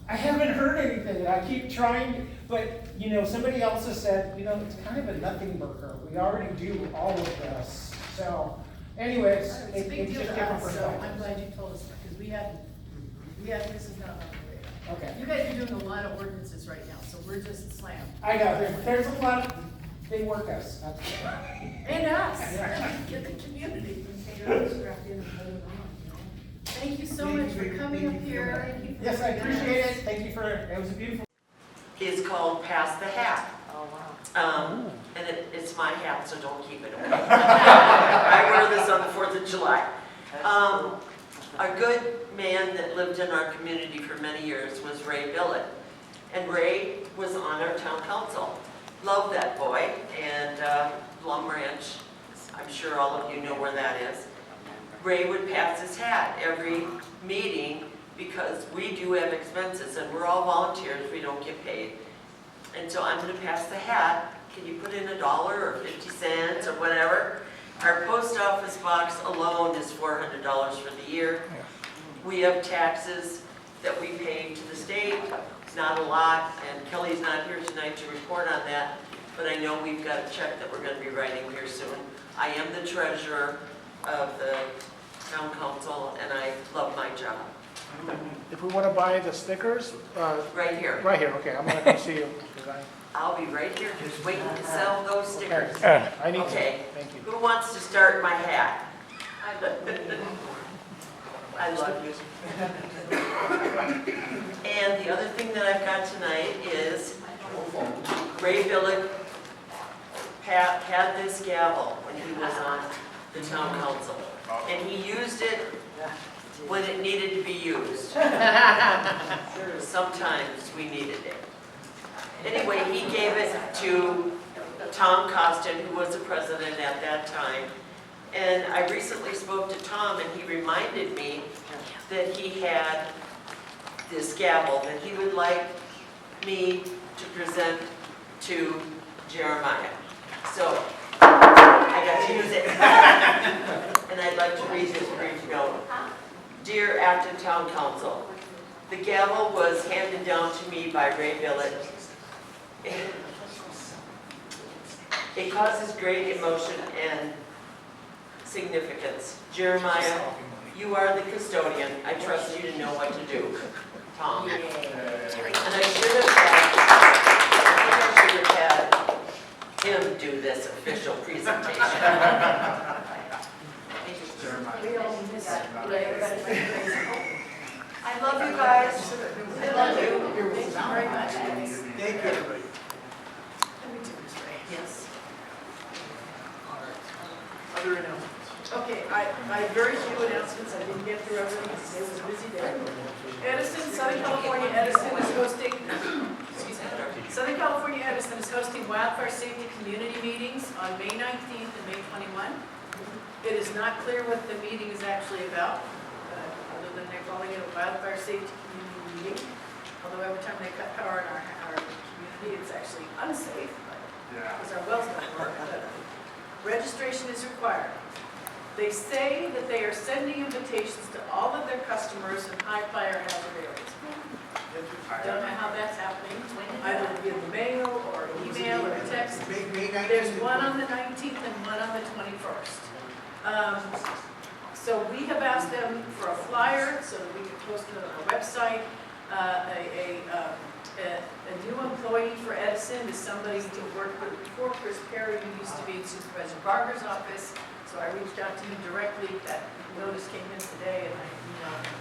Speaker 1: I haven't heard anything. I keep trying, but you know, somebody else has said, you know, it's kind of a nothing burger. We already do all of this. So anyways,
Speaker 4: It's a big
Speaker 1: it's
Speaker 4: deal
Speaker 1: just
Speaker 4: to
Speaker 1: different
Speaker 4: us, so I'm
Speaker 1: perspectives.
Speaker 4: glad you told us, because this is not on the radar.
Speaker 1: Okay.
Speaker 4: You guys are doing a lot of ordinances right now, so we're just slammed.
Speaker 1: I know, there's a lot of, they work us.
Speaker 4: And us,
Speaker 1: Yeah.
Speaker 4: get the community.
Speaker 6: Strapped in and holding on, you know?
Speaker 4: Thank you so much for coming up here. Thank you for
Speaker 1: Yes, I
Speaker 4: joining us.
Speaker 1: appreciate it. Thank you it was a beautiful.
Speaker 5: Is called Pass the Hat.
Speaker 11: Oh, wow.
Speaker 5: And it's my hat, so don't keep it away. I wear this on the 4th of July. A good man that lived in our community for many years was Ray Billett. And Ray was on our town council. Love that boy. And Plum Ranch, I'm sure all of you know where that is. Ray would pass his hat every meeting because we do have expenses and we're all volunteers, we don't get paid. And so I'm gonna pass the hat. Can you put in $1 or 50 cents or whatever? Our post office box alone is $400 for the year. We have taxes that we pay to the state, not a lot, and Kelly's not here tonight to report on that, but I know we've got a check that we're gonna be writing here soon. I am the treasurer of the town council and I love my job.
Speaker 12: If we want to buy the stickers,
Speaker 5: Right here.
Speaker 12: right here, okay, I'm gonna come see you. 'Cause
Speaker 5: I'll be right here just waiting to sell those stickers.
Speaker 12: I need to,
Speaker 5: Okay.
Speaker 12: thank you.
Speaker 5: Who wants to start my hat? I love you. And the other thing that I've got tonight is Ray Billick had this gavel when he was on the town council. And he used it when it needed to be used. Sometimes we needed it. Anyway, he gave it to Tom Costin, who was the president at that time. And I recently spoke to Tom and he reminded me that he had this gavel that he would like me to present to Jeremiah. So I got to use it. And I'd like to read this brief note. Dear Acton Town Council, the gavel was handed down to me by Ray Billett. It causes great emotion and significance. Jeremiah, you are the custodian. I trust you to know what to do. Tom. And I should have had him do this official presentation.
Speaker 11: We all miss it.
Speaker 5: I love you guys. I love you.
Speaker 4: Thank you very much.
Speaker 2: Thank you, everybody.
Speaker 5: Yes.
Speaker 2: Other announcements?
Speaker 4: Okay, I have very few announcements, I didn't get through everything, today was a busy day. Edison, Southern California Edison is hosting, excuse me, Southern California Edison is hosting wildfire safety community meetings on May 19th and May 21. It is not clear what the meeting is actually about, although then they're calling it a wildfire safety community meeting. Although every time they cut power in our community, it's actually unsafe, because our wells don't work. But registration is required. They say that they are sending invitations to all of their customers in high fire hazard areas. Don't know how that's happening, either via the mail or email or text. There's one on the 19th and one on the 21st. So we have asked them for a flyer so that we can post it on our website. A new employee for Edison is somebody who worked with before Chris Perry, who used to be in Supervisor Barber's office. So I reached out to him directly. That notice came in today, and I emailed him.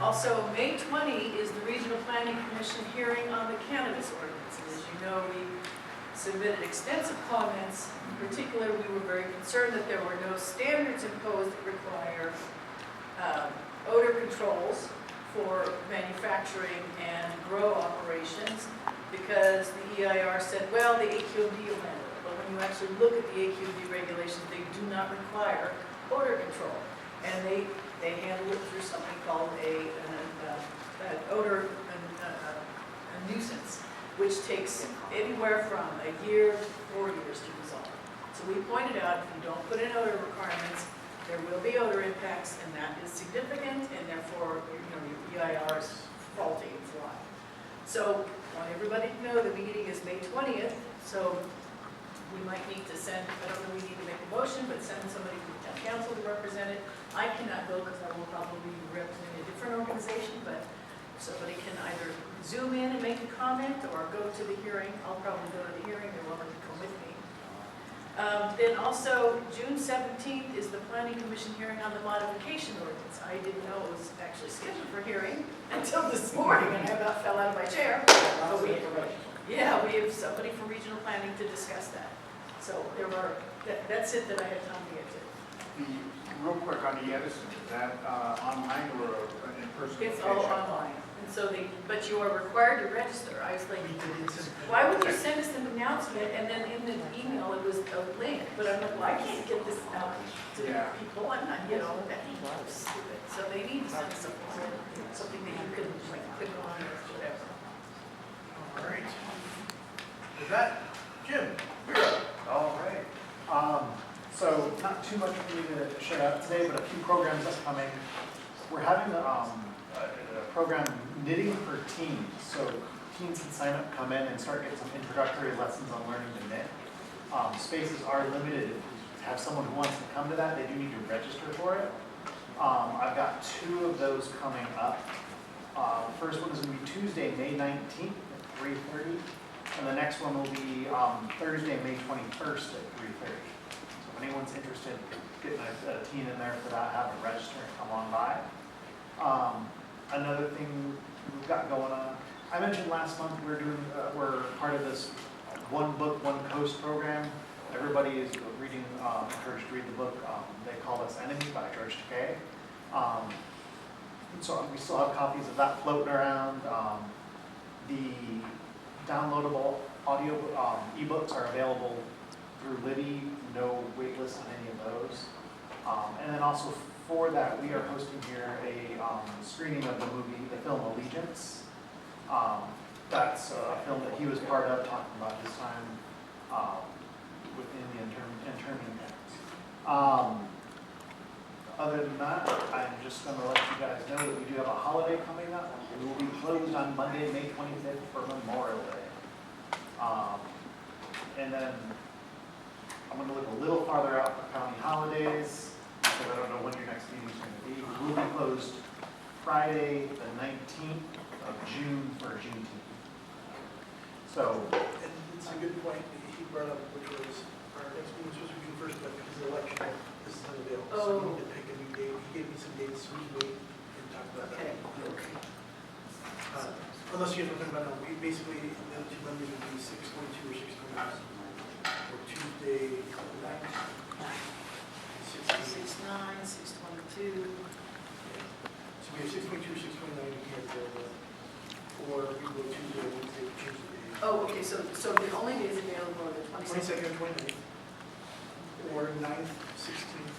Speaker 4: Also, May 20 is the Regional Planning Commission hearing on the cannabis ordinance. And as you know, we submitted extensive comments. In particular, we were very concerned that there were no standards imposed that require odor controls for manufacturing and grow operations, because the EIR said, well, the AQMD will handle it. But when you actually look at the AQMD regulations, they do not require odor control. And they handle it through something called an odor a nuisance, which takes anywhere from a year to 4 years to resolve. So we pointed out, if you don't put in odor requirements, there will be odor impacts, and that is significant, and therefore, your EIR is faulty and flawed. So I want everybody to know the meeting is May 20th, so we might need to send, I don't know, we need to make a motion, but send somebody from the town council to represent it. I cannot go because I will probably be representing a different organization, but if somebody can either Zoom in and make a comment or go to the hearing, I'll probably go to the hearing, they're willing to come with me. Then also, June 17th is the Planning Commission hearing on the modification ordinance. I didn't know it was actually scheduled for hearing until this morning, and I about fell out of my chair. But we have somebody from regional planning to discuss that. So that's it that I had time to get to.
Speaker 10: Real quick on the Edison, is that online or an in-person?
Speaker 4: It's all online. And so but you are required to register. I was like, why would you send us an announcement and then in the email it was a link? But I'm like, well, I can't get this out to people. I'm not, that's stupid. So they need to send us something that you can like click on or whatever.
Speaker 2: All right. With that, Jim, you're up.
Speaker 12: All right. So not too much for me to share out today, but a few programs upcoming. We're having a program, Knitting for Teens. So teens can sign up, come in, and start getting some introductory lessons on learning to knit. Spaces are limited. If you have someone who wants to come to that, they do need to register for it. I've got 2 of those coming up. The first one is going to be Tuesday, May 19th at 3:30. And the next one will be Thursday, May 21st at 3:30. So if anyone's interested in getting a teen in there for that, have them register and come on by. Another thing we've got going on, I mentioned last month we're part of this One Book, One Coast program. Everybody is reading, encouraged to read the book, They Call Us Enemy by George Takei. So we still have copies of that floating around. The downloadable audio ebooks are available through Libby, no wait list on any of those. And then also for that, we are hosting here a screening of the movie, the film Allegiance. That's a film that he was part of, talking about his time within the internment camps. Other than that, I'm just going to let you guys know that we do have a holiday coming up. We will be closed on Monday, May 25th for Memorial Day. And then I'm going to look a little farther out for county holidays, because I don't know when your next meeting is going to be. We will be closed Friday, the 19th of June for Juneteenth. So,
Speaker 2: And it's a good point that he brought up, which was our next meeting was supposed to be June 1st, but because of the election, this is unavailable. So we need to pick a new date. He gave me some dates, so we can wait and talk about that.
Speaker 4: Okay.
Speaker 2: Unless you have something about it, we basically, the 2 Mondays would be 6:22 or 6:29. Or Tuesday, 9.
Speaker 4: 6:9, 6:22.
Speaker 2: So we have 6:22 or 6:29 here available. Or we go Tuesday or Wednesday, we change the day.
Speaker 4: Oh, okay, so the only days available are the 22nd.
Speaker 2: 22nd or 29th. Or 9th, 16th.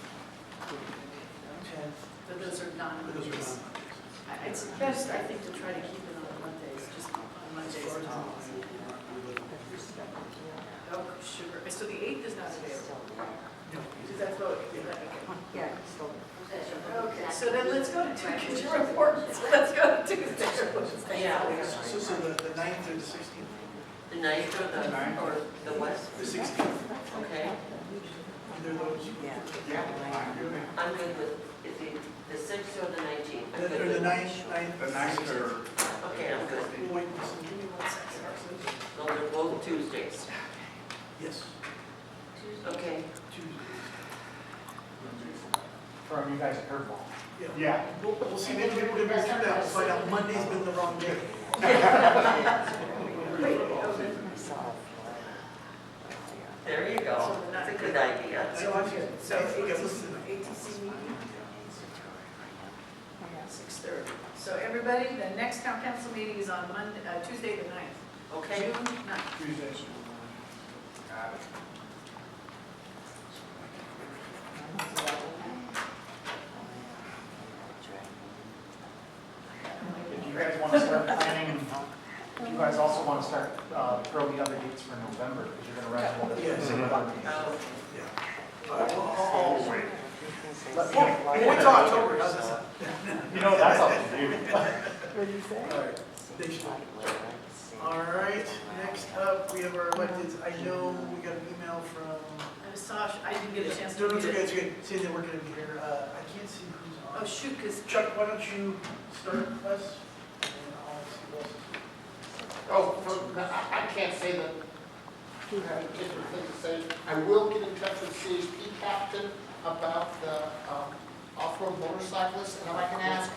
Speaker 2: 10th,
Speaker 4: But those are
Speaker 2: but those are
Speaker 4: non-Mondays.
Speaker 2: not.
Speaker 4: It's best, I think, to try to keep it on Mondays, just on Mondays.
Speaker 2: As far as
Speaker 4: and
Speaker 2: I'm
Speaker 4: all.
Speaker 2: concerned.
Speaker 4: Oh, sugar, so the 8th is not available. Is that voting?
Speaker 11: Yeah.
Speaker 4: Okay, so then let's go to Tuesday, your report, so let's go to Tuesday.
Speaker 5: Yeah.
Speaker 2: So the 9th or the 16th?
Speaker 5: The ninth or the what?
Speaker 2: The 16th,
Speaker 5: Okay,
Speaker 2: either of those.
Speaker 5: I'm good with, is it the 6th or the 19th? I'm
Speaker 2: Or
Speaker 5: good
Speaker 2: the
Speaker 5: with-
Speaker 2: 9th.
Speaker 10: The ninth or,
Speaker 5: Okay, I'm good.
Speaker 2: We'll wait, listen, give me 1 second.
Speaker 5: Those are both Tuesdays.
Speaker 2: Yes,
Speaker 5: Okay.
Speaker 2: Tuesday.
Speaker 12: Throwing you guys a curveball.
Speaker 10: yeah.
Speaker 2: We'll see, maybe we're gonna be turned out, we'll find out Monday's been the wrong day.
Speaker 5: There you go. That's a good idea.
Speaker 4: So I'm good, so
Speaker 2: Yeah,
Speaker 4: ATC
Speaker 2: listen.
Speaker 4: meeting? 6:30. So everybody, the next town council meeting is on Monday, Tuesday the 9th.
Speaker 5: Okay,
Speaker 4: June 9th.
Speaker 10: Tuesdays. Got it.
Speaker 12: If you guys want to start planning, you guys also want to start, throw the other dates for November, because you're going to run a little bit.
Speaker 2: Yes.
Speaker 5: oh,
Speaker 2: Yeah. All right, well,
Speaker 10: Oh, wait.
Speaker 2: we'll wait till October, how's that sound?
Speaker 12: You know, that's up to you.
Speaker 2: All right, thanks, John. All right, next up, we have our electeds. I know we got an email from.
Speaker 4: Sash, I didn't get a chance
Speaker 2: No,
Speaker 4: to
Speaker 2: no, it's
Speaker 4: read
Speaker 2: okay,
Speaker 4: it.
Speaker 2: it's okay. Saying that we're gonna be here. I can't see who's on.
Speaker 4: Oh, shoot, because
Speaker 2: Chuck, why don't you start us? And I'll see who else is.
Speaker 13: I can't say that two have a particular thing to say. I will get in touch with CHP captain about the off-road motorcyclists, and if I can ask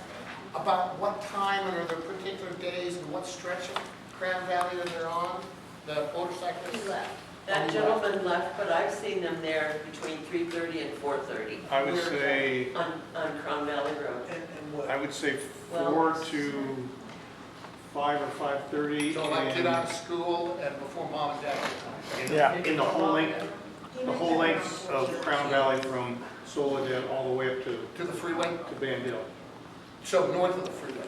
Speaker 13: about what time and are there particular days and what stretch of Crown Valley that they're on, the motorcyclists?
Speaker 8: He left.
Speaker 5: that gentleman left, but I've seen them there between 3:30 and 4:30.
Speaker 9: I would say,
Speaker 5: On Crown Valley Road.
Speaker 2: And what?
Speaker 9: I would say
Speaker 5: Well-
Speaker 9: 4 to 5 or 5:30.
Speaker 13: So like get out of school and before mom and dad get home.
Speaker 9: Yeah, in the whole length of Crown Valley from Soledad all the way up to
Speaker 13: To the freeway,
Speaker 9: Bandale.
Speaker 13: so north of the freeway.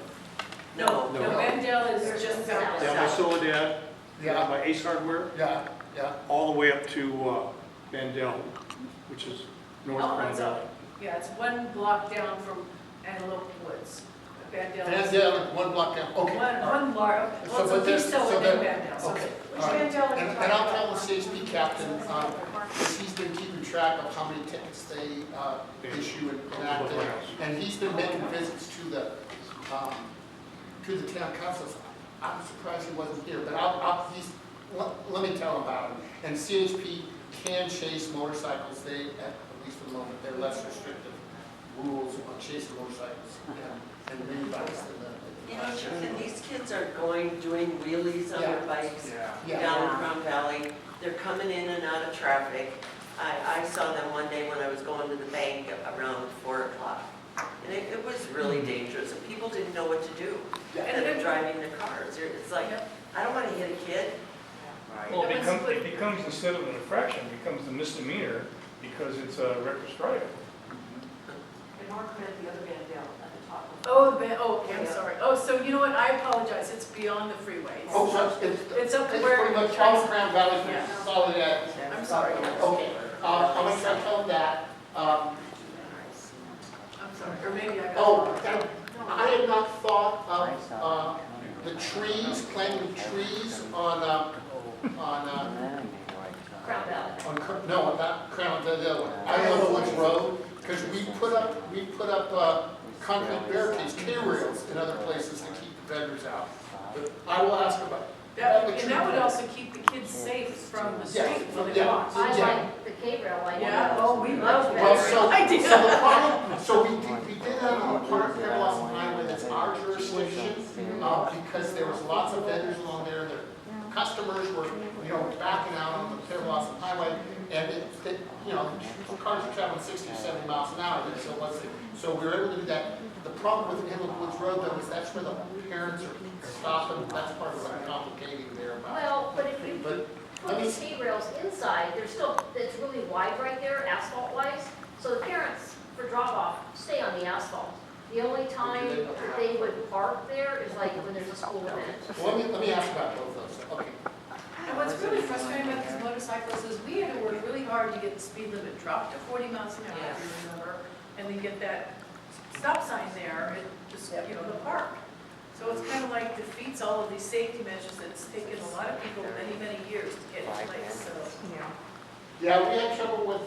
Speaker 5: No,
Speaker 9: No.
Speaker 4: no, Vandale is just south.
Speaker 9: Down by Soledad, down
Speaker 13: Yeah,
Speaker 9: by Ace Hardware,
Speaker 13: yeah, yeah.
Speaker 9: all the way up to Bandale, which is North
Speaker 4: Oh,
Speaker 9: Crown
Speaker 4: it's
Speaker 9: Valley.
Speaker 4: up. Yeah, it's 1 block down from Antelope Woods. Vandale is.
Speaker 13: Vandale, 1 block down, okay.
Speaker 4: One large,
Speaker 13: So,
Speaker 4: well,
Speaker 13: but
Speaker 4: it's a
Speaker 13: there's-
Speaker 4: Visto
Speaker 13: so
Speaker 4: and then
Speaker 13: there-
Speaker 4: Vandale. So
Speaker 13: Okay,
Speaker 4: which
Speaker 13: all right.
Speaker 4: Vandale are you
Speaker 13: And
Speaker 4: talking
Speaker 13: I'll
Speaker 4: about?
Speaker 13: tell the CHP captain, because he's been keeping track of how many tickets they issue and act, and he's been making visits to the town councils. I'm surprised he wasn't here, but let me tell him about him. And CHP can chase motorcycles, at least for the moment, they're less restrictive rules on chasing motorcycles and minibikes than the.
Speaker 5: you know, Jonathan, these kids are doing wheelies on their bikes
Speaker 13: Yeah.
Speaker 5: down in Crown Valley. They're coming in and out of traffic. I saw them one day when I was going to the bank around 4 o'clock. And it was really dangerous, and people didn't know what to do. And they're driving the cars. It's like, I don't want to hit a kid.
Speaker 14: Well, it becomes, instead of an infraction, it becomes a misdemeanor because it's a reckless driving.
Speaker 11: And Mark meant the other Vandale at the top of.
Speaker 4: Okay, I'm sorry. Oh, so you know what, I apologize, it's beyond the freeway.
Speaker 13: Oh, so
Speaker 4: It's up to
Speaker 13: it's
Speaker 4: where.
Speaker 13: pretty much all Crown Valley
Speaker 4: Yeah.
Speaker 13: from Soledad.
Speaker 4: I'm sorry, yes.
Speaker 13: Okay, I'm gonna try to tell them that.
Speaker 4: I'm sorry, or maybe I got.
Speaker 13: Oh, I had not thought of the trees, planting trees on
Speaker 8: Crown Valley.
Speaker 13: no, not Crown, the other one. I don't know which road, because we put up concrete barricades, K-rails in other places to keep the vendors out. But I will ask about.
Speaker 4: And that would also keep the kids safe from the street when they walk.
Speaker 8: I
Speaker 13: Yeah.
Speaker 8: like the K-rail, I
Speaker 4: Yeah, oh, we love that.
Speaker 13: Well, so
Speaker 4: idea.
Speaker 13: the problem, so we did that on a part of Pearl Highway that's our jurisdiction, because there was lots of vendors along there, their customers were, backing out on the Pearl Highway, and cars are traveling 60 or 70 miles an hour, so we were able to do that. The problem with Inland Woods Road, though, is that's where the parents are stopping, that's part of what's complicating there about.
Speaker 8: Well, but if you
Speaker 13: But
Speaker 8: put
Speaker 13: let me-
Speaker 8: the K-rails inside, it's really wide right there, asphalt wise, so the parents, for drop off, stay on the asphalt. The only time they would park there is like when there's a school event.
Speaker 13: Well, let me ask about both those, okay.
Speaker 4: And what's really frustrating about these motorcyclists is we had to work really hard to get the speed limit dropped to 40 miles an hour, if you remember, and we get that stop sign there at just, you know, the park. So it's kind of like defeats all of these safety measures that's taken a lot of people many, many years to get in place, so.
Speaker 13: Yeah, we had trouble with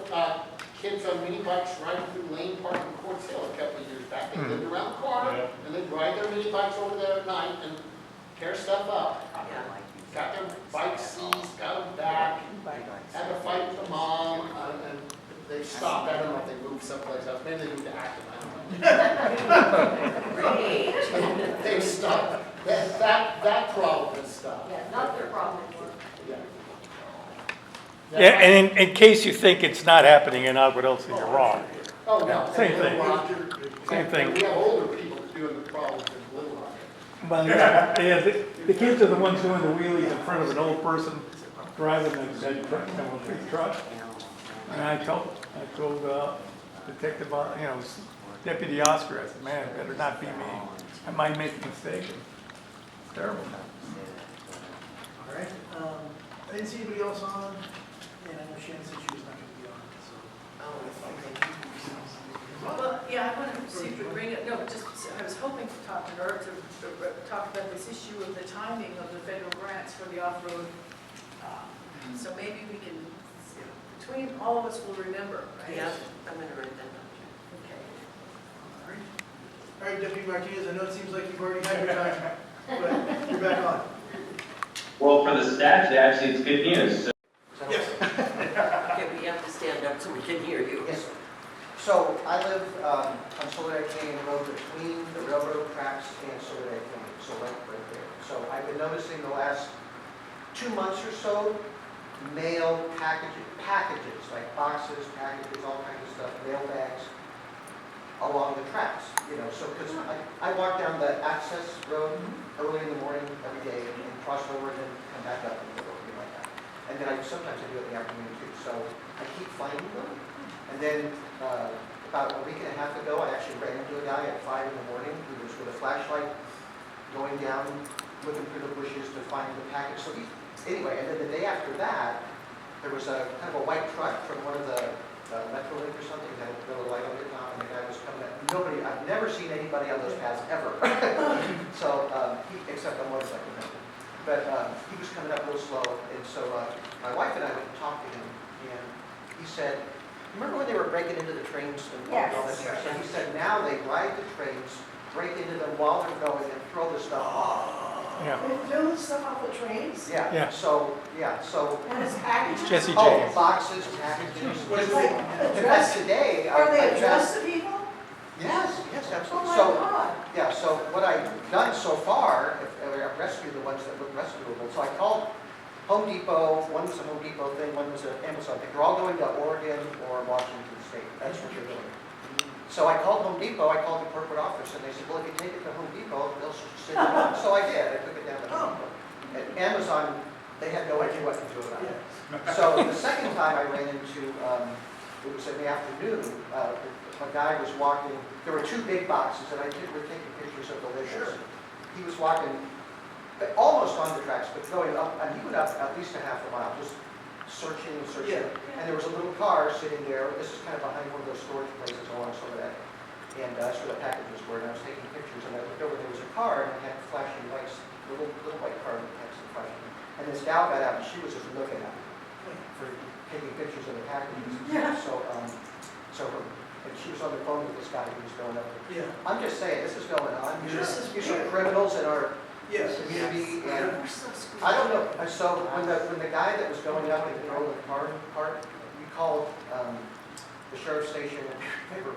Speaker 13: kids on mini bikes riding through Lane Park in Quartz Hill a couple of years back. They lived around the corner,
Speaker 14: Yeah.
Speaker 13: and they'd ride their mini bikes over there at night and tear stuff up.
Speaker 5: Yeah.
Speaker 13: Got their bikes seized, got them back, had to fight with the mom, and they stopped. I don't know if they moved someplace else, maybe they moved to Acton, I don't know. They stopped, that problem has stopped.
Speaker 8: Yeah, not their problem anymore.
Speaker 13: Yeah.
Speaker 14: Yeah, and in case you think it's not happening in Ogwood Elsie, you're wrong.
Speaker 13: Oh, no.
Speaker 14: Same thing.
Speaker 13: Same
Speaker 14: thing.
Speaker 13: We have older people doing the problems in Little Rock.
Speaker 14: Well, yeah, the kids are the ones doing the wheelies in front of an old person driving a truck. And I told Detective, Deputy Oscar, I said, man, it better not be me. I might make a mistake. It's terrible.
Speaker 2: All right, I didn't see anybody else on, and I know Shannon said she was not gonna be on, so.
Speaker 4: Well, yeah, I want to see if we bring it, no, just, I was hoping to talk talk about this issue of the timing of the federal grants for the off-road. So maybe we can, between all of us will remember, right?
Speaker 5: Yeah, I'm gonna write that down.
Speaker 4: Okay.
Speaker 2: All right, Deputy Martinez, I know it seems like you've already had your time, but you're back on.
Speaker 15: Well, for the staff, actually, it's good news. So
Speaker 2: Yes.
Speaker 5: Okay, we have to stand up so we can hear you.
Speaker 16: Yes. So I live on Soledad Canyon Road between the railroad tracks and Soledad Canyon, so right there. So I've been noticing the last 2 months or so, mail packages, like boxes, packages, all kinds of stuff, mail bags, along the tracks, so, because I walk down the access road early in the morning every day and cross over and then come back up and go like that. And then sometimes I do it in the afternoon too, so I keep finding them. And then about a week and a half ago, I actually ran into a guy at 5 in the morning who was with a flashlight going down, looking through the bushes to find the package. So anyway, and then the day after that, there was a kind of a white truck from one of the Metrolink or something, had a little light on the top, and the guy was coming up. I've never seen anybody on those paths ever. So, except on motorcycle. But he was coming up real slow, and so my wife and I went and talked to him, and he said, remember when they were breaking into the trains and all this stuff? So he said now they ride the trains, break into them while they're going, and throw the stuff off.
Speaker 14: Yeah.
Speaker 6: They throw the stuff off the trains?
Speaker 14: Yeah.
Speaker 16: So.
Speaker 6: And it's packages?
Speaker 14: Jesse
Speaker 16: Oh,
Speaker 14: James.
Speaker 16: boxes, packages.
Speaker 6: Like
Speaker 16: Because
Speaker 6: addressed,
Speaker 16: today.
Speaker 6: are they
Speaker 16: I
Speaker 6: addressed to people?
Speaker 16: Yes,
Speaker 6: Oh
Speaker 16: absolutely.
Speaker 6: my
Speaker 16: So,
Speaker 6: God.
Speaker 16: yeah, so what I've done so far, I've rescued the ones that look rescuable. So I called Home Depot, one was a Home Depot thing, one was an Amazon thing. They're all going to Oregon or Washington State. That's what they're doing. So I called Home Depot, I called the corporate office, and they said, well, if you take it to Home Depot, they'll send it on. So I did, I took it down to Home Depot. At Amazon, they had no idea what to do about it. So the second time I ran into, it was in the afternoon, a guy was walking, there were 2 big boxes, and we're taking pictures of the lids. He was walking almost on the tracks, but going up, and he went up at least a half a mile, just searching and searching. And there was a little car sitting there, this is kind of behind one of those storage places along Soledad. And that's where the packages were, and I was taking pictures, and I looked over, there was a car, and it had flashing lights, little white car with some flashing. And this gal got out, and she was just looking at me for taking pictures of the packages. And she was on the phone with this guy who was going up. I'm just saying, this is going on. These are criminals in our community, and I don't know. So when the guy that was going up and throwing the car apart, we called the sheriff's station, and they were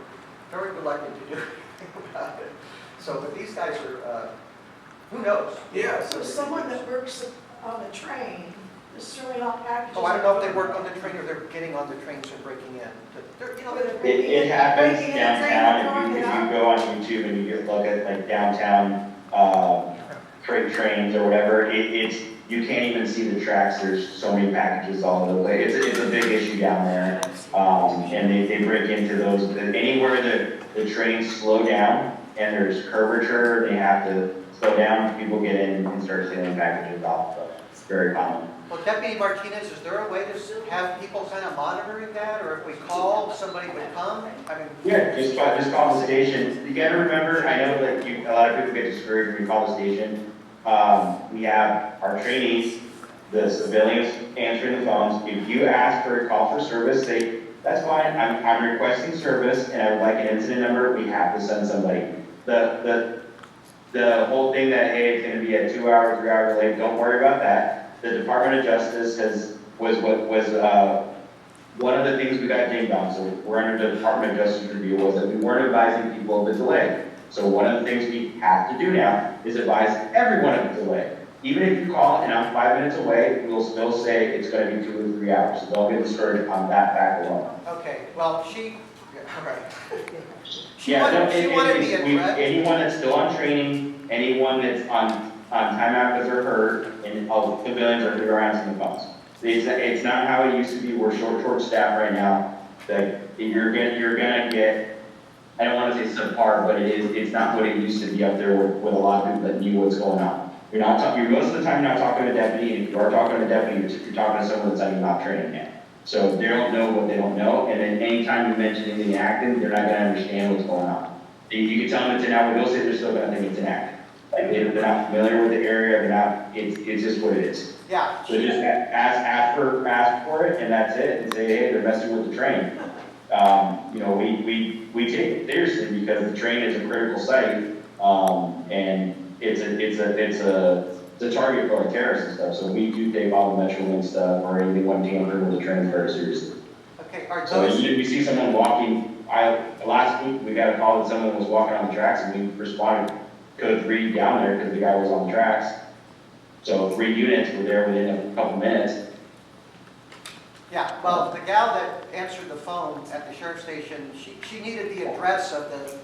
Speaker 16: very reluctant to do anything about it. So, but these guys are, who knows?
Speaker 6: So someone that works on the train is throwing out packages.
Speaker 16: Oh, I don't know if they work on the train or they're getting on the trains and breaking in.
Speaker 15: it happens downtown. If you go on YouTube and you look at like downtown freight trains or whatever, you can't even see the tracks. There's so many packages all over the place. It's a big issue down there. And they break into those, anywhere the trains slow down and there's curvature, they have to slow down, people get in and start stealing packages off, so it's very common.
Speaker 16: Well, Deputy Martinez, is there a way to have people kind of monitoring that, or if we call, somebody would come? I mean.
Speaker 15: Yeah, just call the station. You gotta remember, I know that a lot of people get discouraged when we call the station. We have our trainees, the civilians answering the phones. If you ask for a call for service, say, that's fine, I'm requesting service and I would like an incident number, we have to send somebody. The whole thing that, hey, it's gonna be a 2 hour, 3 hour delay, don't worry about that. The Department of Justice was one of the things we got dinged on, so we're under the Department of Justice review, was that we weren't advising people of the delay. So one of the things we have to do now is advise everyone of the delay. Even if you call and I'm 5 minutes away, we'll still say it's gonna be 2 or 3 hours, so don't get discouraged on that fact alone.
Speaker 16: Okay, well, all right. She
Speaker 15: Yeah, no,
Speaker 16: wanted me
Speaker 15: anyone that's still on training, anyone that's on timeout because they're hurt, and all the civilians are answering the phones. It's not how it used to be, we're short staffed right now, that you're gonna get, I don't wanna say subpar, but it's not what it used to be up there with a lot of people that knew what's going on. You're most of the time you're not talking to a deputy, and if you are talking to a deputy, you're talking to someone that's not trained yet. So they don't know what they don't know, and then anytime you mention anything acting, they're not gonna understand what's going on. You can tell them it's an act, but they'll say they're still gonna think it's an act. Like they're not familiar with the area, it's just what it is.
Speaker 16: Yeah.
Speaker 15: So just ask for it, and that's it, and say, hey, they're messing with the train. We take it seriously because the train is a critical site, and it's a target for like terrorists and stuff, so we do take all the Metrolink stuff or anyone tampering with the train very seriously.
Speaker 16: Okay, are
Speaker 15: So
Speaker 16: those?
Speaker 15: if we see someone walking, last week, we got a call that someone was walking on the tracks and we responded, code 3 down there because the guy was on the tracks. So 3 units were there within a couple minutes.
Speaker 16: Yeah, well, the gal that answered the phone at the sheriff's station, she needed the address of the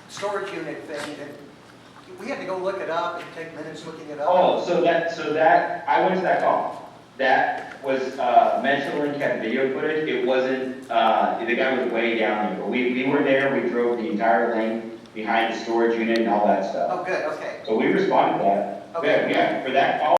Speaker 16: storage unit thing, and we had to go look it up and take minutes looking it up.
Speaker 15: Oh, so that, I went to that call. That was, Metrolink had video footage. It wasn't, the guy was way down there. But we were there, we drove the entire length behind the storage unit and all that stuff.
Speaker 16: Oh, good, okay.
Speaker 15: So we responded to that.
Speaker 16: Okay.
Speaker 15: Yeah, for that call.